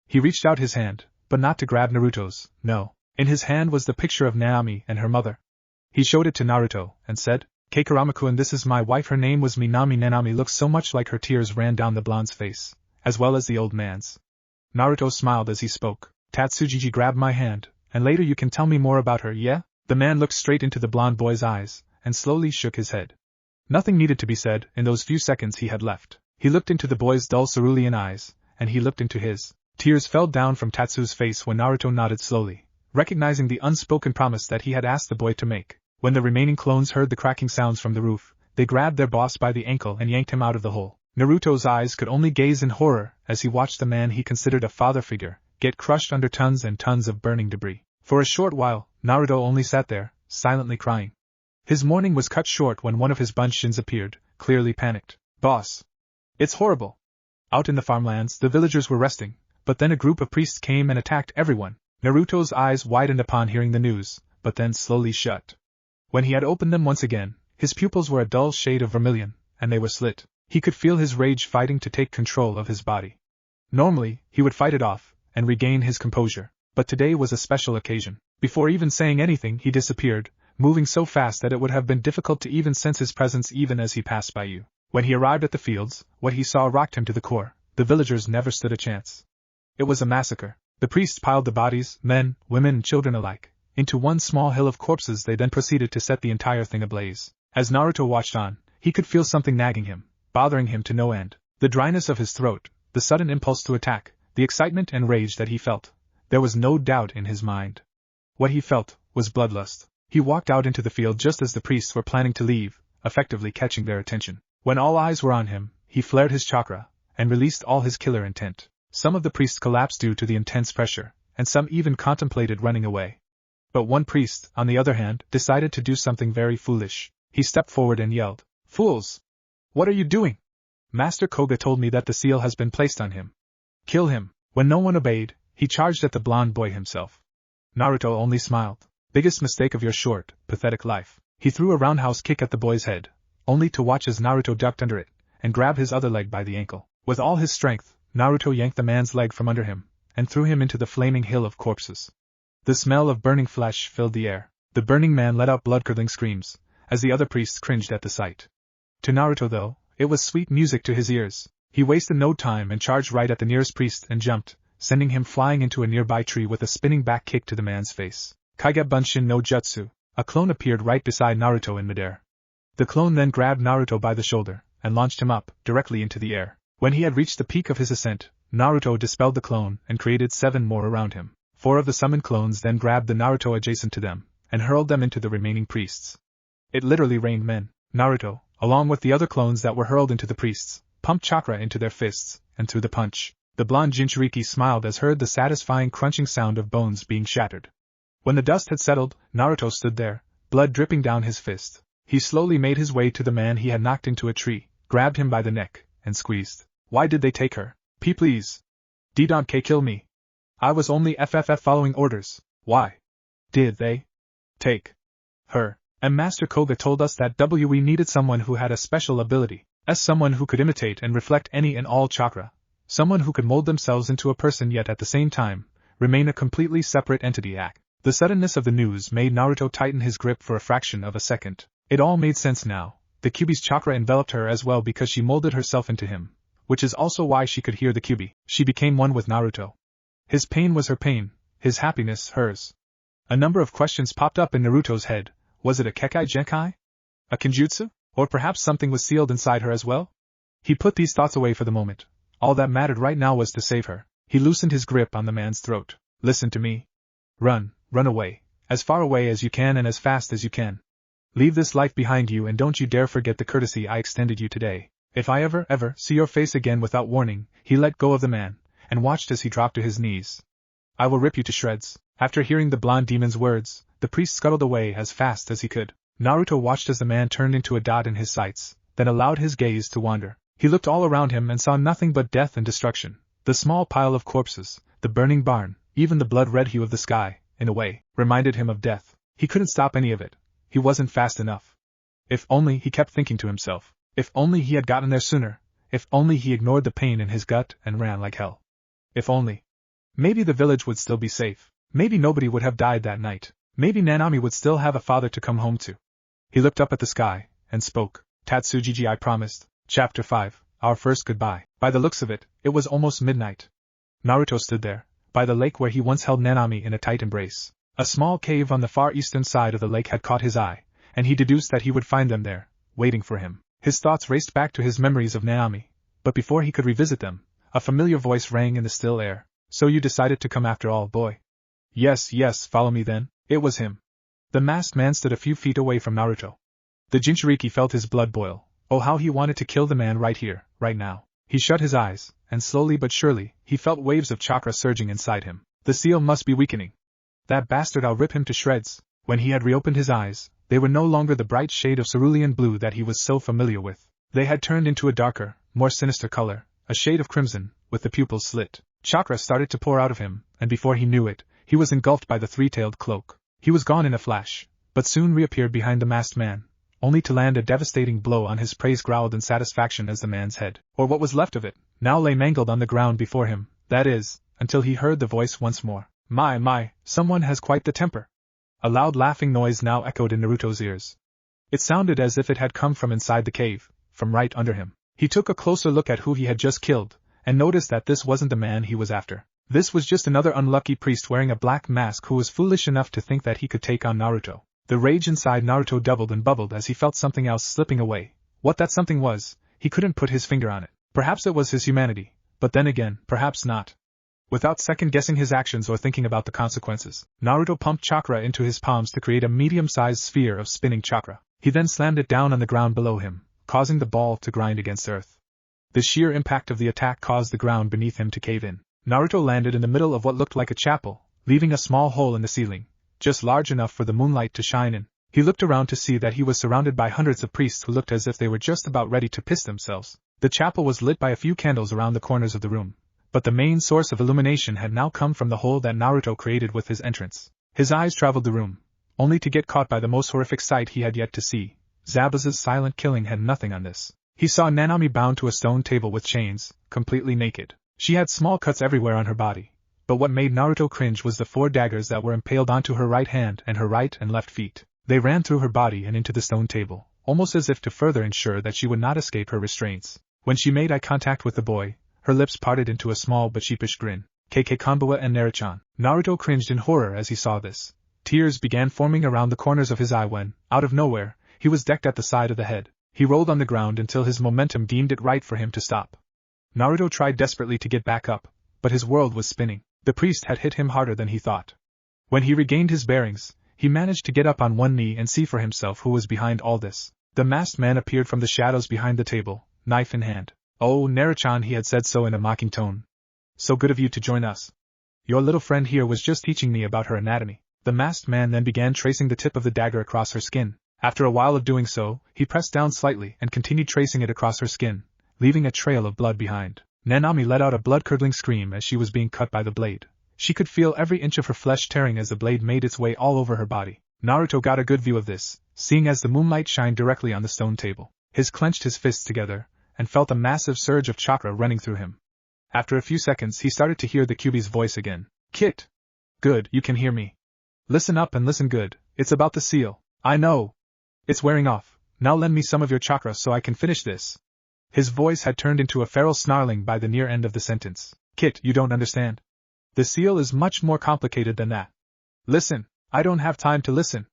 He reached out his hand, but not to grab Naruto's, no. In his hand was the picture of Naomi and her mother. He showed it to Naruto, and said, "Kakaramaku-kun, this is my wife, her name was Minami." Nanami looked so much like her tears ran down the blonde's face, as well as the old man's. Naruto smiled as he spoke. Tatsujiji, grab my hand, and later you can tell me more about her, yeah? The man looked straight into the blonde boy's eyes, and slowly shook his head. Nothing needed to be said in those few seconds he had left. He looked into the boy's dull cerulean eyes, and he looked into his. Tears fell down from Tatsu's face when Naruto nodded slowly, recognizing the unspoken promise that he had asked the boy to make. When the remaining clones heard the cracking sounds from the roof, they grabbed their boss by the ankle and yanked him out of the hole. Naruto's eyes could only gaze in horror as he watched the man he considered a father figure get crushed under tons and tons of burning debris. For a short while, Naruto only sat there, silently crying. His mourning was cut short when one of his bunshins appeared, clearly panicked. Boss! It's horrible! Out in the farmlands, the villagers were resting, but then a group of priests came and attacked everyone. Naruto's eyes widened upon hearing the news, but then slowly shut. When he had opened them once again, his pupils were a dull shade of vermilion, and they were slit. He could feel his rage fighting to take control of his body. Normally, he would fight it off, and regain his composure, but today was a special occasion. Before even saying anything, he disappeared, moving so fast that it would have been difficult to even sense his presence even as he passed by you. When he arrived at the fields, what he saw rocked him to the core. The villagers never stood a chance. It was a massacre. The priests piled the bodies, men, women and children alike, into one small hill of corpses. They then proceeded to set the entire thing ablaze. As Naruto watched on, he could feel something nagging him, bothering him to no end. The dryness of his throat, the sudden impulse to attack, the excitement and rage that he felt. There was no doubt in his mind. What he felt was bloodlust. He walked out into the field just as the priests were planning to leave, effectively catching their attention. When all eyes were on him, he flared his chakra, and released all his killer intent. Some of the priests collapsed due to the intense pressure, and some even contemplated running away. But one priest, on the other hand, decided to do something very foolish. He stepped forward and yelled, "Fools! What are you doing? Master Koga told me that the seal has been placed on him. Kill him." When no one obeyed, he charged at the blonde boy himself. Naruto only smiled. Biggest mistake of your short, pathetic life. He threw a roundhouse kick at the boy's head, only to watch as Naruto ducked under it, and grabbed his other leg by the ankle. With all his strength, Naruto yanked the man's leg from under him, and threw him into the flaming hill of corpses. The smell of burning flesh filled the air. The burning man let out blood-curdling screams, as the other priests cringed at the sight. To Naruto, though, it was sweet music to his ears. He wasted no time and charged right at the nearest priest and jumped, sending him flying into a nearby tree with a spinning back kick to the man's face. Kage Bunshin no Jutsu, a clone appeared right beside Naruto in midair. The clone then grabbed Naruto by the shoulder, and launched him up, directly into the air. When he had reached the peak of his ascent, Naruto dispelled the clone and created 7 more around him. 4 of the summoned clones then grabbed the Naruto adjacent to them, and hurled them into the remaining priests. It literally rained men. Naruto, along with the other clones that were hurled into the priests, pumped chakra into their fists, and threw the punch. The blonde Jinchuriki smiled as heard the satisfying crunching sound of bones being shattered. When the dust had settled, Naruto stood there, blood dripping down his fist. He slowly made his way to the man he had knocked into a tree, grabbed him by the neck, and squeezed. Why did they take her? Please. Don't kill me. I was only following orders. Why did they take her? And Master Koga told us that we needed someone who had a special ability, as someone who could imitate and reflect any and all chakra, someone who could mold themselves into a person yet at the same time, remain a completely separate entity. The suddenness of the news made Naruto tighten his grip for a fraction of a second. It all made sense now. The Kyuubi's chakra enveloped her as well because she molded herself into him, which is also why she could hear the Kyuubi. She became one with Naruto. His pain was her pain, his happiness hers. A number of questions popped up in Naruto's head. Was it a Kekai Genkai? A Kenjutsu? Or perhaps something was sealed inside her as well? He put these thoughts away for the moment. All that mattered right now was to save her. He loosened his grip on the man's throat. Listen to me. Run away, as far away as you can and as fast as you can. Leave this life behind you and don't you dare forget the courtesy I extended you today. If I ever see your face again without warning. He let go of the man, and watched as he dropped to his knees. I will rip you to shreds. After hearing the blonde demon's words, the priest scuttled away as fast as he could. Naruto watched as the man turned into a dot in his sights, then allowed his gaze to wander. He looked all around him and saw nothing but death and destruction. The small pile of corpses, the burning barn, even the blood-red hue of the sky, in a way, reminded him of death. He couldn't stop any of it. He wasn't fast enough. If only, he kept thinking to himself. If only he had gotten there sooner. If only he ignored the pain in his gut and ran like hell. If only. Maybe the village would still be safe. Maybe nobody would have died that night. Maybe Nanami would still have a father to come home to. He looked up at the sky, and spoke. Tatsujiji, I promised. Chapter 5, Our First Goodbye. By the looks of it, it was almost midnight. Naruto stood there, by the lake where he once held Nanami in a tight embrace. A small cave on the far eastern side of the lake had caught his eye, and he deduced that he would find them there, waiting for him. His thoughts raced back to his memories of Nanami, but before he could revisit them, a familiar voice rang in the still air. So you decided to come after all, boy? Yes, follow me then. It was him. The masked man stood a few feet away from Naruto. The Jinchuriki felt his blood boil. Oh, how he wanted to kill the man right here, right now. He shut his eyes, and slowly but surely, he felt waves of chakra surging inside him. The seal must be weakening. That bastard, I'll rip him to shreds. When he had reopened his eyes, they were no longer the bright shade of cerulean blue that he was so familiar with. They had turned into a darker, more sinister color, a shade of crimson, with the pupils slit. Chakra started to pour out of him, and before he knew it, he was engulfed by the three-tailed cloak. He was gone in a flash, but soon reappeared behind the masked man, only to land a devastating blow on his praise growled in satisfaction as the man's head, or what was left of it, now lay mangled on the ground before him, that is, until he heard the voice once more. My, someone has quite the temper. A loud laughing noise now echoed in Naruto's ears. It sounded as if it had come from inside the cave, from right under him. He took a closer look at who he had just killed, and noticed that this wasn't the man he was after. This was just another unlucky priest wearing a black mask who was foolish enough to think that he could take on Naruto. The rage inside Naruto doubled and bubbled as he felt something else slipping away. What that something was, he couldn't put his finger on it. Perhaps it was his humanity, but then again, perhaps not. Without second-guessing his actions or thinking about the consequences, Naruto pumped chakra into his palms to create a medium-sized sphere of spinning chakra. He then slammed it down on the ground below him, causing the ball to grind against earth. The sheer impact of the attack caused the ground beneath him to cave in. Naruto landed in the middle of what looked like a chapel, leaving a small hole in the ceiling, just large enough for the moonlight to shine in. He looked around to see that he was surrounded by hundreds of priests who looked as if they were just about ready to piss themselves. The chapel was lit by a few candles around the corners of the room, but the main source of illumination had now come from the hole that Naruto created with his entrance. His eyes traveled the room, only to get caught by the most horrific sight he had yet to see. Zabuza's silent killing had nothing on this. He saw Nanami bound to a stone table with chains, completely naked. She had small cuts everywhere on her body, but what made Naruto cringe was the 4 daggers that were impaled onto her right hand and her right and left feet. They ran through her body and into the stone table, almost as if to further ensure that she would not escape her restraints. When she made eye contact with the boy, her lips parted into a small but sheepish grin. KK Konbawa and Naruchan. Naruto cringed in horror as he saw this. Tears began forming around the corners of his eye when, out of nowhere, he was decked at the side of the head. He rolled on the ground until his momentum deemed it right for him to stop. Naruto tried desperately to get back up, but his world was spinning. The priest had hit him harder than he thought. When he regained his bearings, he managed to get up on one knee and see for himself who was behind all this. The masked man appeared from the shadows behind the table, knife in hand. "Oh, Naruchan," he had said so in a mocking tone. "So good of you to join us. Your little friend here was just teaching me about her anatomy." The masked man then began tracing the tip of the dagger across her skin. After a while of doing so, he pressed down slightly and continued tracing it across her skin, leaving a trail of blood behind. Nanami let out a blood-curdling scream as she was being cut by the blade. She could feel every inch of her flesh tearing as the blade made its way all over her body. Naruto got a good view of this, seeing as the moonlight shined directly on the stone table. He clenched his fists together, and felt a massive surge of chakra running through him. After a few seconds he started to hear the Kyuubi's voice again. "Kit! Good, you can hear me. Listen up and listen good, it's about the seal. I know. It's wearing off, now lend me some of your chakra so I can finish this." His voice had turned into a feral snarling by the near end of the sentence. "Kit, you don't understand. The seal is much more complicated than that. Listen, I don't have time to listen.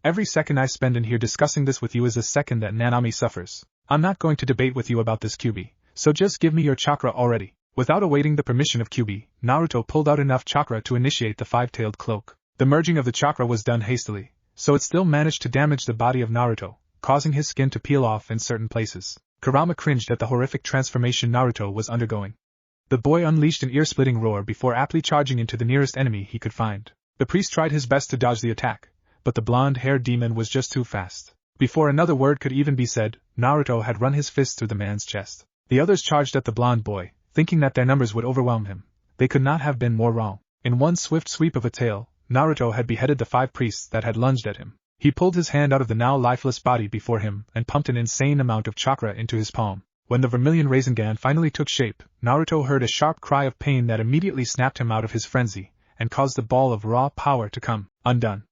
Every second I spend in here discussing this with you is a second that Nanami suffers. I'm not going to debate with you about this Kyuubi, so just give me your chakra already." Without awaiting the permission of Kyuubi, Naruto pulled out enough chakra to initiate the 5-tailed cloak. The merging of the chakra was done hastily, so it still managed to damage the body of Naruto, causing his skin to peel off in certain places. Kurama cringed at the horrific transformation Naruto was undergoing. The boy unleashed an ear-splitting roar before aptly charging into the nearest enemy he could find. The priest tried his best to dodge the attack, but the blonde-haired demon was just too fast. Before another word could even be said, Naruto had run his fist through the man's chest. The others charged at the blonde boy, thinking that their numbers would overwhelm him. They could not have been more wrong. In one swift sweep of a tail, Naruto had beheaded the 5 priests that had lunged at him. He pulled his hand out of the now lifeless body before him and pumped an insane amount of chakra into his palm. When the vermilion Rasengan finally took shape, Naruto heard a sharp cry of pain that immediately snapped him out of his frenzy, and caused the ball of raw power to come undone.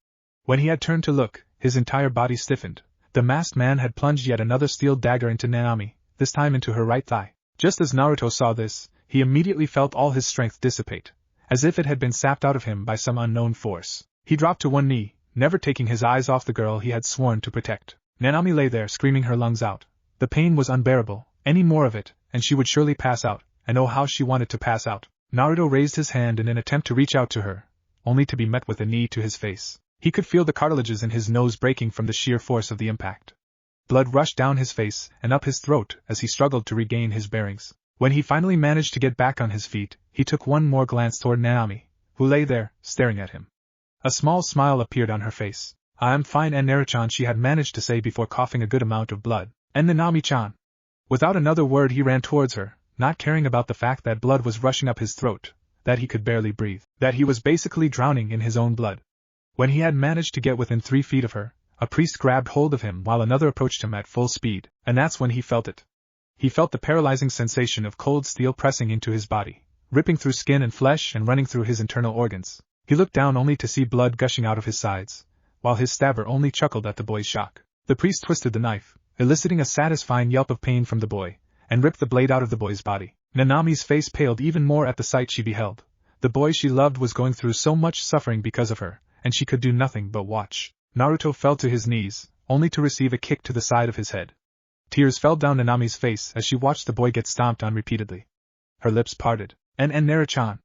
When he had turned to look, his entire body stiffened. The masked man had plunged yet another steel dagger into Nanami, this time into her right thigh. Just as Naruto saw this, he immediately felt all his strength dissipate, as if it had been sapped out of him by some unknown force. He dropped to one knee, never taking his eyes off the girl he had sworn to protect. Nanami lay there screaming her lungs out. The pain was unbearable, any more of it, and she would surely pass out, and oh how she wanted to pass out. Naruto raised his hand in an attempt to reach out to her, only to be met with a knee to his face. He could feel the cartilages in his nose breaking from the sheer force of the impact. Blood rushed down his face and up his throat as he struggled to regain his bearings. When he finally managed to get back on his feet, he took one more glance toward Nanami, who lay there, staring at him. A small smile appeared on her face. "I am fine, and Naruto-chan," she had managed to say before coughing a good amount of blood. "And Nanami-chan." Without another word he ran towards her, not caring about the fact that blood was rushing up his throat, that he could barely breathe, that he was basically drowning in his own blood. When he had managed to get within 3 feet of her, a priest grabbed hold of him while another approached him at full speed, and that's when he felt it. He felt the paralyzing sensation of cold steel pressing into his body, ripping through skin and flesh and running through his internal organs. He looked down only to see blood gushing out of his sides, while his stabber only chuckled at the boy's shock. The priest twisted the knife, eliciting a satisfying yelp of pain from the boy, and ripped the blade out of the boy's body. Nanami's face paled even more at the sight she beheld. The boy she loved was going through so much suffering because of her, and she could do nothing but watch. Naruto fell to his knees, only to receive a kick to the side of his head. Tears fell down Nanami's face as she watched the boy get stomped on repeatedly. Her lips parted. And Naruto-chan.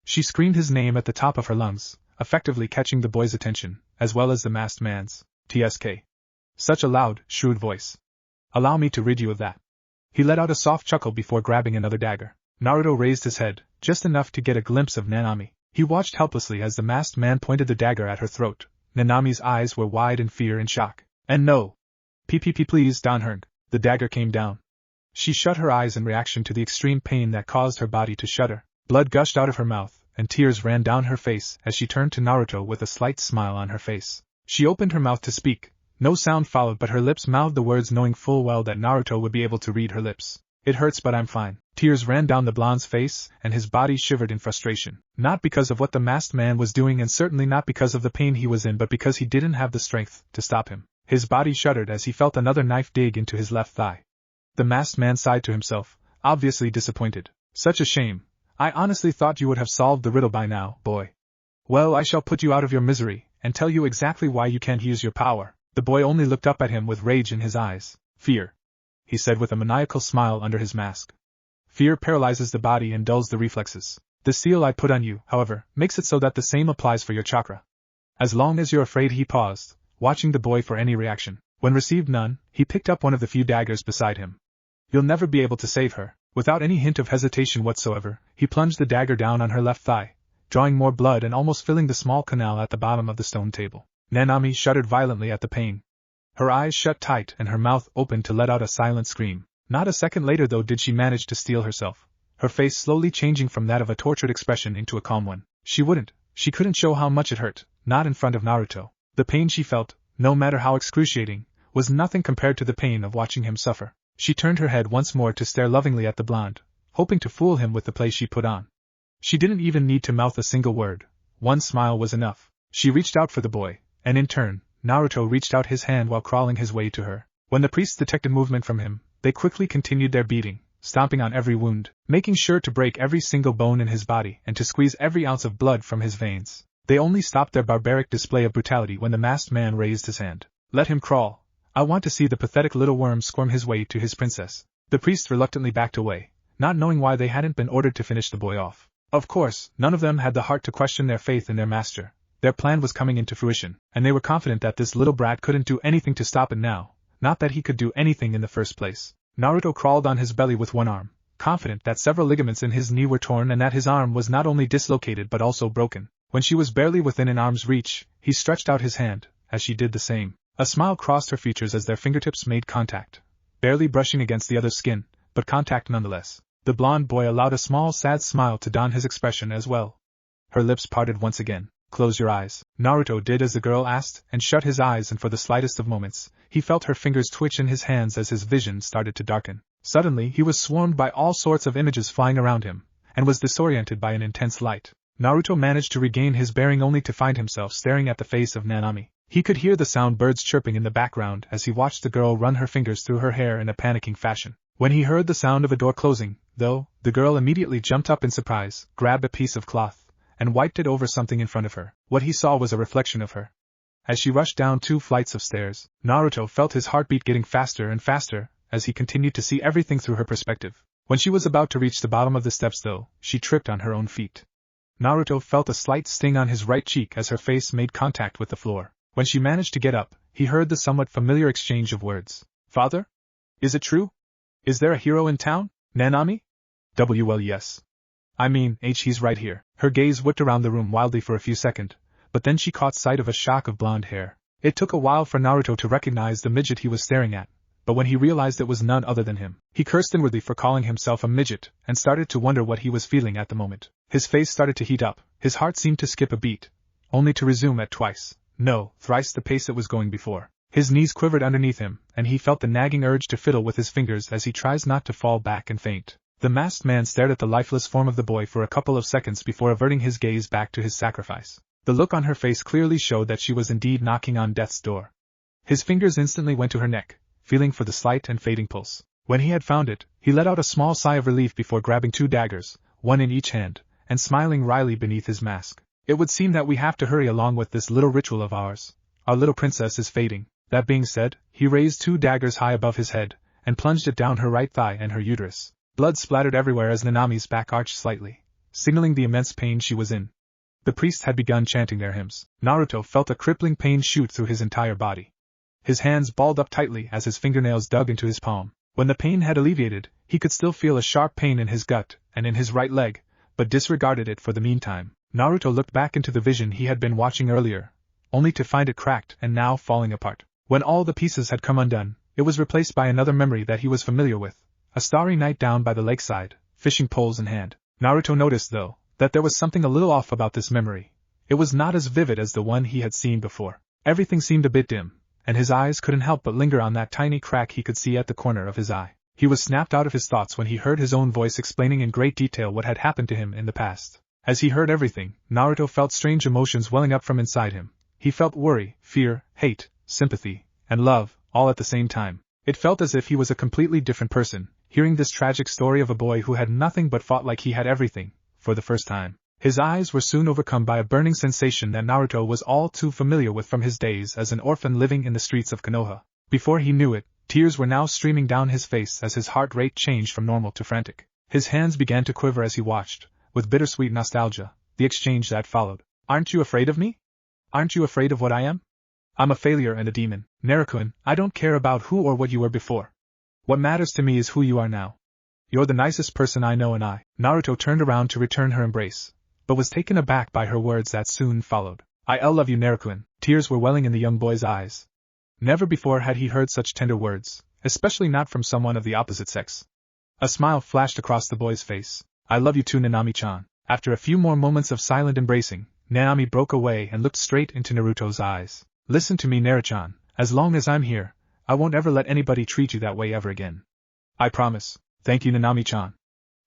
She screamed his name at the top of her lungs, effectively catching the boy's attention, as well as the masked man's. "TSK. Such a loud, shrewd voice. Allow me to rid you of that." He let out a soft chuckle before grabbing another dagger. Naruto raised his head, just enough to get a glimpse of Nanami. He watched helplessly as the masked man pointed the dagger at her throat. Nanami's eyes were wide in fear and shock. "And no. Please, Danherg." The dagger came down. She shut her eyes in reaction to the extreme pain that caused her body to shudder. Blood gushed out of her mouth, and tears ran down her face as she turned to Naruto with a slight smile on her face. She opened her mouth to speak. No sound followed, but her lips mouthed the words, knowing full well that Naruto would be able to read her lips. "It hurts, but I'm fine." Tears ran down the blonde's face, and his body shivered in frustration. Not because of what the masked man was doing, and certainly not because of the pain he was in, but because he didn't have the strength to stop him. His body shuddered as he felt another knife dig into his left thigh. The masked man sighed to himself, obviously disappointed. "Such a shame. I honestly thought you would have solved the riddle by now, boy. Well, I shall put you out of your misery, and tell you exactly why you can't use your power." The boy only looked up at him with rage in his eyes. "Fear," he said with a maniacal smile under his mask. "Fear paralyzes the body and dulls the reflexes. The seal I put on you, however, makes it so that the same applies for your chakra. As long as you're afraid." He paused, watching the boy for any reaction. When received none, he picked up one of the few daggers beside him. "You'll never be able to save her." Without any hint of hesitation whatsoever, he plunged the dagger down on her left thigh, drawing more blood and almost filling the small canal at the bottom of the stone table. Nanami shuddered violently at the pain. Her eyes shut tight and her mouth opened to let out a silent scream. Not a second later, though, did she manage to steel herself, her face slowly changing from that of a tortured expression into a calm one. She couldn't show how much it hurt, not in front of Naruto. The pain she felt, no matter how excruciating, was nothing compared to the pain of watching him suffer. She turned her head once more to stare lovingly at the blonde, hoping to fool him with the play she put on. She didn't even need to mouth a single word. One smile was enough. She reached out for the boy, and in turn, Naruto reached out his hand while crawling his way to her. When the priests detected movement from him, they quickly continued their beating, stomping on every wound, making sure to break every single bone in his body and to squeeze every ounce of blood from his veins. They only stopped their barbaric display of brutality when the masked man raised his hand. "Let him crawl. I want to see the pathetic little worm squirm his way to his princess." The priests reluctantly backed away, not knowing why they hadn't been ordered to finish the boy off. Of course, none of them had the heart to question their faith in their master. Their plan was coming into fruition, and they were confident that this little brat couldn't do anything to stop it now, not that he could do anything in the first place. Naruto crawled on his belly with one arm, confident that several ligaments in his knee were torn and that his arm was not only dislocated but also broken. When she was barely within an arm's reach, he stretched out his hand, as she did the same. A smile crossed her features as their fingertips made contact, barely brushing against the other's skin, but contact nonetheless. The blonde boy allowed a small sad smile to don his expression as well. Her lips parted once again. "Close your eyes." Naruto did as the girl asked, and shut his eyes, and for the slightest of moments, he felt her fingers twitch in his hands as his vision started to darken. Suddenly he was swarmed by all sorts of images flying around him, and was disoriented by an intense light. Naruto managed to regain his bearing only to find himself staring at the face of Nanami. He could hear the sound birds chirping in the background as he watched the girl run her fingers through her hair in a panicking fashion. When he heard the sound of a door closing, though, the girl immediately jumped up in surprise, grabbed a piece of cloth, and wiped it over something in front of her. What he saw was a reflection of her. As she rushed down 2 flights of stairs, Naruto felt his heartbeat getting faster and faster as he continued to see everything through her perspective. When she was about to reach the bottom of the steps, though, she tripped on her own feet. Naruto felt a slight sting on his right cheek as her face made contact with the floor. When she managed to get up, he heard the somewhat familiar exchange of words. Father? Is it true? Is there a hero in town? Nanami? Well, yes. I mean, he's right here. Her gaze whipped around the room wildly for a few seconds, but then she caught sight of a shock of blonde hair. It took a while for Naruto to recognize the midget he was staring at, but when he realized it was none other than him, he cursed inwardly for calling himself a midget and started to wonder what he was feeling at the moment. His face started to heat up, his heart seemed to skip a beat, only to resume at twice, no, thrice the pace it was going before. His knees quivered underneath him, and he felt the nagging urge to fiddle with his fingers as he tries not to fall back and faint. The masked man stared at the lifeless form of the boy for a couple of seconds before averting his gaze back to his sacrifice. The look on her face clearly showed that she was indeed knocking on death's door. His fingers instantly went to her neck, feeling for the slight and fading pulse. When he had found it, he let out a small sigh of relief before grabbing 2 daggers, one in each hand, and smiling wryly beneath his mask. It would seem that we have to hurry along with this little ritual of ours. Our little princess is fading. That being said, he raised 2 daggers high above his head, and plunged it down her right thigh and her uterus. Blood splattered everywhere as Nanami's back arched slightly, signaling the immense pain she was in. The priests had begun chanting their hymns. Naruto felt a crippling pain shoot through his entire body. His hands balled up tightly as his fingernails dug into his palm. When the pain had alleviated, he could still feel a sharp pain in his gut and in his right leg, but disregarded it for the meantime. Naruto looked back into the vision he had been watching earlier, only to find it cracked and now falling apart. When all the pieces had come undone, it was replaced by another memory that he was familiar with, a starry night down by the lakeside, fishing poles in hand. Naruto noticed, though, that there was something a little off about this memory. It was not as vivid as the one he had seen before. Everything seemed a bit dim, and his eyes couldn't help but linger on that tiny crack he could see at the corner of his eye. He was snapped out of his thoughts when he heard his own voice explaining in great detail what had happened to him in the past. As he heard everything, Naruto felt strange emotions welling up from inside him. He felt worry, fear, hate, sympathy, and love, all at the same time. It felt as if he was a completely different person, hearing this tragic story of a boy who had nothing but fought like he had everything, for the first time. His eyes were soon overcome by a burning sensation that Naruto was all too familiar with from his days as an orphan living in the streets of Konoha. Before he knew it, tears were now streaming down his face as his heart rate changed from normal to frantic. His hands began to quiver as he watched, with bittersweet nostalgia, the exchange that followed. Aren't you afraid of me? Aren't you afraid of what I am? I'm a failure and a demon. Naruto, I don't care about who or what you were before. What matters to me is who you are now. You're the nicest person I know, and Naruto turned around to return her embrace, but was taken aback by her words that soon followed. I love you, Naruto. Tears were welling in the young boy's eyes. Never before had he heard such tender words, especially not from someone of the opposite sex. A smile flashed across the boy's face. I love you too, Nanami-chan. After a few more moments of silent embracing, Nanami broke away and looked straight into Naruto's eyes. Listen to me, Naruto-chan. As long as I'm here, I won't ever let anybody treat you that way ever again. I promise. Thank you, Nanami-chan.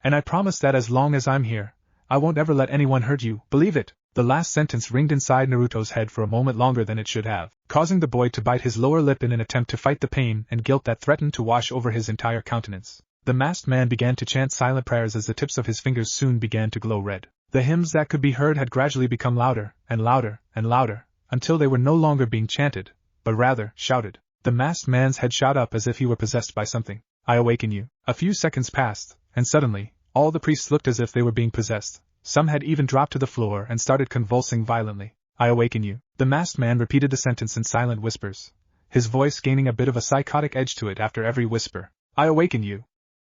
And I promise that as long as I'm here, I won't ever let anyone hurt you, believe it? The last sentence ringed inside Naruto's head for a moment longer than it should have, causing the boy to bite his lower lip in an attempt to fight the pain and guilt that threatened to wash over his entire countenance. The masked man began to chant silent prayers as the tips of his fingers soon began to glow red. The hymns that could be heard had gradually become louder, and louder, and louder, until they were no longer being chanted, but rather shouted. The masked man's head shot up as if he were possessed by something. I awaken you. A few seconds passed, and suddenly, all the priests looked as if they were being possessed. Some had even dropped to the floor and started convulsing violently. I awaken you. The masked man repeated the sentence in silent whispers, his voice gaining a bit of a psychotic edge to it after every whisper. I awaken you.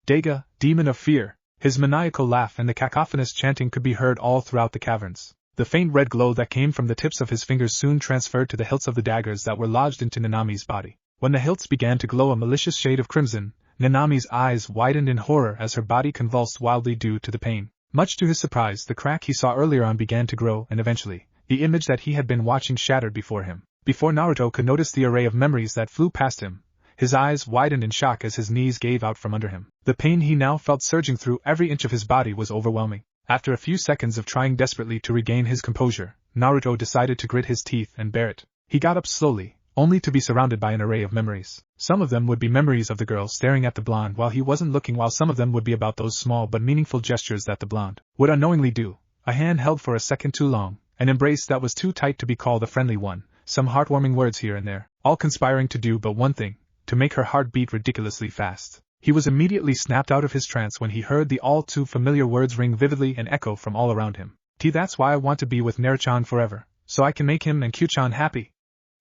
Dega, demon of fear. His maniacal laugh and the cacophonous chanting could be heard all throughout the caverns. The faint red glow that came from the tips of his fingers soon transferred to the hilts of the daggers that were lodged into Nanami's body. When the hilts began to glow a malicious shade of crimson, Nanami's eyes widened in horror as her body convulsed wildly due to the pain. Much to his surprise, the crack he saw earlier on began to grow, and eventually, the image that he had been watching shattered before him. Before Naruto could notice the array of memories that flew past him, his eyes widened in shock as his knees gave out from under him. The pain he now felt surging through every inch of his body was overwhelming. After a few seconds of trying desperately to regain his composure, Naruto decided to grit his teeth and bear it. He got up slowly, only to be surrounded by an array of memories. Some of them would be memories of the girl staring at the blonde while he wasn't looking, while some of them would be about those small but meaningful gestures that the blonde would unknowingly do. A hand held for a second too long, an embrace that was too tight to be called a friendly one, some heartwarming words here and there, all conspiring to do but one thing, to make her heart beat ridiculously fast. He was immediately snapped out of his trance when he heard the all too familiar words ring vividly and echo from all around him. That's why I want to be with Naruchan forever, so I can make him and Q-chan happy.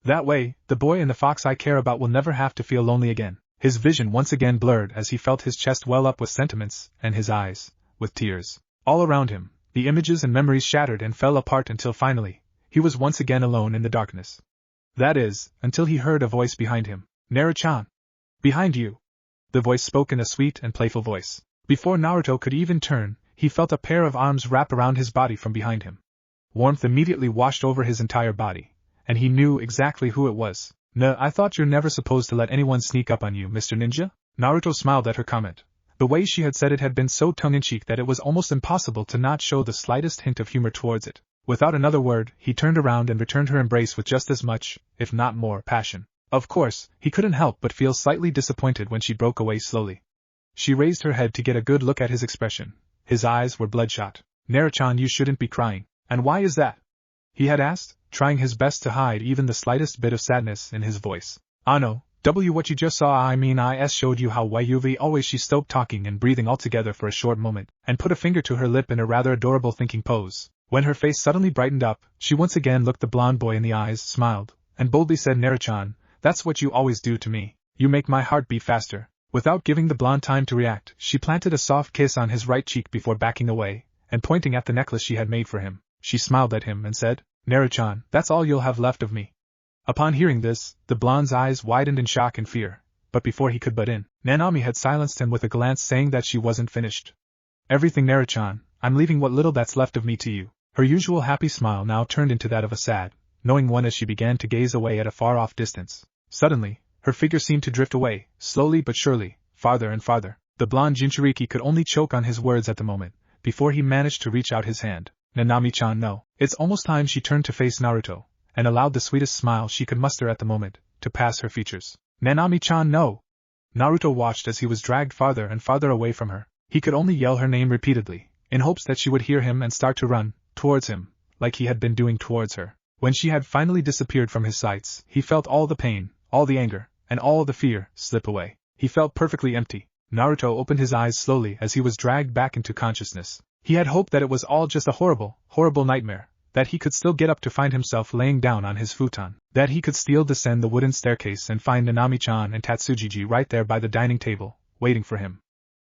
That way, the boy and the fox I care about will never have to feel lonely again. His vision once again blurred as he felt his chest well up with sentiments, and his eyes, with tears. All around him, the images and memories shattered and fell apart until finally, he was once again alone in the darkness. That is, until he heard a voice behind him. Naruchan. Behind you. The voice spoke in a sweet and playful voice. Before Naruto could even turn, he felt a pair of arms wrap around his body from behind him. Warmth immediately washed over his entire body, and he knew exactly who it was. I thought you're never supposed to let anyone sneak up on you, Mr. Ninja? Naruto smiled at her comment. The way she had said it had been so tongue-in-cheek that it was almost impossible to not show the slightest hint of humor towards it. Without another word, he turned around and returned her embrace with just as much, if not more, passion. Of course, he couldn't help but feel slightly disappointed when she broke away slowly. She raised her head to get a good look at his expression. His eyes were bloodshot. Naruchan, you shouldn't be crying. And why is that? He had asked, trying his best to hide even the slightest bit of sadness in his voice. No, what you just saw I showed you how IIVII always. She stopped talking and breathing altogether for a short moment, and put a finger to her lip in a rather adorable thinking pose. When her face suddenly brightened up, she once again looked the blonde boy in the eyes, smiled, and boldly said, Naruchan, that's what you always do to me. You make my heart beat faster. Without giving the blonde time to react, she planted a soft kiss on his right cheek before backing away, and pointing at the necklace she had made for him, she smiled at him and said, Naruchan, that's all you'll have left of me. Upon hearing this, the blonde's eyes widened in shock and fear, but before he could butt in, Nanami had silenced him with a glance saying that she wasn't finished. Everything, Naruchan, I'm leaving what little that's left of me to you. Her usual happy smile now turned into that of a sad, knowing one as she began to gaze away at a far-off distance. Suddenly, her figure seemed to drift away, slowly but surely, farther and farther. The blonde Jinchuriki could only choke on his words at the moment, before he managed to reach out his hand. Nanami-chan, no. It's almost time. She turned to face Naruto, and allowed the sweetest smile she could muster at the moment to pass her features. Nanami-chan, no. Naruto watched as he was dragged farther and farther away from her. He could only yell her name repeatedly, in hopes that she would hear him and start to run towards him, like he had been doing towards her. When she had finally disappeared from his sights, he felt all the pain, all the anger, and all the fear slip away. He felt perfectly empty. Naruto opened his eyes slowly as he was dragged back into consciousness. He had hoped that it was all just a horrible, horrible nightmare, that he could still get up to find himself laying down on his futon, that he could still descend the wooden staircase and find Nanami-chan and Tatsujiji right there by the dining table, waiting for him.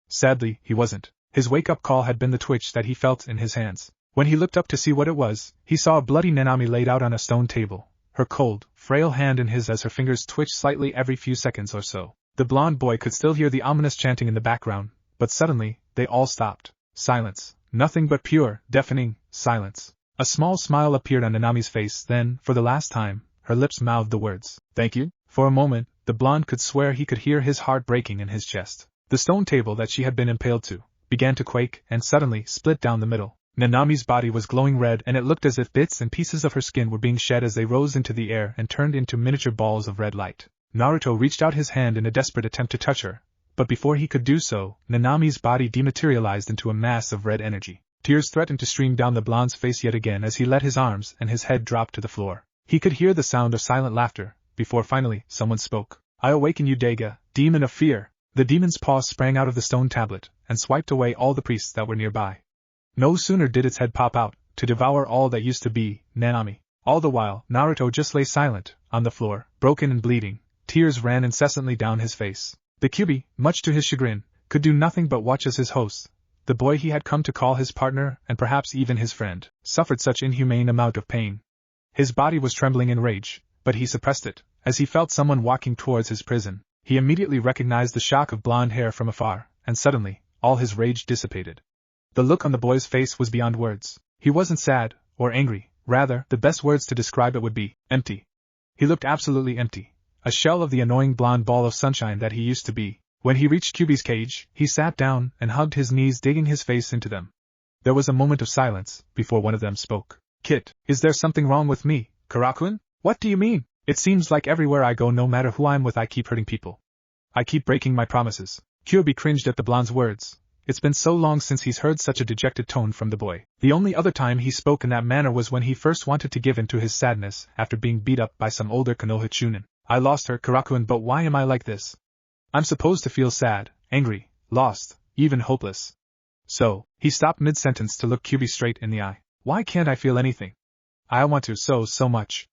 Sadly, he wasn't. His wake-up call had been the twitch that he felt in his hands. When he looked up to see what it was, he saw a bloody Nanami laid out on a stone table, her cold, frail hand in his as her fingers twitched slightly every few seconds or so. The blonde boy could still hear the ominous chanting in the background, but suddenly, they all stopped. Silence. Nothing but pure, deafening silence. A small smile appeared on Nanami's face, then, for the last time, her lips mouthed the words, "Thank you." For a moment, the blonde could swear he could hear his heart breaking in his chest. The stone table that she had been impaled to began to quake and suddenly split down the middle. Nanami's body was glowing red and it looked as if bits and pieces of her skin were being shed as they rose into the air and turned into miniature balls of red light. Naruto reached out his hand in a desperate attempt to touch her, but before he could do so, Nanami's body dematerialized into a mass of red energy. Tears threatened to stream down the blonde's face yet again as he let his arms and his head drop to the floor. He could hear the sound of silent laughter, before finally, someone spoke. "I awaken you, Dega, demon of fear." The demon's paw sprang out of the stone tablet, and swiped away all the priests that were nearby. No sooner did its head pop out, to devour all that used to be Nanami. All the while, Naruto just lay silent, on the floor, broken and bleeding. Tears ran incessantly down his face. The Kyuubi, much to his chagrin, could do nothing but watch as his host, the boy he had come to call his partner and perhaps even his friend, suffered such inhumane amount of pain. His body was trembling in rage, but he suppressed it, as he felt someone walking towards his prison. He immediately recognized the shock of blonde hair from afar, and suddenly, all his rage dissipated. The look on the boy's face was beyond words. He wasn't sad, or angry, rather, the best words to describe it would be, empty. He looked absolutely empty. A shell of the annoying blonde ball of sunshine that he used to be. When he reached Kyuubi's cage, he sat down and hugged his knees, digging his face into them. There was a moment of silence, before one of them spoke. "Kit, is there something wrong with me, Karakuen?" "What do you mean? It seems like everywhere I go, no matter who I'm with, I keep hurting people. I keep breaking my promises." Kyuubi cringed at the blonde's words. It's been so long since he's heard such a dejected tone from the boy. The only other time he spoke in that manner was when he first wanted to give in to his sadness after being beat up by some older Konoha chunin. "I lost her, Karakuen, but why am I like this? I'm supposed to feel sad, angry, lost, even hopeless." So, he stopped mid-sentence to look Kyuubi straight in the eye. Why can't I feel anything? I want to so much.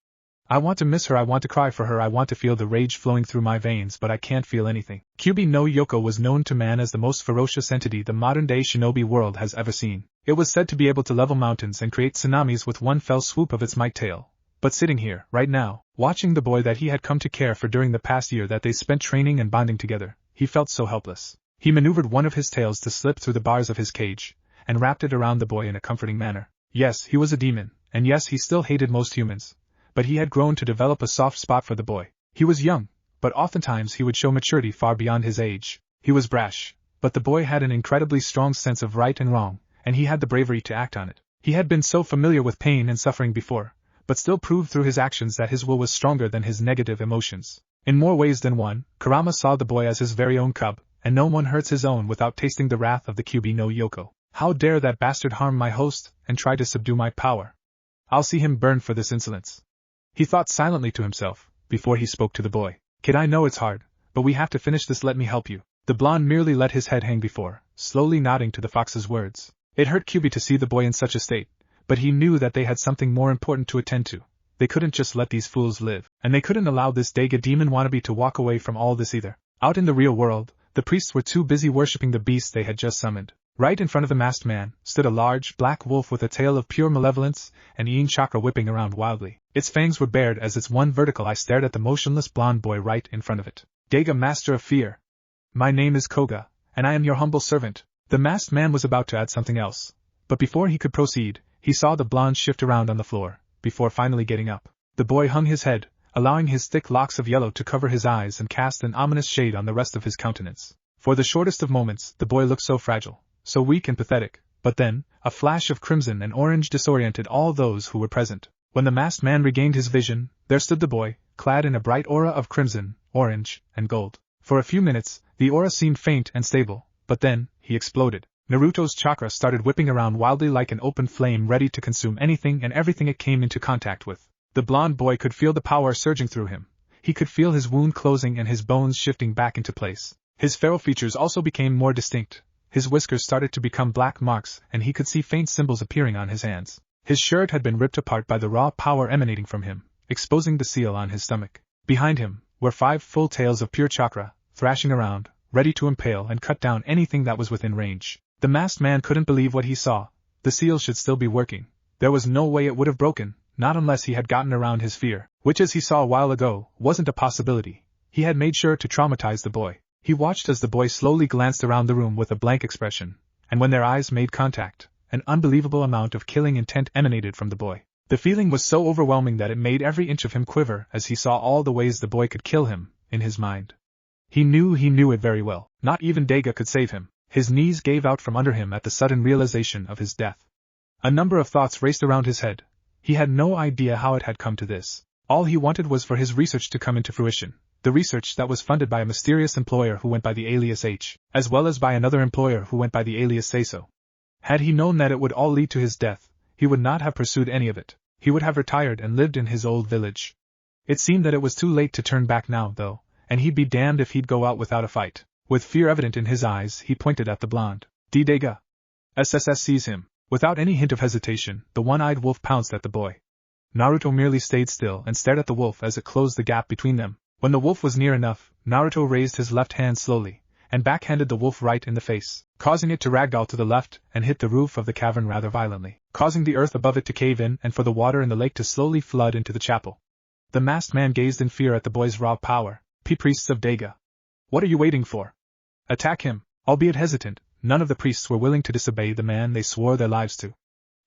I want to miss her, I want to cry for her, I want to feel the rage flowing through my veins, but I can't feel anything. Kyuubi no Yoko was known to man as the most ferocious entity the modern-day shinobi world has ever seen. It was said to be able to level mountains and create tsunamis with one fell swoop of its might tail. But sitting here, right now, watching the boy that he had come to care for during the past year that they spent training and bonding together, he felt so helpless. He maneuvered one of his tails to slip through the bars of his cage, and wrapped it around the boy in a comforting manner. Yes, he was a demon, and yes, he still hated most humans. But he had grown to develop a soft spot for the boy. He was young, but oftentimes he would show maturity far beyond his age. He was brash, but the boy had an incredibly strong sense of right and wrong, and he had the bravery to act on it. He had been so familiar with pain and suffering before, but still proved through his actions that his will was stronger than his negative emotions. In more ways than one, Kurama saw the boy as his very own cub, and no one hurts his own without tasting the wrath of the Kyuubi no Yoko. How dare that bastard harm my host, and try to subdue my power? I'll see him burn for this insolence. He thought silently to himself, before he spoke to the boy. Kid, I know it's hard, but we have to finish this, let me help you. The blonde merely let his head hang before, slowly nodding to the fox's words. It hurt Kyuubi to see the boy in such a state, but he knew that they had something more important to attend to. They couldn't just let these fools live, and they couldn't allow this Daiga demon wannabe to walk away from all this either. Out in the real world, the priests were too busy worshipping the beast they had just summoned. Right in front of the masked man stood a large, black wolf with a tail of pure malevolence and yin chakra whipping around wildly. Its fangs were bared as its one vertical eye stared at the motionless blonde boy right in front of it. Daiga, master of fear. My name is Koga, and I am your humble servant. The masked man was about to add something else, but before he could proceed, he saw the blonde shift around on the floor, before finally getting up. The boy hung his head, allowing his thick locks of yellow to cover his eyes and cast an ominous shade on the rest of his countenance. For the shortest of moments, the boy looked so fragile, so weak and pathetic, but then, a flash of crimson and orange disoriented all those who were present. When the masked man regained his vision, there stood the boy, clad in a bright aura of crimson, orange, and gold. For a few minutes, the aura seemed faint and stable, but then, he exploded. Naruto's chakra started whipping around wildly like an open flame ready to consume anything and everything it came into contact with. The blonde boy could feel the power surging through him. He could feel his wound closing and his bones shifting back into place. His feral features also became more distinct. His whiskers started to become black marks, and he could see faint symbols appearing on his hands. His shirt had been ripped apart by the raw power emanating from him, exposing the seal on his stomach. Behind him were 5 full tails of pure chakra, thrashing around, ready to impale and cut down anything that was within range. The masked man couldn't believe what he saw. The seal should still be working. There was no way it would have broken, not unless he had gotten around his fear, which, as he saw a while ago, wasn't a possibility. He had made sure to traumatize the boy. He watched as the boy slowly glanced around the room with a blank expression, and when their eyes made contact, an unbelievable amount of killing intent emanated from the boy. The feeling was so overwhelming that it made every inch of him quiver as he saw all the ways the boy could kill him, in his mind. He knew it very well. Not even Daiga could save him. His knees gave out from under him at the sudden realization of his death. A number of thoughts raced around his head. He had no idea how it had come to this. All he wanted was for his research to come into fruition. The research that was funded by a mysterious employer who went by the alias H, as well as by another employer who went by the alias Seiso. Had he known that it would all lead to his death, he would not have pursued any of it. He would have retired and lived in his old village. It seemed that it was too late to turn back now, though, and he'd be damned if he'd go out without a fight. With fear evident in his eyes, he pointed at the blonde. Daiga. SSS sees him. Without any hint of hesitation, the one-eyed wolf pounced at the boy. Naruto merely stayed still and stared at the wolf as it closed the gap between them. When the wolf was near enough, Naruto raised his left hand slowly, and backhanded the wolf right in the face, causing it to ragdoll to the left and hit the roof of the cavern rather violently, causing the earth above it to cave in and for the water in the lake to slowly flood into the chapel. The masked man gazed in fear at the boy's raw power. Priests of Daiga. What are you waiting for? Attack him. Albeit hesitant, none of the priests were willing to disobey the man they swore their lives to.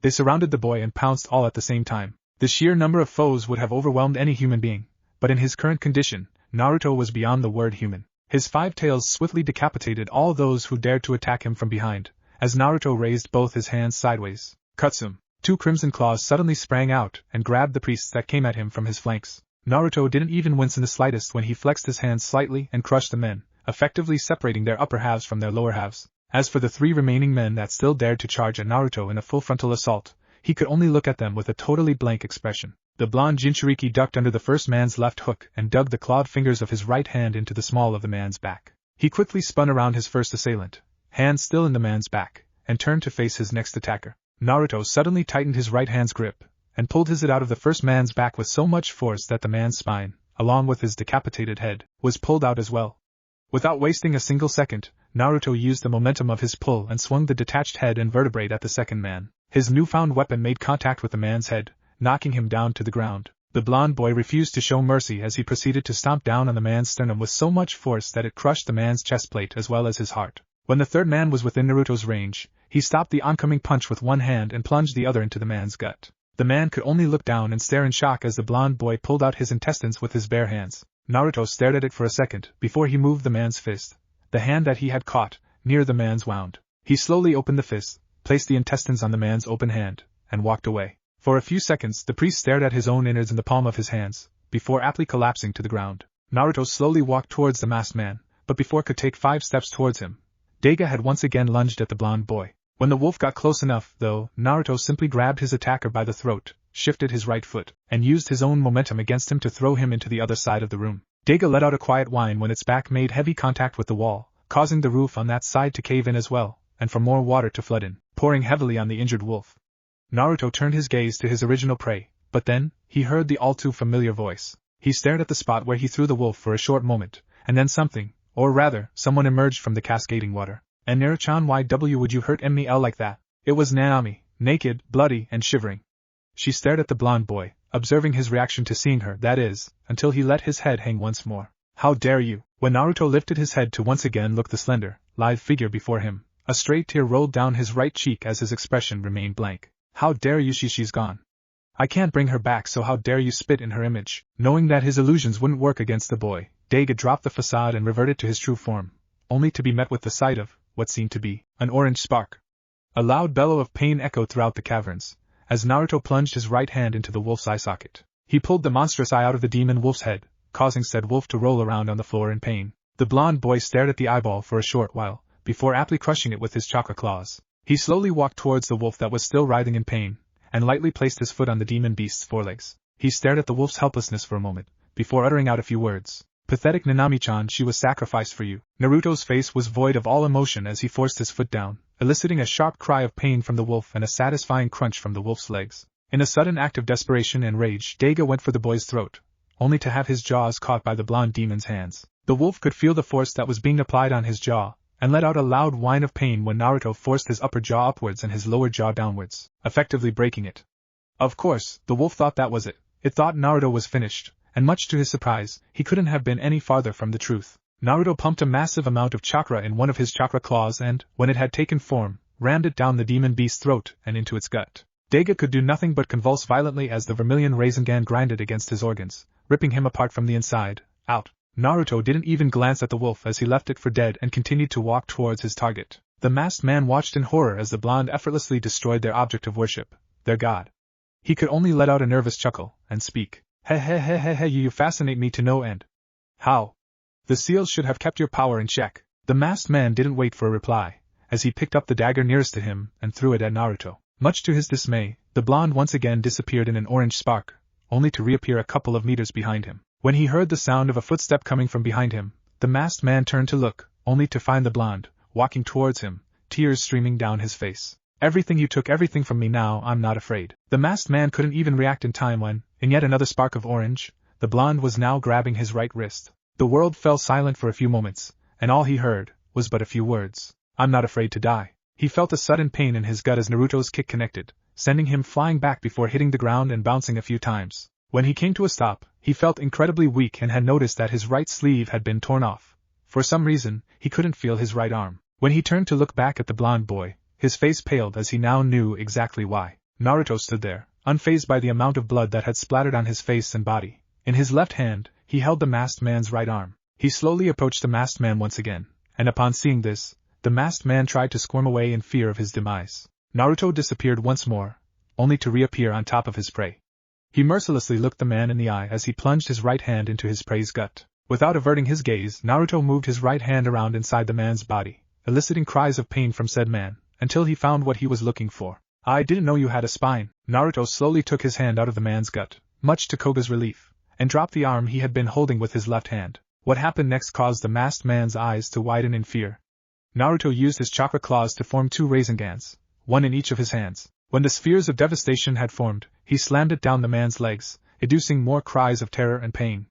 They surrounded the boy and pounced all at the same time. The sheer number of foes would have overwhelmed any human being, but in his current condition, Naruto was beyond the word human. His 5 tails swiftly decapitated all those who dared to attack him from behind, as Naruto raised both his hands sideways. Kutsum. 2 crimson claws suddenly sprang out and grabbed the priests that came at him from his flanks. Naruto didn't even wince in the slightest when he flexed his hands slightly and crushed the men, effectively separating their upper halves from their lower halves. As for the 3 remaining men that still dared to charge at Naruto in a full frontal assault, he could only look at them with a totally blank expression. The blonde Jinchuriki ducked under the first man's left hook and dug the clawed fingers of his right hand into the small of the man's back. He quickly spun around his first assailant, hand still in the man's back, and turned to face his next attacker. Naruto suddenly tightened his right hand's grip, and pulled it out of the first man's back with so much force that the man's spine, along with his decapitated head, was pulled out as well. Without wasting a single second, Naruto used the momentum of his pull and swung the detached head and vertebrae at the second man. His newfound weapon made contact with the man's head, knocking him down to the ground. The blonde boy refused to show mercy as he proceeded to stomp down on the man's sternum with so much force that it crushed the man's chest plate as well as his heart. When the third man was within Naruto's range, he stopped the oncoming punch with one hand and plunged the other into the man's gut. The man could only look down and stare in shock as the blonde boy pulled out his intestines with his bare hands. Naruto stared at it for a second before he moved the man's fist, the hand that he had caught, near the man's wound. He slowly opened the fist, placed the intestines on the man's open hand, and walked away. For a few seconds the priest stared at his own innards in the palm of his hands, before aptly collapsing to the ground. Naruto slowly walked towards the masked man, but before could take 5 steps towards him, Daiga had once again lunged at the blonde boy. When the wolf got close enough, though, Naruto simply grabbed his attacker by the throat, shifted his right foot, and used his own momentum against him to throw him into the other side of the room. Daiga let out a quiet whine when its back made heavy contact with the wall, causing the roof on that side to cave in as well, and for more water to flood in, pouring heavily on the injured wolf. Naruto turned his gaze to his original prey, but then, he heard the all-too-familiar voice. He stared at the spot where he threw the wolf for a short moment, and then something, or rather, someone emerged from the cascading water. "And Naruchan, why would you hurt me like that?" It was Naomi, naked, bloody, and shivering. She stared at the blonde boy, observing his reaction to seeing her, that is, until he let his head hang once more. "How dare you?" When Naruto lifted his head to once again look the slender, lithe figure before him, a stray tear rolled down his right cheek as his expression remained blank. "How dare you? She's gone. I can't bring her back, so how dare you spit in her image?" Knowing that his illusions wouldn't work against the boy, Daiga dropped the facade and reverted to his true form, only to be met with the sight of what seemed to be an orange spark. A loud bellow of pain echoed throughout the caverns, as Naruto plunged his right hand into the wolf's eye socket. He pulled the monstrous eye out of the demon wolf's head, causing said wolf to roll around on the floor in pain. The blonde boy stared at the eyeball for a short while, before aptly crushing it with his chakra claws. He slowly walked towards the wolf that was still writhing in pain, and lightly placed his foot on the demon beast's forelegs. He stared at the wolf's helplessness for a moment, before uttering out a few words. "Pathetic Nanami-chan, she was sacrificed for you." Naruto's face was void of all emotion as he forced his foot down, eliciting a sharp cry of pain from the wolf and a satisfying crunch from the wolf's legs. In a sudden act of desperation and rage, Daiga went for the boy's throat, only to have his jaws caught by the blonde demon's hands. The wolf could feel the force that was being applied on his jaw, and let out a loud whine of pain when Naruto forced his upper jaw upwards and his lower jaw downwards, effectively breaking it. Of course, the wolf thought that was it. It thought Naruto was finished, and much to his surprise, he couldn't have been any farther from the truth. Naruto pumped a massive amount of chakra in one of his chakra claws and, when it had taken form, rammed it down the demon beast's throat and into its gut. Daiga could do nothing but convulse violently as the vermilion Rasengan grinded against his organs, ripping him apart from the inside out. Naruto didn't even glance at the wolf as he left it for dead and continued to walk towards his target. The masked man watched in horror as the blonde effortlessly destroyed their object of worship, their god. He could only let out a nervous chuckle and speak. He, you fascinate me to no end. How? The seals should have kept your power in check." The masked man didn't wait for a reply, as he picked up the dagger nearest to him and threw it at Naruto. Much to his dismay, the blonde once again disappeared in an orange spark, only to reappear a couple of meters behind him. When he heard the sound of a footstep coming from behind him, the masked man turned to look, only to find the blonde walking towards him, tears streaming down his face. "Everything you took, everything from me, now I'm not afraid." The masked man couldn't even react in time when, in yet another spark of orange, the blonde was now grabbing his right wrist. The world fell silent for a few moments, and all he heard was but a few words. "I'm not afraid to die." He felt a sudden pain in his gut as Naruto's kick connected, sending him flying back before hitting the ground and bouncing a few times. When he came to a stop, he felt incredibly weak and had noticed that his right sleeve had been torn off. For some reason, he couldn't feel his right arm. When he turned to look back at the blonde boy, his face paled as he now knew exactly why. Naruto stood there, unfazed by the amount of blood that had splattered on his face and body. In his left hand, he held the masked man's right arm. He slowly approached the masked man once again, and upon seeing this, the masked man tried to squirm away in fear of his demise. Naruto disappeared once more, only to reappear on top of his prey. He mercilessly looked the man in the eye as he plunged his right hand into his prey's gut. Without averting his gaze, Naruto moved his right hand around inside the man's body, eliciting cries of pain from said man, until he found what he was looking for. "I didn't know you had a spine." Naruto slowly took his hand out of the man's gut, much to Koga's relief, and dropped the arm he had been holding with his left hand. What happened next caused the masked man's eyes to widen in fear. Naruto used his chakra claws to form 2 Rasengans, one in each of his hands. When the spheres of devastation had formed, he slammed it down the man's legs, inducing more cries of terror and pain.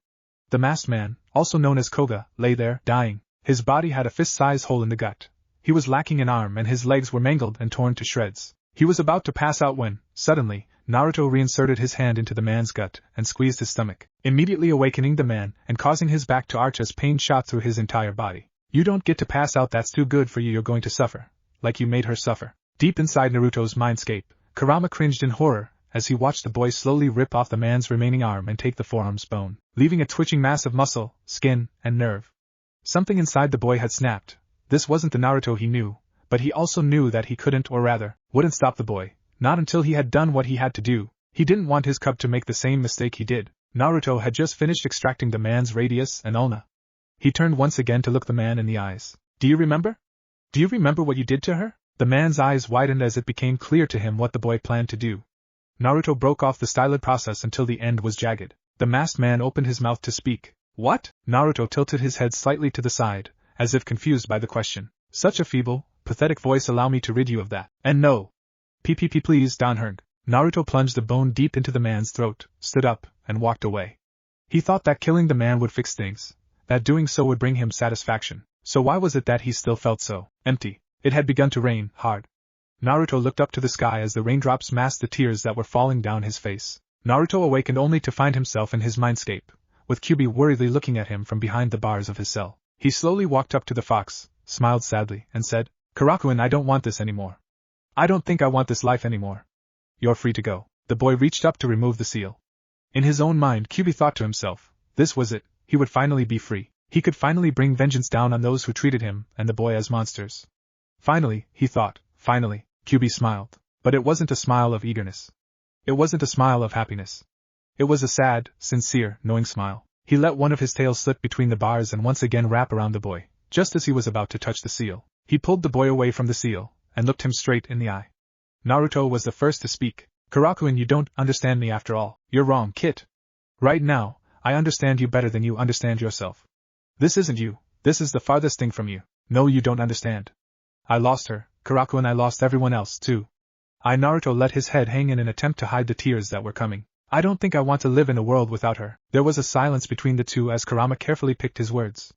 The masked man, also known as Koga, lay there, dying. His body had a fist-sized hole in the gut. He was lacking an arm and his legs were mangled and torn to shreds. He was about to pass out when, suddenly, Naruto reinserted his hand into the man's gut and squeezed his stomach, immediately awakening the man and causing his back to arch as pain shot through his entire body. You don't get to pass out, that's too good for you, you're going to suffer. Like you made her suffer. Deep inside Naruto's mindscape, Kurama cringed in horror as he watched the boy slowly rip off the man's remaining arm and take the forearm's bone, leaving a twitching mass of muscle, skin, and nerve. Something inside the boy had snapped. This wasn't the Naruto he knew, but he also knew that he couldn't, or rather, wouldn't stop the boy, not until he had done what he had to do. He didn't want his cub to make the same mistake he did. Naruto had just finished extracting the man's radius and ulna. He turned once again to look the man in the eyes. Do you remember? Do you remember what you did to her? The man's eyes widened as it became clear to him what the boy planned to do. Naruto broke off the stylid process until the end was jagged. The masked man opened his mouth to speak. What? Naruto tilted his head slightly to the side, as if confused by the question. Such a feeble, pathetic voice, allow me to rid you of that. And no. PPP please, Danherg. Naruto plunged the bone deep into the man's throat, stood up, and walked away. He thought that killing the man would fix things, that doing so would bring him satisfaction. So why was it that he still felt so empty? It had begun to rain, hard. Naruto looked up to the sky as the raindrops masked the tears that were falling down his face. Naruto awakened only to find himself in his mindscape, with Kyubi worriedly looking at him from behind the bars of his cell. He slowly walked up to the fox, smiled sadly, and said, Karakuen, I don't want this anymore. I don't think I want this life anymore. You're free to go. The boy reached up to remove the seal. In his own mind, Kyubi thought to himself, this was it, he would finally be free. He could finally bring vengeance down on those who treated him and the boy as monsters. Finally, he thought, finally. Kyubi smiled. But it wasn't a smile of eagerness. It wasn't a smile of happiness. It was a sad, sincere, knowing smile. He let one of his tails slip between the bars and once again wrap around the boy. Just as he was about to touch the seal, he pulled the boy away from the seal and looked him straight in the eye. Naruto was the first to speak. Karakuen, you don't understand me after all. You're wrong, Kit. Right now, I understand you better than you understand yourself. This isn't you. This is the farthest thing from you. No, you don't understand. I lost her, Karakuen, I lost everyone else, too. Naruto let his head hang in an attempt to hide the tears that were coming. I don't think I want to live in a world without her. There was a silence between the two as Kurama carefully picked his words.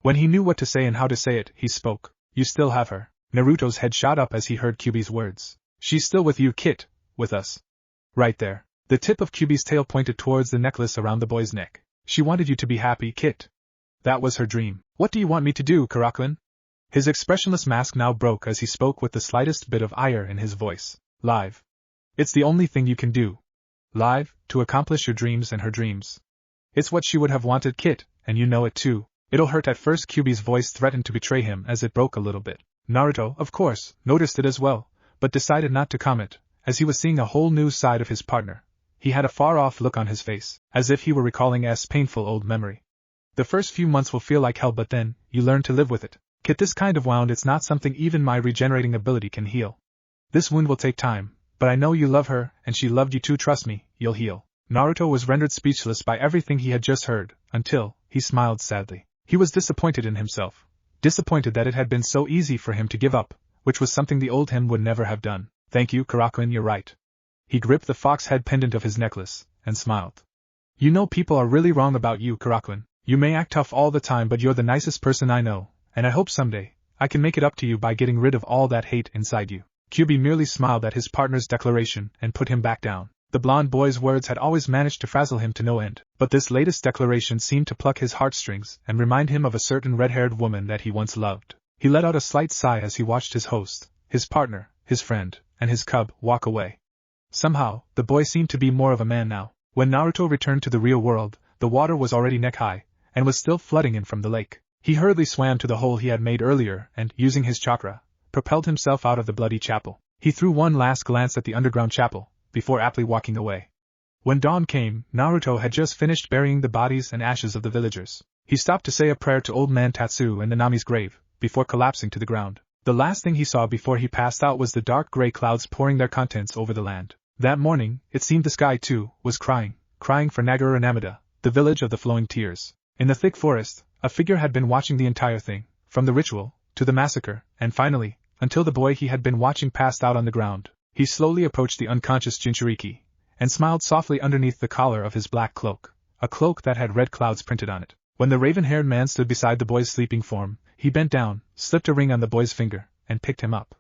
When he knew what to say and how to say it, he spoke. You still have her. Naruto's head shot up as he heard Kyubi's words. She's still with you, Kit. With us. Right there. The tip of Kyubi's tail pointed towards the necklace around the boy's neck. She wanted you to be happy, Kit. That was her dream. What do you want me to do, Karakuen? His expressionless mask now broke as he spoke with the slightest bit of ire in his voice. Live. It's the only thing you can do. Live, to accomplish your dreams and her dreams. It's what she would have wanted, Kit, and you know it too. It'll hurt at first. Kyubi's voice threatened to betray him as it broke a little bit. Naruto, of course, noticed it as well, but decided not to comment, as he was seeing a whole new side of his partner. He had a far-off look on his face, as if he were recalling a painful old memory. The first few months will feel like hell, but then, you learn to live with it. Kit, this kind of wound, it's not something even my regenerating ability can heal. This wound will take time, but I know you love her, and she loved you too, trust me, you'll heal. Naruto was rendered speechless by everything he had just heard, until, he smiled sadly. He was disappointed in himself. Disappointed that it had been so easy for him to give up, which was something the old him would never have done. Thank you, Karakuen, you're right. He gripped the fox head pendant of his necklace, and smiled. You know people are really wrong about you, Karakuen. You may act tough all the time, but you're the nicest person I know, and I hope someday, I can make it up to you by getting rid of all that hate inside you. Kyubi merely smiled at his partner's declaration and put him back down. The blonde boy's words had always managed to frazzle him to no end, but this latest declaration seemed to pluck his heartstrings and remind him of a certain red-haired woman that he once loved. He let out a slight sigh as he watched his host, his partner, his friend, and his cub walk away. Somehow, the boy seemed to be more of a man now. When Naruto returned to the real world, the water was already neck-high, and was still flooding in from the lake. He hurriedly swam to the hole he had made earlier and, using his chakra, propelled himself out of the bloody chapel. He threw one last glance at the underground chapel, before aptly walking away. When dawn came, Naruto had just finished burying the bodies and ashes of the villagers. He stopped to say a prayer to old man Tatsu and Nanami's grave, before collapsing to the ground. The last thing he saw before he passed out was the dark gray clouds pouring their contents over the land. That morning, it seemed the sky too was crying for Nagara Namida, the village of the flowing tears. In the thick forest, a figure had been watching the entire thing, from the ritual, to the massacre, and finally, until the boy he had been watching passed out on the ground. He slowly approached the unconscious Jinchuriki, and smiled softly underneath the collar of his black cloak, a cloak that had red clouds printed on it. When the raven-haired man stood beside the boy's sleeping form, he bent down, slipped a ring on the boy's finger, and picked him up.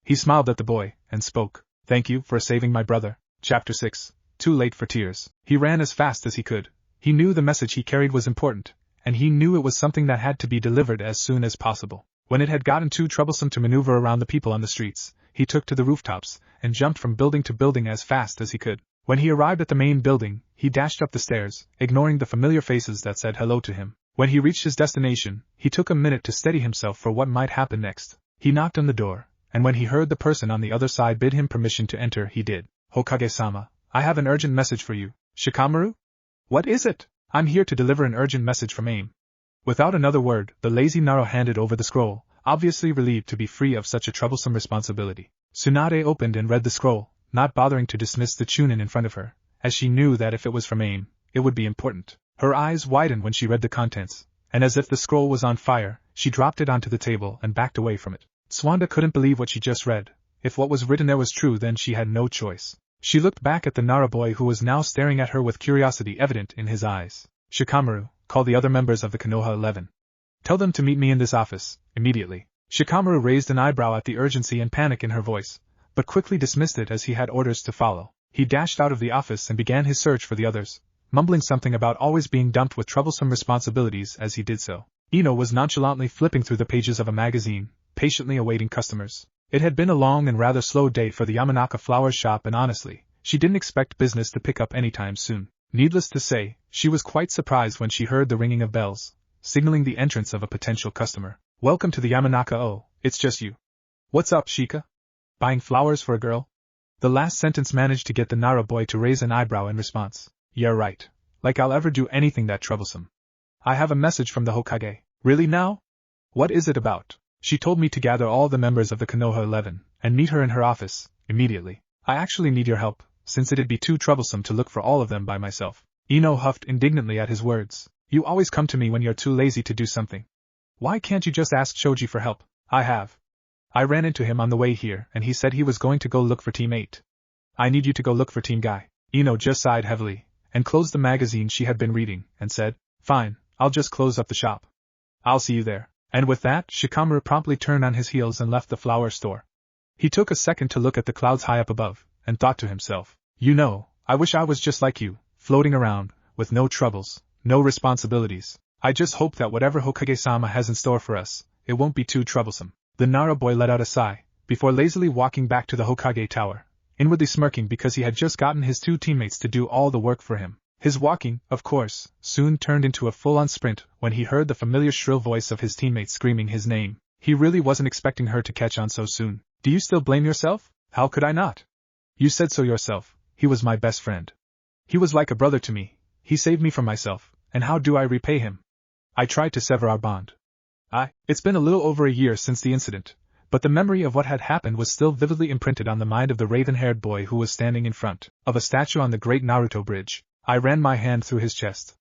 He smiled at the boy, and spoke, "Thank you for saving my brother." Chapter 6. Too late for tears. He ran as fast as he could. He knew the message he carried was important, and he knew it was something that had to be delivered as soon as possible. When it had gotten too troublesome to maneuver around the people on the streets, he took to the rooftops, and jumped from building to building as fast as he could. When he arrived at the main building, he dashed up the stairs, ignoring the familiar faces that said hello to him. When he reached his destination, he took a minute to steady himself for what might happen next. He knocked on the door, and when he heard the person on the other side bid him permission to enter, he did. "Hokage-sama, I have an urgent message for you." "Shikamaru? What is it?" "I'm here to deliver an urgent message from AIM." Without another word, the lazy Naro handed over the scroll, obviously relieved to be free of such a troublesome responsibility. Tsunade opened and read the scroll, not bothering to dismiss the chunin in front of her, as she knew that if it was from AIM, it would be important. Her eyes widened when she read the contents, and as if the scroll was on fire, she dropped it onto the table and backed away from it. Swanda couldn't believe what she just read. If what was written there was true, then she had no choice. She looked back at the Nara boy, who was now staring at her with curiosity evident in his eyes. "Shikamaru, call the other members of the Konoha 11. Tell them to meet me in this office, immediately." Shikamaru raised an eyebrow at the urgency and panic in her voice, but quickly dismissed it as he had orders to follow. He dashed out of the office and began his search for the others, mumbling something about always being dumped with troublesome responsibilities as he did so. Ino was nonchalantly flipping through the pages of a magazine, patiently awaiting customers. It had been a long and rather slow day for the Yamanaka flower shop, and honestly, she didn't expect business to pick up anytime soon. Needless to say, she was quite surprised when she heard the ringing of bells, signaling the entrance of a potential customer. "Welcome to the Yamanaka. Oh, it's just you. What's up, Shika? Buying flowers for a girl?" The last sentence managed to get the Nara boy to raise an eyebrow in response. "Yeah, right. Like I'll ever do anything that troublesome. I have a message from the Hokage." "Really now? What is it about?" "She told me to gather all the members of the Konoha 11, and meet her in her office, immediately. I actually need your help, since it'd be too troublesome to look for all of them by myself." Ino huffed indignantly at his words. "You always come to me when you're too lazy to do something. Why can't you just ask Shoji for help?" "I have. I ran into him on the way here, and he said he was going to go look for Team 8. I need you to go look for Team Guy." Ino just sighed heavily, and closed the magazine she had been reading, and said, "Fine, I'll just close up the shop. I'll see you there." And with that, Shikamaru promptly turned on his heels and left the flower store. He took a second to look at the clouds high up above, and thought to himself, I wish I was just like you, floating around, with no troubles, no responsibilities. I just hope that whatever Hokage-sama has in store for us, it won't be too troublesome." The Nara boy let out a sigh, before lazily walking back to the Hokage tower, inwardly smirking because he had just gotten his two teammates to do all the work for him. His walking, of course, soon turned into a full-on sprint when he heard the familiar shrill voice of his teammate screaming his name. He really wasn't expecting her to catch on so soon. "Do you still blame yourself?" "How could I not? You said so yourself. He was my best friend. He was like a brother to me. He saved me from myself, and how do I repay him? I tried to sever our bond. It's been a little over a year since the incident, but the memory of what had happened was still vividly imprinted on the mind of the raven-haired boy who was standing in front of a statue on the Great Naruto Bridge. I ran my hand through his chest.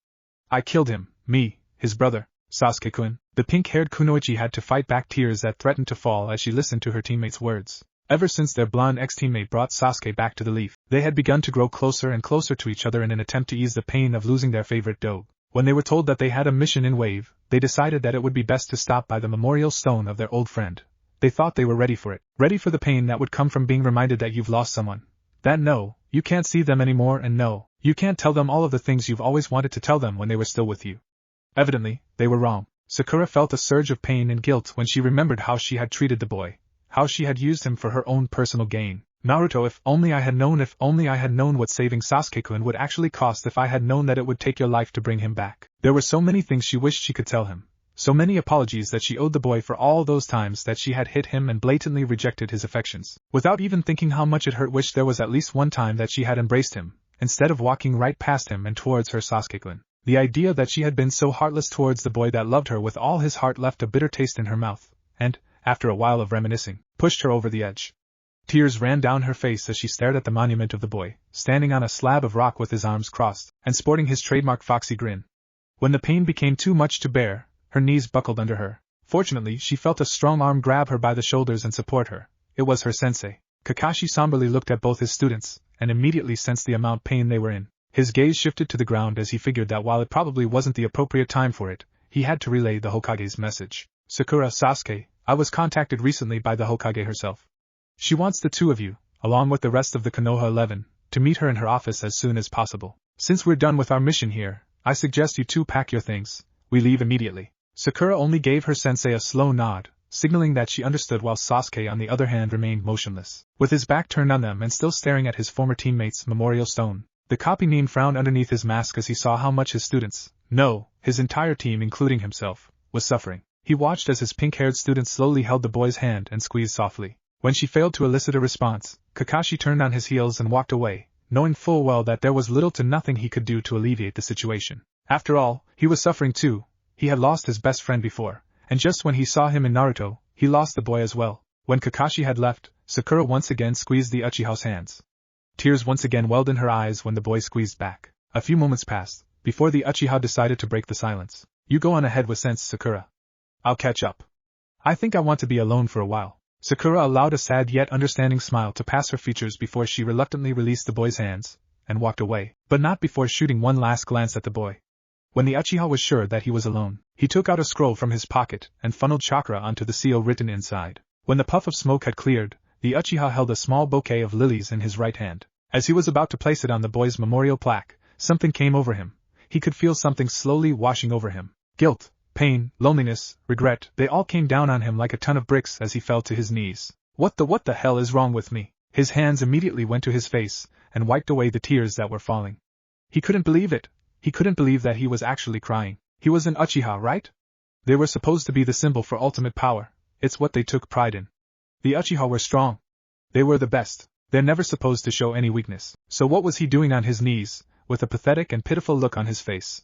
"I killed him, me, his brother, Sasuke-kun." The pink-haired kunoichi had to fight back tears that threatened to fall as she listened to her teammate's words. Ever since their blonde ex-teammate brought Sasuke back to the Leaf, they had begun to grow closer and closer to each other in an attempt to ease the pain of losing their favorite dogue. When they were told that they had a mission in Wave, they decided that it would be best to stop by the memorial stone of their old friend. They thought they were ready for it, ready for the pain that would come from being reminded that you've lost someone. That no, you can't see them anymore, and no, you can't tell them all of the things you've always wanted to tell them when they were still with you. Evidently, they were wrong. Sakura felt a surge of pain and guilt when she remembered how she had treated the boy, how she had used him for her own personal gain. Naruto, if only I had known what saving Sasuke-kun would actually cost, if I had known that it would take your life to bring him back. There were so many things she wished she could tell him, so many apologies that she owed the boy for all those times that she had hit him and blatantly rejected his affections. Without even thinking how much it hurt, wished there was at least one time that she had embraced him, instead of walking right past him and towards her Sasuke-kun. The idea that she had been so heartless towards the boy that loved her with all his heart left a bitter taste in her mouth, and, after a while of reminiscing, pushed her over the edge. Tears ran down her face as she stared at the monument of the boy, standing on a slab of rock with his arms crossed, and sporting his trademark foxy grin. When the pain became too much to bear, her knees buckled under her. Fortunately, she felt a strong arm grab her by the shoulders and support her. It was her sensei. Kakashi somberly looked at both his students, and immediately sensed the amount of pain they were in. His gaze shifted to the ground as he figured that while it probably wasn't the appropriate time for it, he had to relay the Hokage's message. Sakura, Sasuke, I was contacted recently by the Hokage herself. She wants the two of you, along with the rest of the Konoha 11, to meet her in her office as soon as possible. Since we're done with our mission here, I suggest you two pack your things. We leave immediately. Sakura only gave her sensei a slow nod, signaling that she understood, while Sasuke on the other hand remained motionless, with his back turned on them and still staring at his former teammate's memorial stone. The copy nin frowned underneath his mask as he saw how much his students, no, his entire team including himself, was suffering. He watched as his pink-haired student slowly held the boy's hand and squeezed softly. When she failed to elicit a response, Kakashi turned on his heels and walked away, knowing full well that there was little to nothing he could do to alleviate the situation. After all, he was suffering too. He had lost his best friend before, and just when he saw him in Naruto, he lost the boy as well. When Kakashi had left, Sakura once again squeezed the Uchiha's hands. Tears once again welled in her eyes when the boy squeezed back. A few moments passed, before the Uchiha decided to break the silence. You go on ahead with sense, Sakura. I'll catch up. I think I want to be alone for a while. Sakura allowed a sad yet understanding smile to pass her features before she reluctantly released the boy's hands, and walked away, but not before shooting one last glance at the boy. When the Uchiha was sure that he was alone, he took out a scroll from his pocket and funneled chakra onto the seal written inside. When the puff of smoke had cleared, the Uchiha held a small bouquet of lilies in his right hand. As he was about to place it on the boy's memorial plaque, something came over him. He could feel something slowly washing over him. Guilt, pain, loneliness, regret, they all came down on him like a ton of bricks as he fell to his knees. What the hell is wrong with me? His hands immediately went to his face and wiped away the tears that were falling. He couldn't believe it. He couldn't believe that he was actually crying. He was an Uchiha, right? They were supposed to be the symbol for ultimate power. It's what they took pride in. The Uchiha were strong. They were the best. They're never supposed to show any weakness. So what was he doing on his knees, with a pathetic and pitiful look on his face?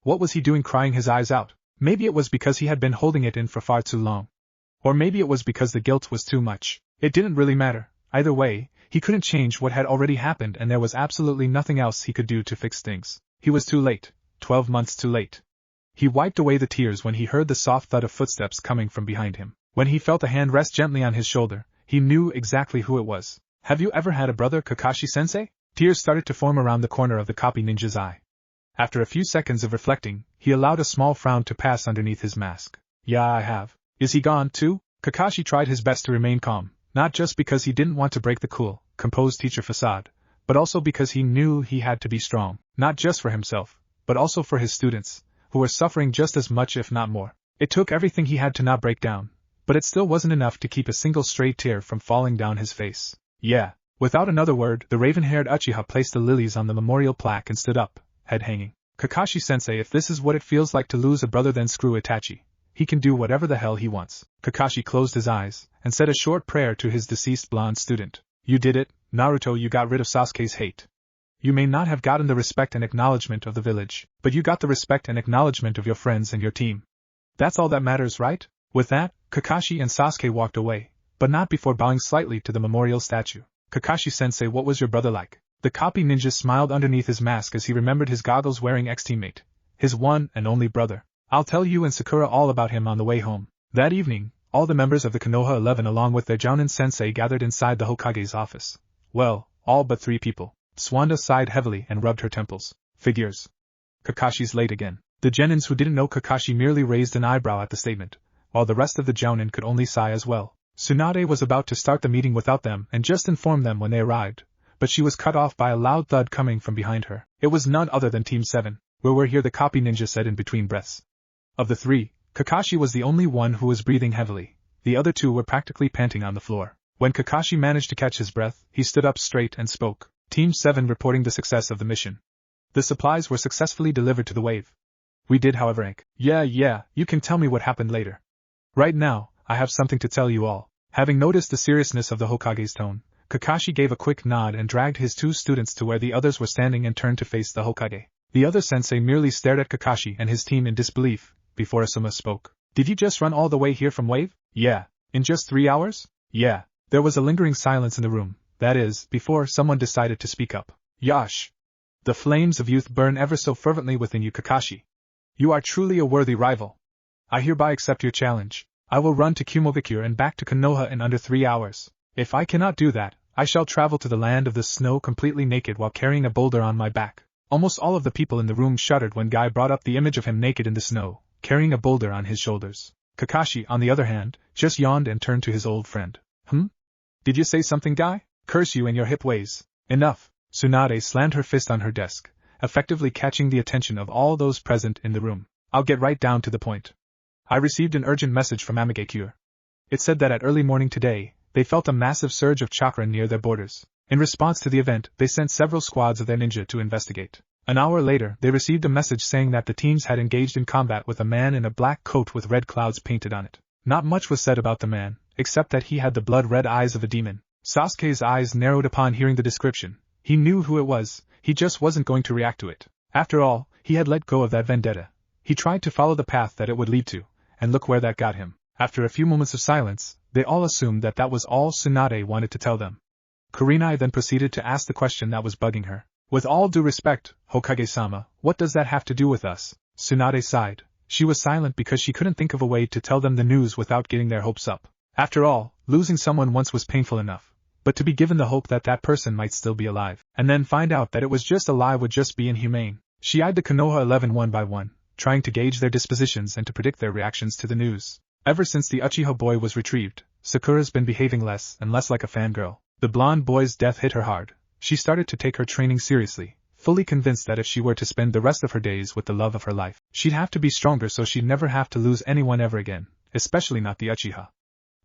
What was he doing crying his eyes out? Maybe it was because he had been holding it in for far too long. Or maybe it was because the guilt was too much. It didn't really matter. Either way, he couldn't change what had already happened, and there was absolutely nothing else he could do to fix things. He was too late. 12 months too late. He wiped away the tears when he heard the soft thud of footsteps coming from behind him. When he felt a hand rest gently on his shoulder, he knew exactly who it was. Have you ever had a brother, Kakashi-sensei? Tears started to form around the corner of the copy ninja's eye. After a few seconds of reflecting, he allowed a small frown to pass underneath his mask. Yeah, I have. Is he gone too? Kakashi tried his best to remain calm, not just because he didn't want to break the cool, composed teacher facade, but also because he knew he had to be strong, not just for himself, but also for his students, who were suffering just as much if not more. It took everything he had to not break down, but it still wasn't enough to keep a single stray tear from falling down his face. Yeah. Without another word, the raven-haired Uchiha placed the lilies on the memorial plaque and stood up, head hanging. Kakashi-sensei, if this is what it feels like to lose a brother, then screw Itachi. He can do whatever the hell he wants. Kakashi closed his eyes and said a short prayer to his deceased blonde student. You did it, Naruto. You got rid of Sasuke's hate. You may not have gotten the respect and acknowledgement of the village, but you got the respect and acknowledgement of your friends and your team. That's all that matters, right? With that, Kakashi and Sasuke walked away, but not before bowing slightly to the memorial statue. Kakashi-sensei, what was your brother like? The copy ninja smiled underneath his mask as he remembered his goggles-wearing ex-teammate, his one and only brother. I'll tell you and Sakura all about him on the way home. That evening, all the members of the Konoha 11 along with their Jounin-sensei gathered inside the Hokage's office. Well, all but 3 people. Swanda sighed heavily and rubbed her temples. Figures. Kakashi's late again. The Genins who didn't know Kakashi merely raised an eyebrow at the statement, while the rest of the Jounin could only sigh as well. Tsunade was about to start the meeting without them and just inform them when they arrived, but she was cut off by a loud thud coming from behind her. It was none other than Team 7, where we're here, the copy ninja said in between breaths. Of the 3, Kakashi was the only one who was breathing heavily. The other 2 were practically panting on the floor. When Kakashi managed to catch his breath, he stood up straight and spoke. Team 7 reporting the success of the mission. The supplies were successfully delivered to the wave. We did, however, Hank. Yeah, you can tell me what happened later. Right now, I have something to tell you all. Having noticed the seriousness of the Hokage's tone, Kakashi gave a quick nod and dragged his 2 students to where the others were standing and turned to face the Hokage. The other sensei merely stared at Kakashi and his team in disbelief, before Asuma spoke. Did you just run all the way here from Wave? Yeah. In just 3 hours? Yeah. There was a lingering silence in the room, that is, before someone decided to speak up. Yash! The flames of youth burn ever so fervently within you, Kakashi. You are truly a worthy rival. I hereby accept your challenge. I will run to Kumogakure and back to Konoha in under 3 hours. If I cannot do that, I shall travel to the land of the snow completely naked while carrying a boulder on my back. Almost all of the people in the room shuddered when Guy brought up the image of him naked in the snow, carrying a boulder on his shoulders. Kakashi, on the other hand, just yawned and turned to his old friend. Did you say something, Guy? Curse you and your hip ways. Enough. Tsunade slammed her fist on her desk, effectively catching the attention of all those present in the room. I'll get right down to the point. I received an urgent message from IIVII. It said that at early morning today, they felt a massive surge of chakra near their borders. In response to the event, they sent several squads of their ninja to investigate. An hour later, they received a message saying that the teams had engaged in combat with a man in a black coat with red clouds painted on it. Not much was said about the man, except that he had the blood-red eyes of a demon. Sasuke's eyes narrowed upon hearing the description. He knew who it was, he just wasn't going to react to it. After all, he had let go of that vendetta. He tried to follow the path that it would lead to, and look where that got him. After a few moments of silence, they all assumed that that was all Tsunade wanted to tell them. Kurenai then proceeded to ask the question that was bugging her. With all due respect, Hokage-sama, what does that have to do with us? Tsunade sighed. She was silent because she couldn't think of a way to tell them the news without getting their hopes up. After all, losing someone once was painful enough. But to be given the hope that that person might still be alive, and then find out that it was just a lie would just be inhumane. She eyed the Konoha 11 one by one, trying to gauge their dispositions and to predict their reactions to the news. Ever since the Uchiha boy was retrieved, Sakura's been behaving less and less like a fangirl. The blonde boy's death hit her hard. She started to take her training seriously, fully convinced that if she were to spend the rest of her days with the love of her life, she'd have to be stronger so she'd never have to lose anyone ever again, especially not the Uchiha.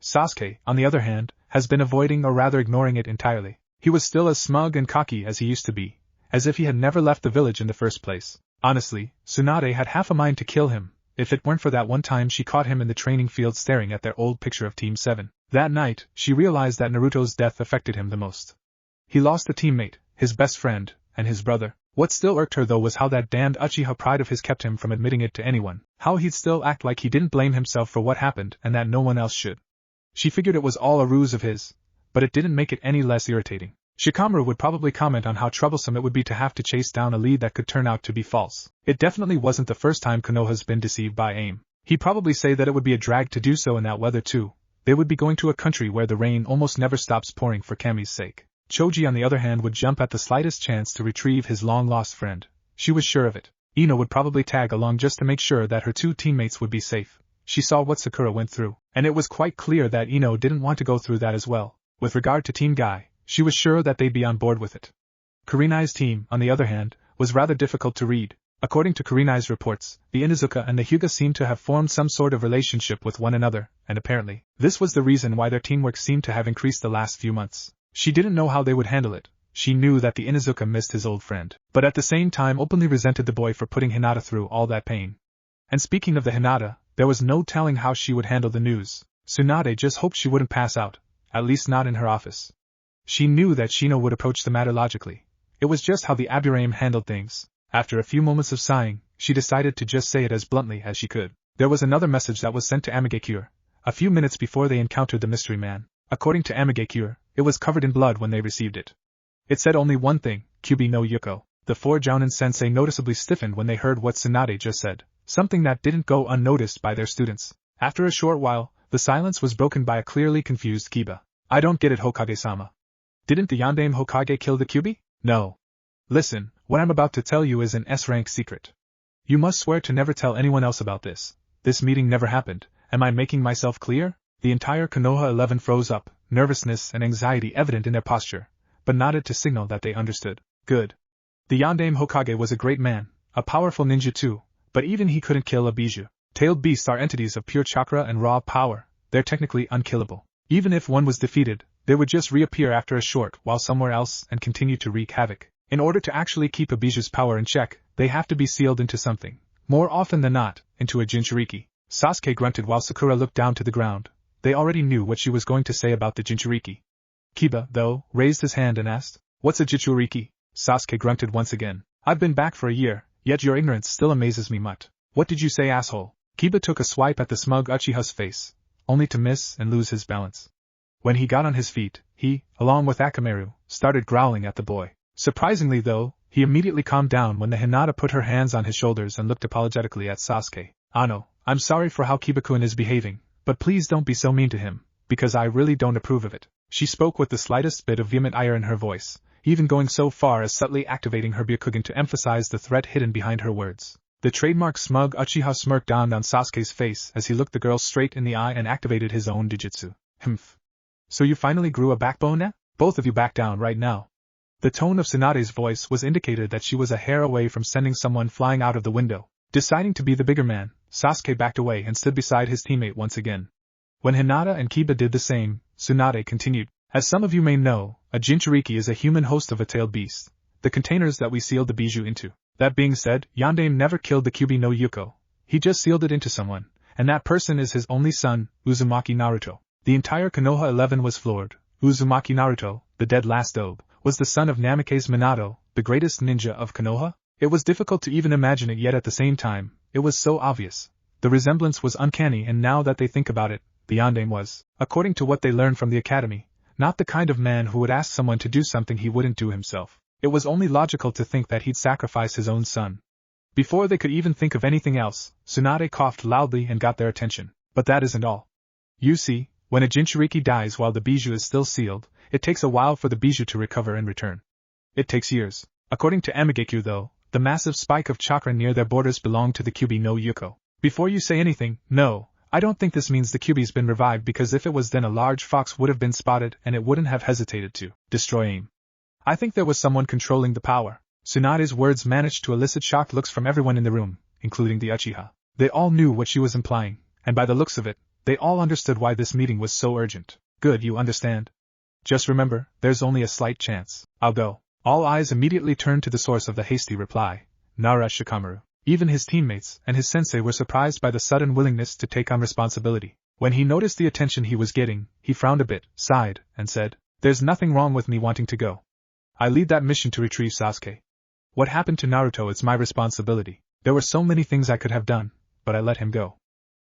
Sasuke, on the other hand, has been avoiding or rather ignoring it entirely. He was still as smug and cocky as he used to be, as if he had never left the village in the first place. Honestly, Tsunade had half a mind to kill him, if it weren't for that one time she caught him in the training field staring at their old picture of Team 7. That night, she realized that Naruto's death affected him the most. He lost a teammate, his best friend, and his brother. What still irked her though was how that damned Uchiha pride of his kept him from admitting it to anyone, how he'd still act like he didn't blame himself for what happened and that no one else should. She figured it was all a ruse of his, but it didn't make it any less irritating. Shikamaru would probably comment on how troublesome it would be to have to chase down a lead that could turn out to be false. It definitely wasn't the first time Konoha's been deceived by AIM. He'd probably say that it would be a drag to do so in that weather too. They would be going to a country where the rain almost never stops pouring for Kami's sake. Choji on the other hand would jump at the slightest chance to retrieve his long-lost friend. She was sure of it. Ino would probably tag along just to make sure that her two teammates would be safe. She saw what Sakura went through, and it was quite clear that Ino didn't want to go through that as well. With regard to Team Guy, she was sure that they'd be on board with it. Kurenai's team, on the other hand, was rather difficult to read. According to Kurenai's reports, the Inuzuka and the Hyuga seemed to have formed some sort of relationship with one another, and apparently, this was the reason why their teamwork seemed to have increased the last few months. She didn't know how they would handle it. She knew that the Inuzuka missed his old friend, but at the same time openly resented the boy for putting Hinata through all that pain. And speaking of the Hinata, there was no telling how she would handle the news. Tsunade just hoped she wouldn't pass out, at least not in her office. She knew that Shino would approach the matter logically. It was just how the Aburame handled things. After a few moments of sighing, she decided to just say it as bluntly as she could. There was another message that was sent to Amigakure, a few minutes before they encountered the mystery man. According to Amigakure, it was covered in blood when they received it. It said only one thing, Kyubi no Yuko. The four Jounin sensei noticeably stiffened when they heard what Tsunade just said, something that didn't go unnoticed by their students. After a short while, the silence was broken by a clearly confused Kiba. I don't get it, Hokage-sama. Didn't the Yondaime Hokage kill the Kyubi? No. Listen, what I'm about to tell you is an S-rank secret. You must swear to never tell anyone else about this. This meeting never happened. Am I making myself clear? The entire Konoha 11 froze up, nervousness and anxiety evident in their posture, but nodded to signal that they understood. Good. The Yondaime Hokage was a great man, a powerful ninja too, but even he couldn't kill a Bijou. Tailed beasts are entities of pure chakra and raw power. They're technically unkillable. Even if one was defeated, they would just reappear after a short while somewhere else and continue to wreak havoc. In order to actually keep a Bijou's power in check, they have to be sealed into something. More often than not, into a Jinchuriki. Sasuke grunted while Sakura looked down to the ground. They already knew what she was going to say about the Jinchuriki. Kiba, though, raised his hand and asked, "What's a Jinchuriki?" Sasuke grunted once again. "I've been back for a year, yet your ignorance still amazes me, mutt. What did you say, asshole?" Kiba took a swipe at the smug Uchiha's face, only to miss and lose his balance. When he got on his feet, he, along with Akamaru, started growling at the boy. Surprisingly though, he immediately calmed down when the Hinata put her hands on his shoulders and looked apologetically at Sasuke. "Ano, I'm sorry for how Kiba-kun is behaving, but please don't be so mean to him, because I really don't approve of it." She spoke with the slightest bit of vehement ire in her voice, even going so far as subtly activating her Byakugan to emphasize the threat hidden behind her words. The trademark smug Uchiha smirk dawned on Sasuke's face as he looked the girl straight in the eye and activated his own Dijutsu. Humph. So you finally grew a backbone now? Both of you back down right now. The tone of Tsunade's voice was indicated that she was a hair away from sending someone flying out of the window. Deciding to be the bigger man, Sasuke backed away and stood beside his teammate once again. When Hinata and Kiba did the same, Tsunade continued. As some of you may know, a Jinchuriki is a human host of a tailed beast, the containers that we sealed the bijou into. That being said, Yondaime never killed the Kyuubi no Yuko. He just sealed it into someone, and that person is his only son, Uzumaki Naruto. The entire Konoha 11 was floored. Uzumaki Naruto, the dead last Obe, was the son of Namikaze Minato, the greatest ninja of Konoha? It was difficult to even imagine it, yet at the same time, it was so obvious. The resemblance was uncanny, and now that they think about it, the Yondaime was, according to what they learned from the academy, not the kind of man who would ask someone to do something he wouldn't do himself. It was only logical to think that he'd sacrifice his own son. Before they could even think of anything else, Tsunade coughed loudly and got their attention. But that isn't all. You see, when a Jinchuriki dies while the bijou is still sealed, it takes a while for the bijou to recover and return. It takes years. According to Amigekyo though, the massive spike of chakra near their borders belonged to the Kyuubi no Yuko. Before you say anything, no, I don't think this means the Kyuubi's been revived, because if it was, then a large fox would have been spotted and it wouldn't have hesitated to destroy AIM. I think there was someone controlling the power. Tsunade's words managed to elicit shocked looks from everyone in the room, including the Uchiha. They all knew what she was implying, and by the looks of it, they all understood why this meeting was so urgent. Good, you understand. Just remember, there's only a slight chance. I'll go. All eyes immediately turned to the source of the hasty reply, Nara Shikamaru. Even his teammates and his sensei were surprised by the sudden willingness to take on responsibility. When he noticed the attention he was getting, he frowned a bit, sighed, and said, "There's nothing wrong with me wanting to go. I lead that mission to retrieve Sasuke. What happened to Naruto is my responsibility. There were so many things I could have done, but I let him go.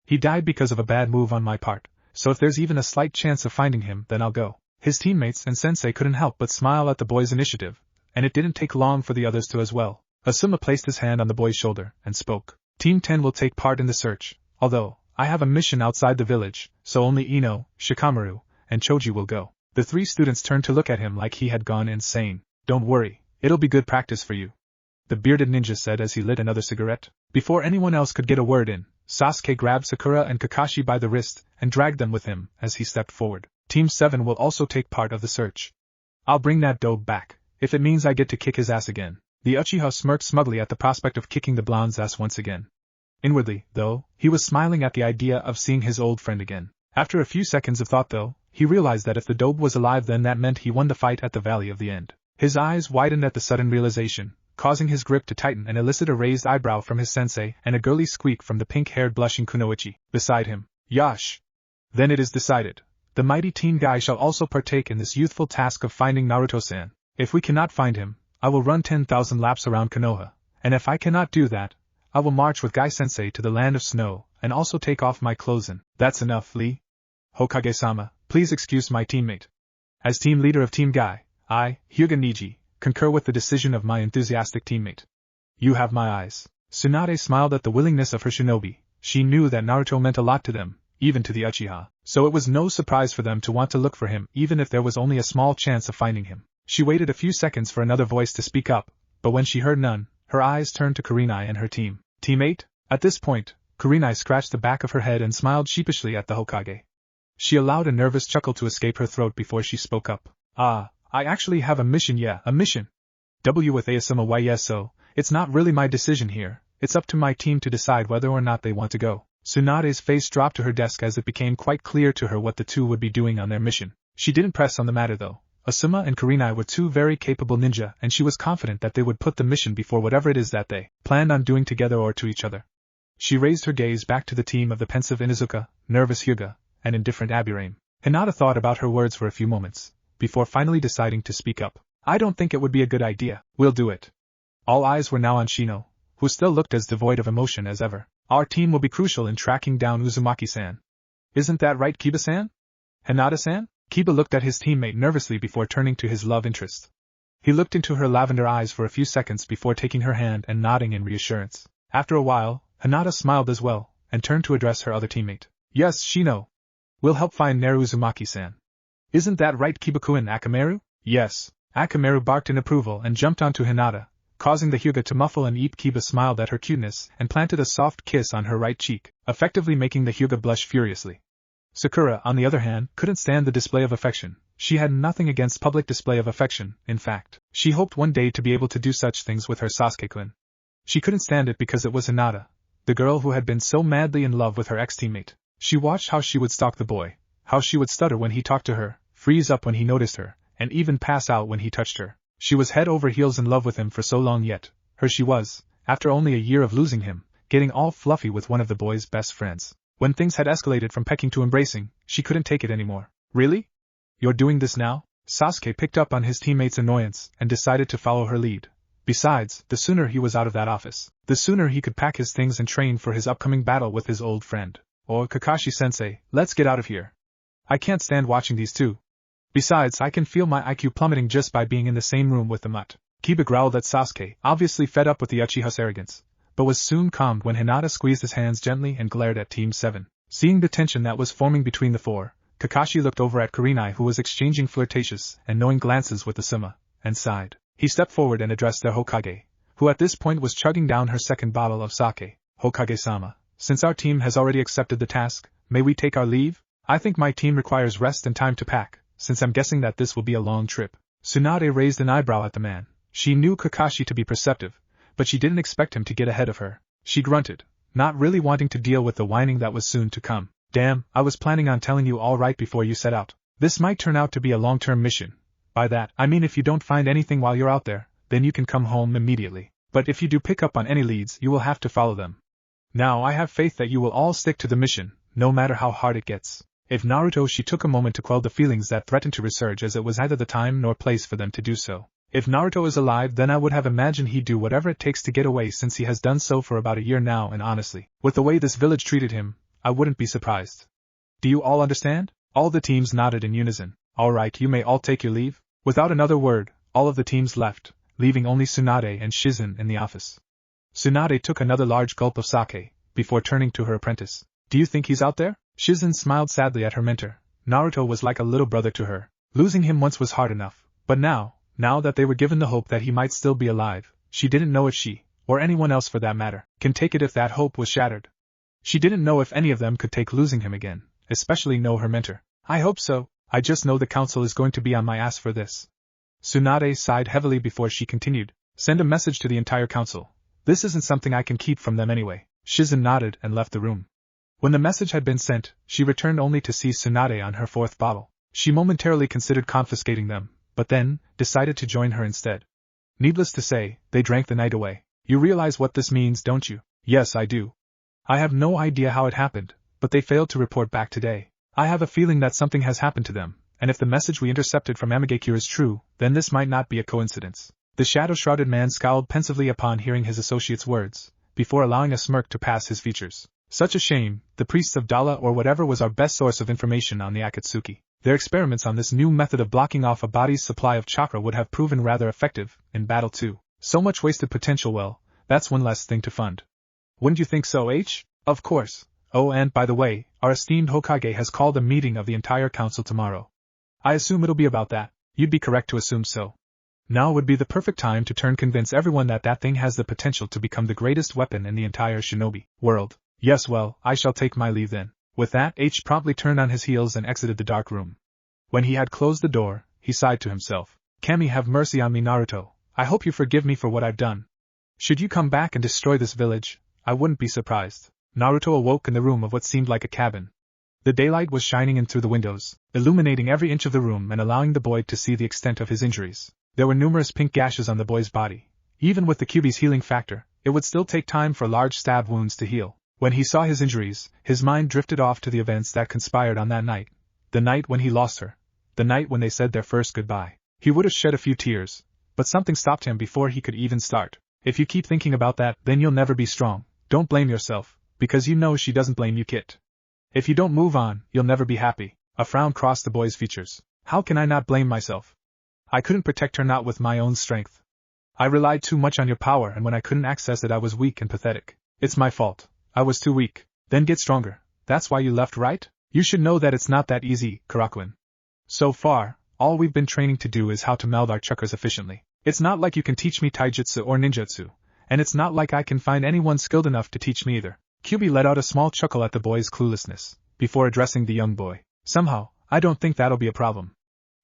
He died because of a bad move on my part, so if there's even a slight chance of finding him, then I'll go." His teammates and sensei couldn't help but smile at the boy's initiative, and it didn't take long for the others to as well. Asuma placed his hand on the boy's shoulder and spoke. Team 10 will take part in the search, although I have a mission outside the village, so only Ino, Shikamaru, and Choji will go. The three students turned to look at him like he had gone insane. Don't worry, it'll be good practice for you, the bearded ninja said as he lit another cigarette. Before anyone else could get a word in, Sasuke grabbed Sakura and Kakashi by the wrist and dragged them with him as he stepped forward. Team 7 will also take part of the search. I'll bring that dope back, if it means I get to kick his ass again. The Uchiha smirked smugly at the prospect of kicking the blonde's ass once again. Inwardly, though, he was smiling at the idea of seeing his old friend again. After a few seconds of thought though, he realized that if the dope was alive, then that meant he won the fight at the Valley of the End. His eyes widened at the sudden realization, causing his grip to tighten and elicit a raised eyebrow from his sensei and a girly squeak from the pink-haired blushing Kunoichi beside him. Yash! Then it is decided. The mighty teen guy shall also partake in this youthful task of finding Naruto-san. If we cannot find him, I will run 10,000 laps around Konoha, and if I cannot do that, I will march with Gai-sensei to the land of snow and also take off my clothes and— That's enough, Lee. Hokage-sama, please excuse my teammate. As team leader of Team Gai, I, Hyuga Niji, concur with the decision of my enthusiastic teammate. You have my eyes. Tsunade smiled at the willingness of her shinobi. She knew that Naruto meant a lot to them, even to the Uchiha, so it was no surprise for them to want to look for him even if there was only a small chance of finding him. She waited a few seconds for another voice to speak up, but when she heard none, her eyes turned to Kurenai and her team. Teammate? At this point, Kurenai scratched the back of her head and smiled sheepishly at the Hokage. She allowed a nervous chuckle to escape her throat before she spoke up. I actually have a mission, a mission. With Asuma, why yes, so, it's not really my decision here, it's up to my team to decide whether or not they want to go. Tsunade's face dropped to her desk as it became quite clear to her what the two would be doing on their mission. She didn't press on the matter though. Asuma and Kurenai were two very capable ninja, and she was confident that they would put the mission before whatever it is that they planned on doing together or to each other. She raised her gaze back to the team of the pensive Inuzuka, nervous Hyuga, and indifferent Aburame. Hinata thought about her words for a few moments, before finally deciding to speak up. I don't think it would be a good idea. We'll do it. All eyes were now on Shino, who still looked as devoid of emotion as ever. Our team will be crucial in tracking down Uzumaki-san. Isn't that right, Kiba-san? Hinata-san? Kiba looked at his teammate nervously before turning to his love interest. He looked into her lavender eyes for a few seconds before taking her hand and nodding in reassurance. After a while, Hinata smiled as well, and turned to address her other teammate. Yes, Shino. We'll help find Naru Uzumaki-san. Isn't that right, Kibaku-in Akamaru? Yes. Akamaru barked in approval and jumped onto Hinata, causing the Hyuga to muffle and eat. Kiba smiled at her cuteness and planted a soft kiss on her right cheek, effectively making the Hyuga blush furiously. Sakura, on the other hand, couldn't stand the display of affection. She had nothing against public display of affection, in fact. She hoped one day to be able to do such things with her Sasuke-kun. She couldn't stand it because it was Hinata, the girl who had been so madly in love with her ex-teammate. She watched how she would stalk the boy, how she would stutter when he talked to her, freeze up when he noticed her, and even pass out when he touched her. She was head over heels in love with him for so long, yet her she was, after only a year of losing him, getting all fluffy with one of the boy's best friends. When things had escalated from pecking to embracing, she couldn't take it anymore. Really? You're doing this now? Sasuke picked up on his teammate's annoyance and decided to follow her lead. Besides, the sooner he was out of that office, the sooner he could pack his things and train for his upcoming battle with his old friend. Or Kakashi-sensei, let's get out of here. I can't stand watching these two. Besides, I can feel my IQ plummeting just by being in the same room with the mutt. Kiba growled at Sasuke, obviously fed up with the Uchiha's arrogance, but was soon calmed when Hinata squeezed his hands gently and glared at Team 7. Seeing the tension that was forming between the four, Kakashi looked over at Kurenai, who was exchanging flirtatious and knowing glances with Asuma, and sighed. He stepped forward and addressed their Hokage, who at this point was chugging down her second bottle of sake. Hokage-sama, since our team has already accepted the task, may we take our leave? I think my team requires rest and time to pack, since I'm guessing that this will be a long trip. Tsunade raised an eyebrow at the man. She knew Kakashi to be perceptive, but she didn't expect him to get ahead of her. She grunted, not really wanting to deal with the whining that was soon to come. Damn, I was planning on telling you all right before you set out. This might turn out to be a long-term mission. By that, I mean if you don't find anything while you're out there, then you can come home immediately. But if you do pick up on any leads, you will have to follow them. Now I have faith that you will all stick to the mission, no matter how hard it gets. If Naruto, she took a moment to quell the feelings that threatened to resurge, as it was neither the time nor place for them to do so. If Naruto is alive, then I would have imagined he'd do whatever it takes to get away, since he has done so for about a year now, and honestly, with the way this village treated him, I wouldn't be surprised. Do you all understand? All the teams nodded in unison. Alright, you may all take your leave. Without another word, all of the teams left, leaving only Tsunade and Shizen in the office. Tsunade took another large gulp of sake, before turning to her apprentice. Do you think he's out there? Shizen smiled sadly at her mentor. Naruto was like a little brother to her. Losing him once was hard enough, but now that they were given the hope that he might still be alive, she didn't know if she, or anyone else for that matter, can take it if that hope was shattered. She didn't know if any of them could take losing him again, especially know her mentor. I hope so. I just know the council is going to be on my ass for this. Tsunade sighed heavily before she continued. Send a message to the entire council. This isn't something I can keep from them anyway. Shizen nodded and left the room. When the message had been sent, she returned only to see Tsunade on her fourth bottle. She momentarily considered confiscating them, but then decided to join her instead. Needless to say, they drank the night away. You realize what this means, don't you? Yes, I do. I have no idea how it happened, but they failed to report back today. I have a feeling that something has happened to them, and if the message we intercepted from Amigakure is true, then this might not be a coincidence. The shadow-shrouded man scowled pensively upon hearing his associate's words, before allowing a smirk to pass his features. Such a shame. The priests of Dala or whatever was our best source of information on the Akatsuki. Their experiments on this new method of blocking off a body's supply of chakra would have proven rather effective in battle too. So much wasted potential. Well, that's one less thing to fund. Wouldn't you think so, H? Of course. Oh, and by the way, our esteemed Hokage has called a meeting of the entire council tomorrow. I assume it'll be about that. You'd be correct to assume so. Now would be the perfect time to convince everyone that thing has the potential to become the greatest weapon in the entire shinobi world. Yes, well, I shall take my leave then. With that, H promptly turned on his heels and exited the dark room. When he had closed the door, he sighed to himself. Kami, have mercy on me, Naruto. I hope you forgive me for what I've done. Should you come back and destroy this village, I wouldn't be surprised. Naruto awoke in the room of what seemed like a cabin. The daylight was shining in through the windows, illuminating every inch of the room and allowing the boy to see the extent of his injuries. There were numerous pink gashes on the boy's body. Even with the Kyuubi's healing factor, it would still take time for large stab wounds to heal. When he saw his injuries, his mind drifted off to the events that conspired on that night. The night when he lost her. The night when they said their first goodbye. He would have shed a few tears, but something stopped him before he could even start. If you keep thinking about that, then you'll never be strong. Don't blame yourself, because you know she doesn't blame you, Kit. If you don't move on, you'll never be happy. A frown crossed the boy's features. How can I not blame myself? I couldn't protect her, not with my own strength. I relied too much on your power, and when I couldn't access it I was weak and pathetic. It's my fault. I was too weak. Then get stronger. That's why you left, right? You should know that it's not that easy, Karakuin. So far, all we've been training to do is how to meld our chakras efficiently. It's not like you can teach me taijutsu or ninjutsu, and it's not like I can find anyone skilled enough to teach me either. Kyubi let out a small chuckle at the boy's cluelessness, before addressing the young boy. Somehow, I don't think that'll be a problem.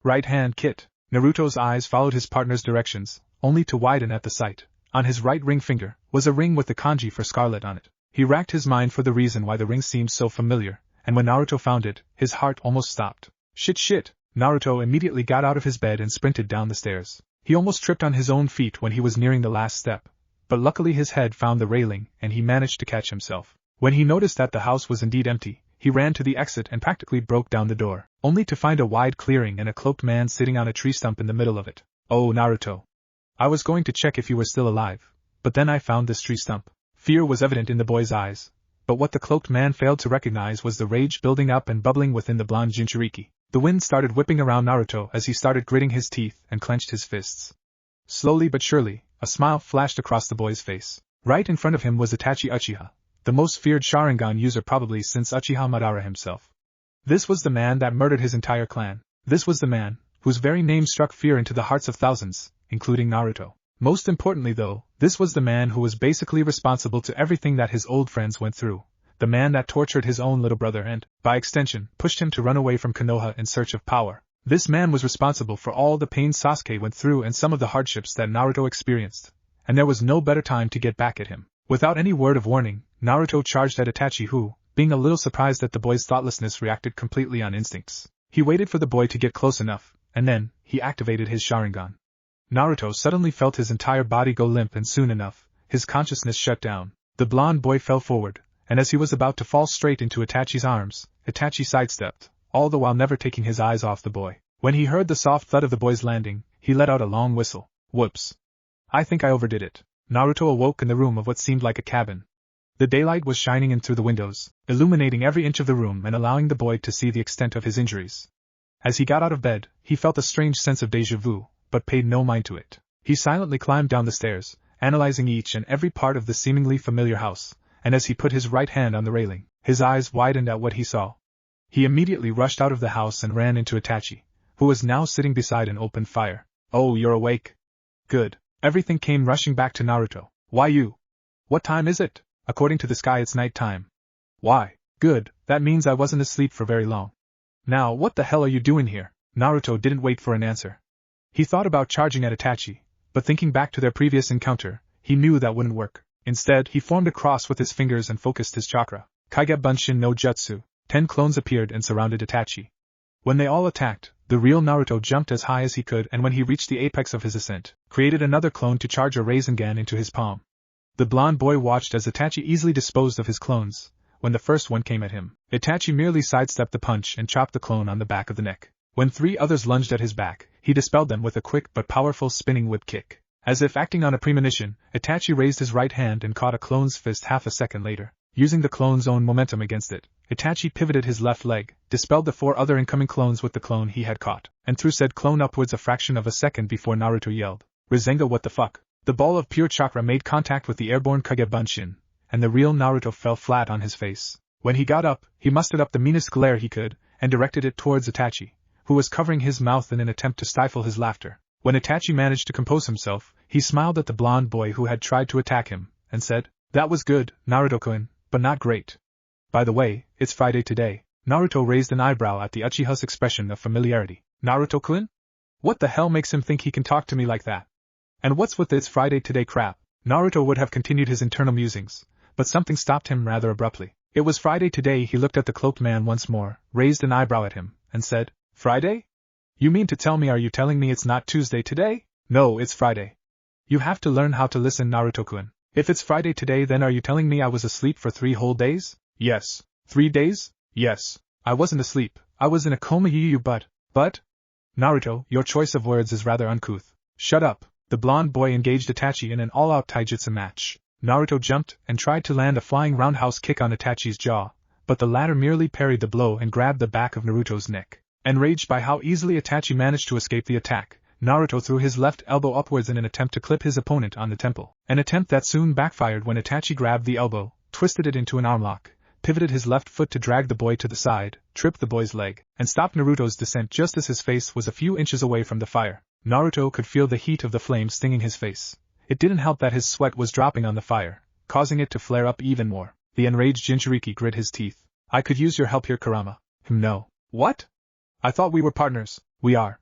Right hand kit. Naruto's eyes followed his partner's directions, only to widen at the sight. On his right ring finger was a ring with the kanji for scarlet on it. He racked his mind for the reason why the ring seemed so familiar, and when Naruto found it, his heart almost stopped. Shit! Naruto immediately got out of his bed and sprinted down the stairs. He almost tripped on his own feet when he was nearing the last step, but luckily his head found the railing and he managed to catch himself. When he noticed that the house was indeed empty, he ran to the exit and practically broke down the door, only to find a wide clearing and a cloaked man sitting on a tree stump in the middle of it. Oh, Naruto. I was going to check if you were still alive, but then I found this tree stump. Fear was evident in the boy's eyes, but what the cloaked man failed to recognize was the rage building up and bubbling within the blonde Jinchuriki. The wind started whipping around Naruto as he started gritting his teeth and clenched his fists. Slowly but surely, a smile flashed across the boy's face. Right in front of him was Itachi Uchiha, the most feared Sharingan user probably since Uchiha Madara himself. This was the man that murdered his entire clan. This was the man whose very name struck fear into the hearts of thousands, including Naruto. Most importantly though, this was the man who was basically responsible to everything that his old friends went through. The man that tortured his own little brother and, by extension, pushed him to run away from Konoha in search of power. This man was responsible for all the pain Sasuke went through and some of the hardships that Naruto experienced, and there was no better time to get back at him. Without any word of warning, Naruto charged at Itachi who, being a little surprised at the boy's thoughtlessness, reacted completely on instincts. He waited for the boy to get close enough, and then, he activated his Sharingan. Naruto suddenly felt his entire body go limp and soon enough, his consciousness shut down. The blonde boy fell forward, and as he was about to fall straight into Itachi's arms, Itachi sidestepped, all the while never taking his eyes off the boy. When he heard the soft thud of the boy's landing, he let out a long whistle. Whoops. I think I overdid it. Naruto awoke in the room of what seemed like a cabin. The daylight was shining in through the windows, illuminating every inch of the room and allowing the boy to see the extent of his injuries. As he got out of bed, he felt a strange sense of déjà vu, but paid no mind to it. He silently climbed down the stairs, analyzing each and every part of the seemingly familiar house, and as he put his right hand on the railing, his eyes widened at what he saw. He immediately rushed out of the house and ran into Itachi, who was now sitting beside an open fire. Oh, you're awake. Good. Everything came rushing back to Naruto. Why you? What time is it? According to the sky it's night time. Why? Good, that means I wasn't asleep for very long. Now what the hell are you doing here? Naruto didn't wait for an answer. He thought about charging at Itachi, but thinking back to their previous encounter, he knew that wouldn't work. Instead, he formed a cross with his fingers and focused his chakra. Kage no Jutsu. 10 clones appeared and surrounded Itachi. When they all attacked, the real Naruto jumped as high as he could and when he reached the apex of his ascent, created another clone to charge a Rasengan into his palm. The blonde boy watched as Itachi easily disposed of his clones. When the first one came at him, Itachi merely sidestepped the punch and chopped the clone on the back of the neck. When 3 others lunged at his back, he dispelled them with a quick but powerful spinning whip kick. As if acting on a premonition, Itachi raised his right hand and caught a clone's fist half a second later. Using the clone's own momentum against it, Itachi pivoted his left leg, dispelled the 4 other incoming clones with the clone he had caught, and threw said clone upwards a fraction of a second before Naruto yelled, "Rasengan, what the fuck?" The ball of pure chakra made contact with the airborne Kage, and the real Naruto fell flat on his face. When he got up, he mustered up the meanest glare he could, and directed it towards Itachi, who was covering his mouth in an attempt to stifle his laughter. When Itachi managed to compose himself, he smiled at the blonde boy who had tried to attack him, and said, "That was good, Naruto-kun, but not great. By the way, it's Friday today." Naruto raised an eyebrow at the Uchiha's expression of familiarity. "Naruto-kun? What the hell makes him think he can talk to me like that? And what's with this Friday today crap?" Naruto would have continued his internal musings, but something stopped him rather abruptly. It was Friday today. He looked at the cloaked man once more, raised an eyebrow at him, and said, "Friday? You mean to tell me, are you telling me it's not Tuesday today?" "No, it's Friday. You have to learn how to listen, Naruto-kun. If it's Friday today, then are you telling me I was asleep for 3 whole days?" "Yes." 3 days? "Yes. I wasn't asleep. I was in a coma, but... Naruto, your choice of words is rather uncouth." "Shut up." The blonde boy engaged Itachi in an all-out taijutsu match. Naruto jumped and tried to land a flying roundhouse kick on Itachi's jaw, but the latter merely parried the blow and grabbed the back of Naruto's neck. Enraged by how easily Itachi managed to escape the attack, Naruto threw his left elbow upwards in an attempt to clip his opponent on the temple, an attempt that soon backfired when Itachi grabbed the elbow, twisted it into an armlock, pivoted his left foot to drag the boy to the side, tripped the boy's leg, and stopped Naruto's descent just as his face was a few inches away from the fire. Naruto could feel the heat of the flame stinging his face. It didn't help that his sweat was dropping on the fire, causing it to flare up even more. The enraged Jinchuriki grit his teeth. I could use your help here, Kurama. No. What? I thought we were partners. We are.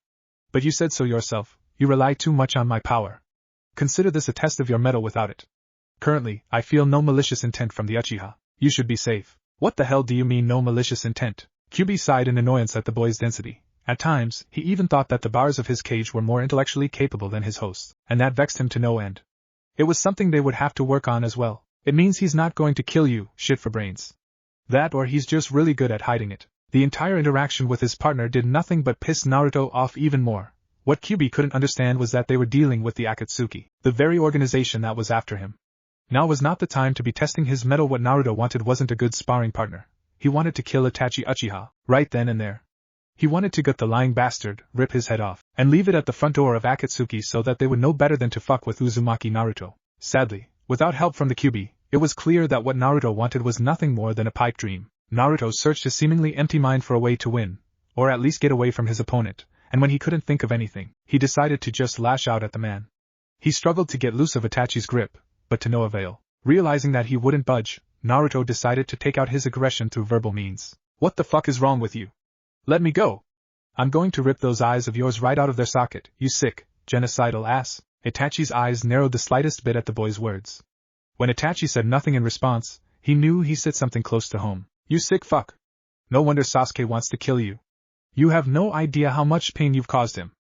But you said so yourself. You rely too much on my power. Consider this a test of your mettle without it. Currently, I feel no malicious intent from the Uchiha. You should be safe. What the hell do you mean no malicious intent? Kyuubi sighed in annoyance at the boy's density. At times, he even thought that the bars of his cage were more intellectually capable than his host, and that vexed him to no end. It was something they would have to work on as well. It means he's not going to kill you, shit for brains. That or he's just really good at hiding it. The entire interaction with his partner did nothing but piss Naruto off even more. What Kyuubi couldn't understand was that they were dealing with the Akatsuki, the very organization that was after him. Now was not the time to be testing his mettle. What Naruto wanted wasn't a good sparring partner. He wanted to kill Itachi Uchiha, right then and there. He wanted to gut the lying bastard, rip his head off, and leave it at the front door of Akatsuki so that they would know better than to fuck with Uzumaki Naruto. Sadly, without help from the Kyuubi, it was clear that what Naruto wanted was nothing more than a pipe dream. Naruto searched his seemingly empty mind for a way to win, or at least get away from his opponent, and when he couldn't think of anything, he decided to just lash out at the man. He struggled to get loose of Itachi's grip, but to no avail. Realizing that he wouldn't budge, Naruto decided to take out his aggression through verbal means. What the fuck is wrong with you? Let me go. I'm going to rip those eyes of yours right out of their socket, you sick, genocidal ass. Itachi's eyes narrowed the slightest bit at the boy's words. When Itachi said nothing in response, he knew he said something close to home. You sick fuck. No wonder Sasuke wants to kill you. You have no idea how much pain you've caused him.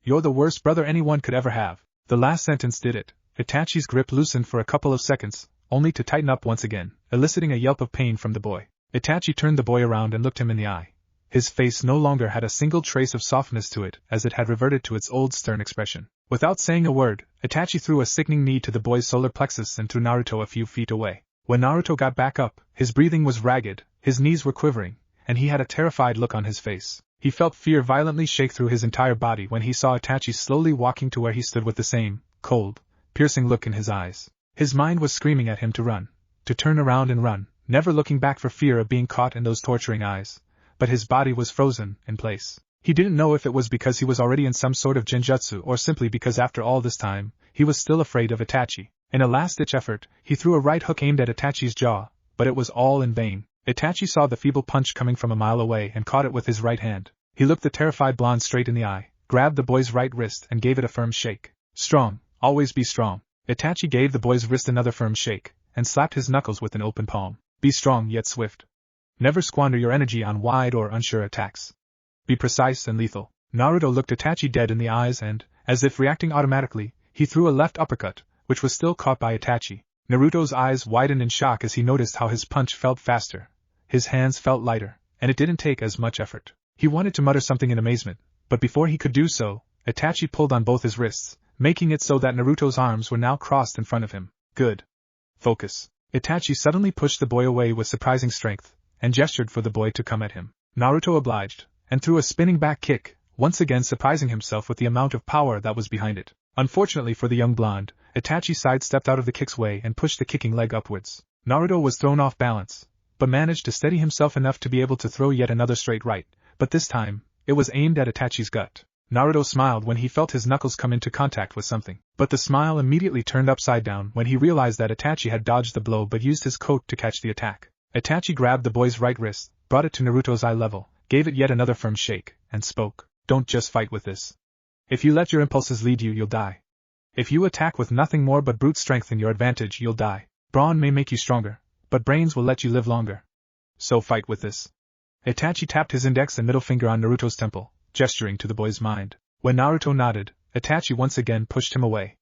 You're the worst brother anyone could ever have. The last sentence did it. Itachi's grip loosened for a couple of seconds, only to tighten up once again, eliciting a yelp of pain from the boy. Itachi turned the boy around and looked him in the eye. His face no longer had a single trace of softness to it, as it had reverted to its old stern expression. Without saying a word, Itachi threw a sickening knee to the boy's solar plexus and threw Naruto a few feet away. When Naruto got back up, his breathing was ragged, his knees were quivering, and he had a terrified look on his face. He felt fear violently shake through his entire body when he saw Itachi slowly walking to where he stood with the same, cold, piercing look in his eyes. His mind was screaming at him to run, to turn around and run, never looking back for fear of being caught in those torturing eyes. But his body was frozen in place. He didn't know if it was because he was already in some sort of genjutsu or simply because after all this time, he was still afraid of Itachi. In a last-ditch effort, he threw a right hook aimed at Itachi's jaw, but it was all in vain. Itachi saw the feeble punch coming from a mile away and caught it with his right hand. He looked the terrified blonde straight in the eye, grabbed the boy's right wrist and gave it a firm shake. Strong, always be strong. Itachi gave the boy's wrist another firm shake, and slapped his knuckles with an open palm. Be strong yet swift. Never squander your energy on wide or unsure attacks. Be precise and lethal. Naruto looked Itachi dead in the eyes and, as if reacting automatically, he threw a left uppercut, which was still caught by Itachi. Naruto's eyes widened in shock as he noticed how his punch felt faster. His hands felt lighter, and it didn't take as much effort. He wanted to mutter something in amazement, but before he could do so, Itachi pulled on both his wrists, making it so that Naruto's arms were now crossed in front of him. Good. Focus. Itachi suddenly pushed the boy away with surprising strength, and gestured for the boy to come at him. Naruto obliged, and threw a spinning back kick, once again surprising himself with the amount of power that was behind it. Unfortunately for the young blonde, Itachi sidestepped out of the kick's way and pushed the kicking leg upwards. Naruto was thrown off balance, but managed to steady himself enough to be able to throw yet another straight right, but this time, it was aimed at Itachi's gut. Naruto smiled when he felt his knuckles come into contact with something, but the smile immediately turned upside down when he realized that Itachi had dodged the blow but used his coat to catch the attack. Itachi grabbed the boy's right wrist, brought it to Naruto's eye level, gave it yet another firm shake, and spoke. Don't just fight with this. If you let your impulses lead you, you'll die. If you attack with nothing more but brute strength in your advantage, you'll die. Brawn may make you stronger, but brains will let you live longer. So fight with this. Itachi tapped his index and middle finger on Naruto's temple, gesturing to the boy's mind. When Naruto nodded, Itachi once again pushed him away.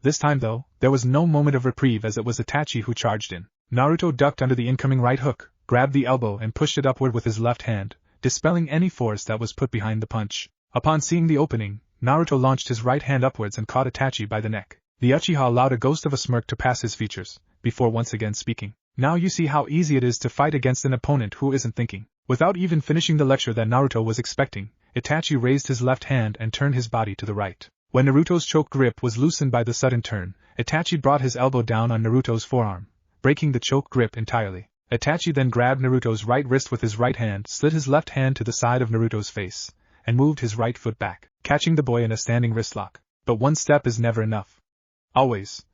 This time though, there was no moment of reprieve as it was Itachi who charged in. Naruto ducked under the incoming right hook, grabbed the elbow and pushed it upward with his left hand, dispelling any force that was put behind the punch. Upon seeing the opening, Naruto launched his right hand upwards and caught Itachi by the neck. The Uchiha allowed a ghost of a smirk to pass his features, before once again speaking. Now you see how easy it is to fight against an opponent who isn't thinking. Without even finishing the lecture that Naruto was expecting, Itachi raised his left hand and turned his body to the right. When Naruto's choke grip was loosened by the sudden turn, Itachi brought his elbow down on Naruto's forearm, breaking the choke grip entirely. Itachi then grabbed Naruto's right wrist with his right hand, slid his left hand to the side of Naruto's face, and moved his right foot back, catching the boy in a standing wristlock. But one step is never enough. Always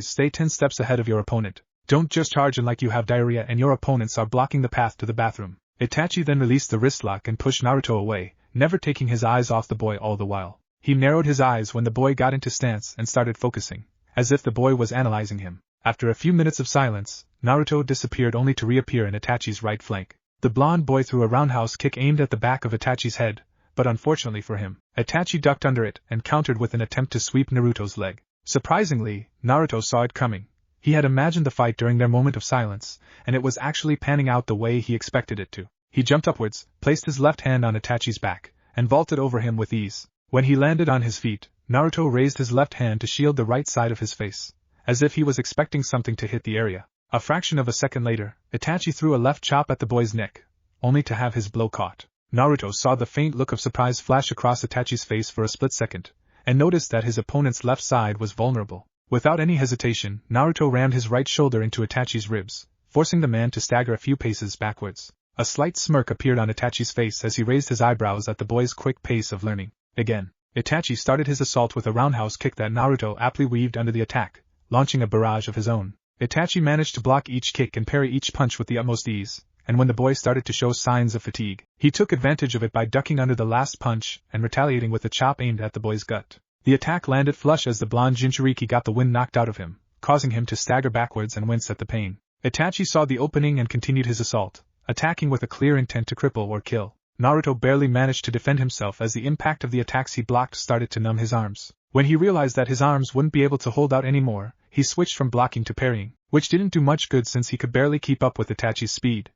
stay 10 steps ahead of your opponent. Don't just charge in like you have diarrhea and your opponents are blocking the path to the bathroom. Itachi then released the wristlock and pushed Naruto away, never taking his eyes off the boy all the while. He narrowed his eyes when the boy got into stance and started focusing, as if the boy was analyzing him. After a few minutes of silence, Naruto disappeared only to reappear in Itachi's right flank. The blonde boy threw a roundhouse kick aimed at the back of Itachi's head, but unfortunately for him, Itachi ducked under it and countered with an attempt to sweep Naruto's leg. Surprisingly, Naruto saw it coming. He had imagined the fight during their moment of silence, and it was actually panning out the way he expected it to. He jumped upwards, placed his left hand on Itachi's back, and vaulted over him with ease. When he landed on his feet, Naruto raised his left hand to shield the right side of his face, as if he was expecting something to hit the area. A fraction of a second later, Itachi threw a left chop at the boy's neck, only to have his blow caught. Naruto saw the faint look of surprise flash across Itachi's face for a split second, and noticed that his opponent's left side was vulnerable. Without any hesitation, Naruto rammed his right shoulder into Itachi's ribs, forcing the man to stagger a few paces backwards. A slight smirk appeared on Itachi's face as he raised his eyebrows at the boy's quick pace of learning. Again, Itachi started his assault with a roundhouse kick that Naruto aptly weaved under the attack, launching a barrage of his own. Itachi managed to block each kick and parry each punch with the utmost ease, and when the boy started to show signs of fatigue, he took advantage of it by ducking under the last punch and retaliating with a chop aimed at the boy's gut. The attack landed flush as the blonde Jinchuriki got the wind knocked out of him, causing him to stagger backwards and wince at the pain. Itachi saw the opening and continued his assault, attacking with a clear intent to cripple or kill. Naruto barely managed to defend himself as the impact of the attacks he blocked started to numb his arms. When he realized that his arms wouldn't be able to hold out anymore, he switched from blocking to parrying, which didn't do much good since he could barely keep up with Itachi's speed.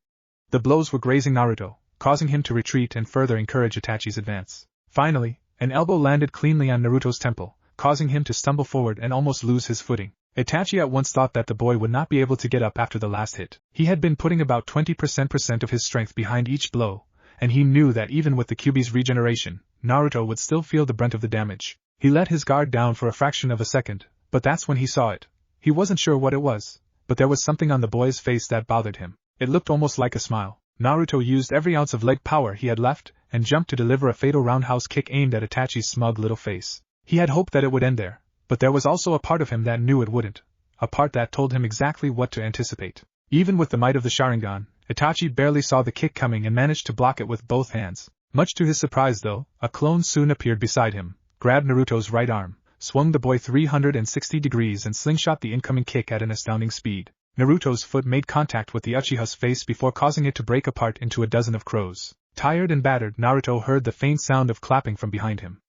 The blows were grazing Naruto, causing him to retreat and further encourage Itachi's advance. Finally, an elbow landed cleanly on Naruto's temple, causing him to stumble forward and almost lose his footing. Itachi at once thought that the boy would not be able to get up after the last hit. He had been putting about 20% of his strength behind each blow, and he knew that even with the Kyuubi's regeneration, Naruto would still feel the brunt of the damage. He let his guard down for a fraction of a second, but that's when he saw it. He wasn't sure what it was, but there was something on the boy's face that bothered him. It looked almost like a smile. Naruto used every ounce of leg power he had left, and jumped to deliver a fatal roundhouse kick aimed at Itachi's smug little face. He had hoped that it would end there, but there was also a part of him that knew it wouldn't, a part that told him exactly what to anticipate. Even with the might of the Sharingan, Itachi barely saw the kick coming and managed to block it with both hands. Much to his surprise though, a clone soon appeared beside him, grabbed Naruto's right arm, swung the boy 360 degrees and slingshot the incoming kick at an astounding speed. Naruto's foot made contact with the Uchiha's face before causing it to break apart into a dozen of crows. Tired and battered, Naruto heard the faint sound of clapping from behind him.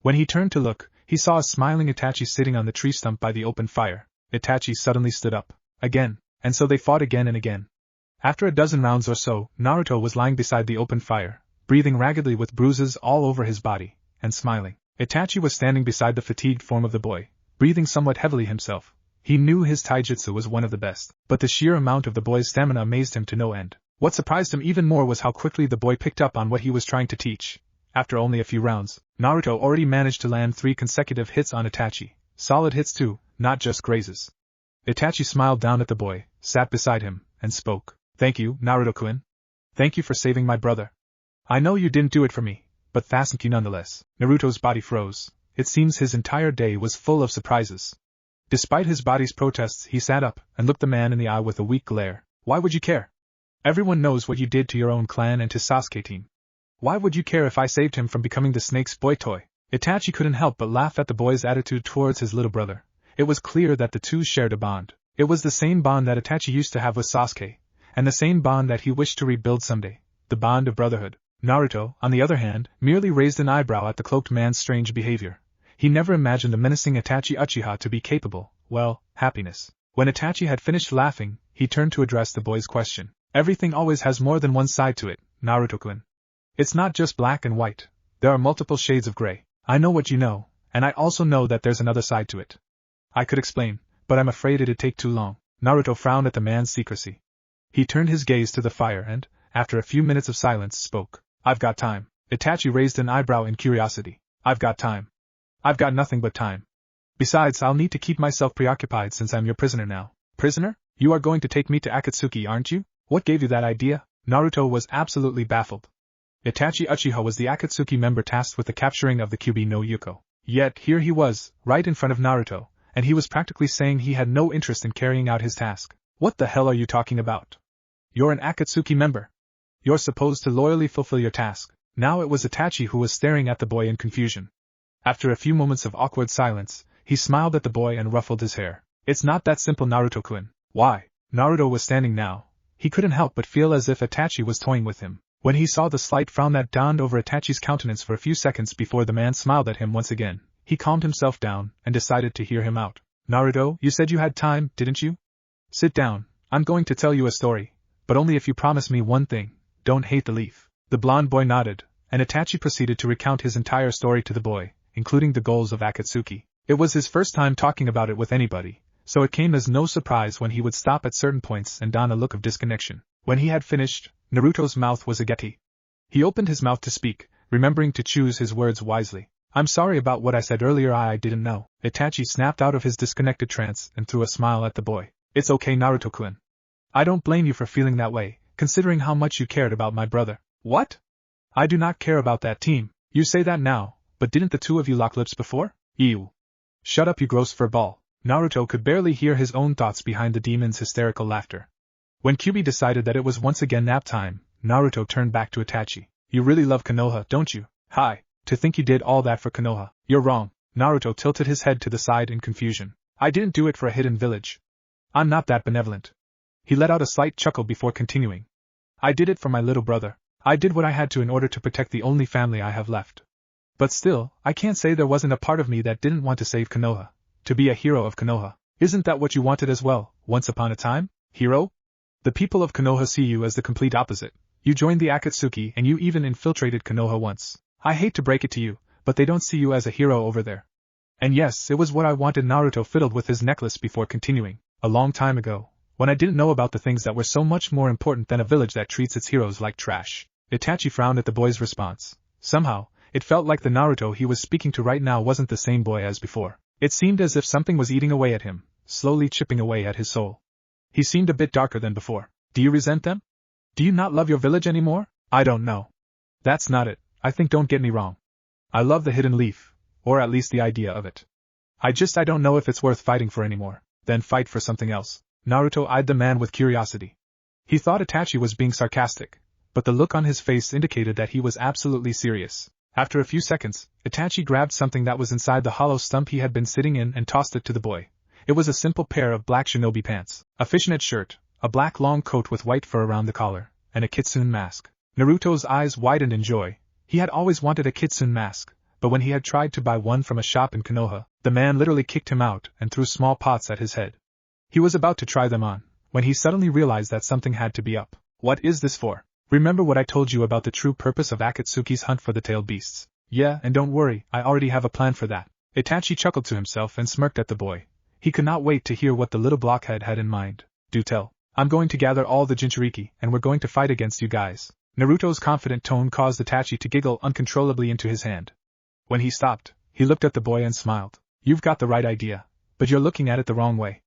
When he turned to look, he saw a smiling Itachi sitting on the tree stump by the open fire. Itachi suddenly stood up. Again, and so they fought again and again. After a dozen rounds or so, Naruto was lying beside the open fire, breathing raggedly with bruises all over his body, and smiling. Itachi was standing beside the fatigued form of the boy, breathing somewhat heavily himself. He knew his taijutsu was one of the best, but the sheer amount of the boy's stamina amazed him to no end. What surprised him even more was how quickly the boy picked up on what he was trying to teach. After only a few rounds, Naruto already managed to land 3 consecutive hits on Itachi. Solid hits too, not just grazes. Itachi smiled down at the boy, sat beside him, and spoke. "Thank you, Naruto-kun. Thank you for saving my brother. I know you didn't do it for me, but thank you nonetheless." Naruto's body froze. It seems his entire day was full of surprises. Despite his body's protests, he sat up and looked the man in the eye with a weak glare. "Why would you care? Everyone knows what you did to your own clan and to Sasuke team. Why would you care if I saved him from becoming the snake's boy toy?" Itachi couldn't help but laugh at the boy's attitude towards his little brother. It was clear that the two shared a bond. It was the same bond that Itachi used to have with Sasuke, and the same bond that he wished to rebuild someday, the bond of brotherhood. Naruto, on the other hand, merely raised an eyebrow at the cloaked man's strange behavior. He never imagined the menacing Itachi Uchiha to be capable, well, happiness. When Itachi had finished laughing, he turned to address the boy's question. "Everything always has more than one side to it, Naruto-kun. It's not just black and white. There are multiple shades of gray. I know what you know, and I also know that there's another side to it. I could explain, but I'm afraid it'd take too long." Naruto frowned at the man's secrecy. He turned his gaze to the fire and, after a few minutes of silence, spoke. "I've got time." Itachi raised an eyebrow in curiosity. "I've got time. I've got nothing but time. Besides, I'll need to keep myself preoccupied since I'm your prisoner now." "Prisoner? You are going to take me to Akatsuki, aren't you? What gave you that idea? Naruto was absolutely baffled. Itachi Uchiha was the Akatsuki member tasked with the capturing of the Kyuubi no Yuko. Yet here he was, right in front of Naruto, and he was practically saying he had no interest in carrying out his task. What the hell are you talking about? You're an Akatsuki member. You're supposed to loyally fulfill your task. Now it was Itachi who was staring at the boy in confusion. After a few moments of awkward silence, he smiled at the boy and ruffled his hair. It's not that simple, Naruto-kun. Why? Naruto was standing now. He couldn't help but feel as if Itachi was toying with him. When he saw the slight frown that dawned over Itachi's countenance for a few seconds before the man smiled at him once again, he calmed himself down and decided to hear him out. Naruto, you said you had time, didn't you? Sit down. I'm going to tell you a story, but only if you promise me one thing. Don't hate the leaf. The blonde boy nodded, and Itachi proceeded to recount his entire story to the boy, including the goals of Akatsuki. It was his first time talking about it with anybody, so it came as no surprise when he would stop at certain points and don a look of disconnection. When he had finished, Naruto's mouth was ageti. He opened his mouth to speak, remembering to choose his words wisely. I'm sorry about what I said earlier, I didn't know. Itachi snapped out of his disconnected trance and threw a smile at the boy. It's okay, Naruto-kun. I don't blame you for feeling that way, considering how much you cared about my brother. What? I do not care about that team. You say that now, but didn't the two of you lock lips before? Ew. Shut up, you gross furball. Naruto could barely hear his own thoughts behind the demon's hysterical laughter. When Kyuubi decided that it was once again nap time, Naruto turned back to Itachi. You really love Konoha, don't you? Hi. To think you did all that for Konoha. You're wrong. Naruto tilted his head to the side in confusion. I didn't do it for a hidden village. I'm not that benevolent. He let out a slight chuckle before continuing. I did it for my little brother. I did what I had to in order to protect the only family I have left. But still, I can't say there wasn't a part of me that didn't want to save Konoha. To be a hero of Konoha. Isn't that what you wanted as well, once upon a time? Hero? The people of Konoha see you as the complete opposite. You joined the Akatsuki and you even infiltrated Konoha once. I hate to break it to you, but they don't see you as a hero over there. And yes, it was what I wanted. Naruto fiddled with his necklace before continuing. A long time ago, when I didn't know about the things that were so much more important than a village that treats its heroes like trash. Itachi frowned at the boy's response. Somehow, it felt like the Naruto he was speaking to right now wasn't the same boy as before. It seemed as if something was eating away at him, slowly chipping away at his soul. He seemed a bit darker than before. Do you resent them? Do you not love your village anymore? I don't know. That's not it. I think, don't get me wrong. I love the hidden leaf, or at least the idea of it. I don't know if it's worth fighting for anymore. Then fight for something else. Naruto eyed the man with curiosity. He thought Itachi was being sarcastic, but the look on his face indicated that he was absolutely serious. After a few seconds, Itachi grabbed something that was inside the hollow stump he had been sitting in and tossed it to the boy. It was a simple pair of black shinobi pants, a fishnet shirt, a black long coat with white fur around the collar, and a kitsune mask. Naruto's eyes widened in joy. He had always wanted a kitsune mask, but when he had tried to buy one from a shop in Konoha, the man literally kicked him out and threw small pots at his head. He was about to try them on, when he suddenly realized that something had to be up. What is this for? Remember what I told you about the true purpose of Akatsuki's hunt for the tailed beasts? Yeah, and don't worry, I already have a plan for that. Itachi chuckled to himself and smirked at the boy. He could not wait to hear what the little blockhead had in mind. Do tell. I'm going to gather all the Jinchuriki, and we're going to fight against you guys. Naruto's confident tone caused Itachi to giggle uncontrollably into his hand. When he stopped, he looked at the boy and smiled. You've got the right idea, but you're looking at it the wrong way.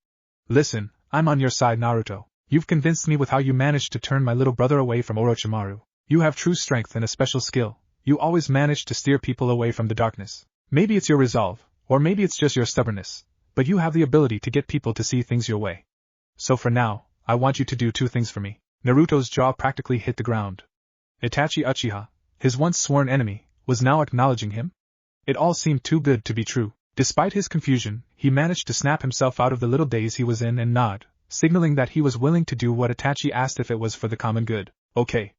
Listen, I'm on your side, Naruto. You've convinced me with how you managed to turn my little brother away from Orochimaru. You have true strength and a special skill. You always manage to steer people away from the darkness. Maybe it's your resolve, or maybe it's just your stubbornness, but you have the ability to get people to see things your way. So for now, I want you to do two things for me. Naruto's jaw practically hit the ground. Itachi Uchiha, his once sworn enemy, was now acknowledging him? It all seemed too good to be true. Despite his confusion, he managed to snap himself out of the little daze he was in and nod, signaling that he was willing to do what Itachi asked if it was for the common good. Okay.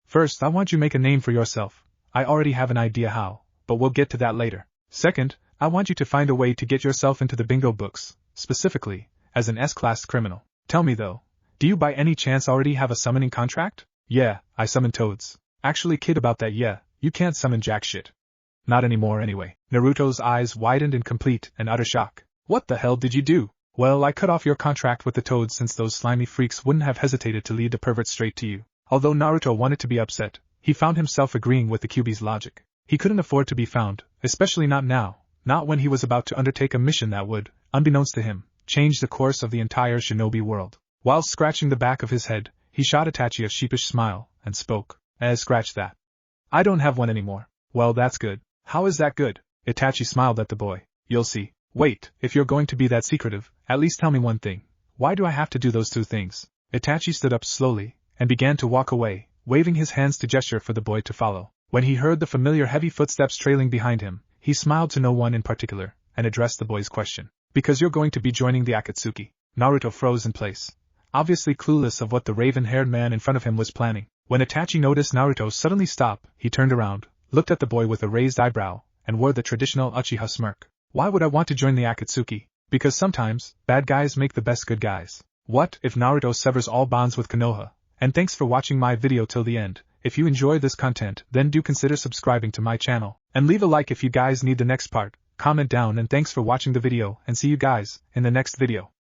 First, I want you to make a name for yourself. I already have an idea how, but we'll get to that later. Second, I want you to find a way to get yourself into the bingo books, specifically, as an S-class criminal. Tell me though, do you by any chance already have a summoning contract? Yeah, I summon toads. Actually kid about that, yeah, you can't summon jack shit. Not anymore anyway. Naruto's eyes widened in complete and utter shock. What the hell did you do? Well, I cut off your contract with the toads since those slimy freaks wouldn't have hesitated to lead the pervert straight to you. Although Naruto wanted to be upset, he found himself agreeing with the Kyuubi's logic. He couldn't afford to be found, especially not now, not when he was about to undertake a mission that would, unbeknownst to him, change the course of the entire shinobi world. While scratching the back of his head, He shot Itachi a sheepish smile, and spoke. Scratch that. I don't have one anymore. Well, that's good. How is that good? Itachi smiled at the boy. You'll see. Wait, if you're going to be that secretive, at least tell me one thing. Why do I have to do those two things? Itachi stood up slowly, and began to walk away, waving his hands to gesture for the boy to follow. When he heard the familiar heavy footsteps trailing behind him, he smiled to no one in particular, and addressed the boy's question. Because you're going to be joining the Akatsuki. Naruto froze in place, obviously clueless of what the raven-haired man in front of him was planning. When Itachi noticed Naruto suddenly stop, he turned around, looked at the boy with a raised eyebrow, and wore the traditional Uchiha smirk. Why would I want to join the Akatsuki? Because sometimes, bad guys make the best good guys. What if Naruto severs all bonds with Konoha? And thanks for watching my video till the end. If you enjoy this content, then do consider subscribing to my channel, and leave a like if you guys need the next part. Comment down, and thanks for watching the video, and see you guys in the next video.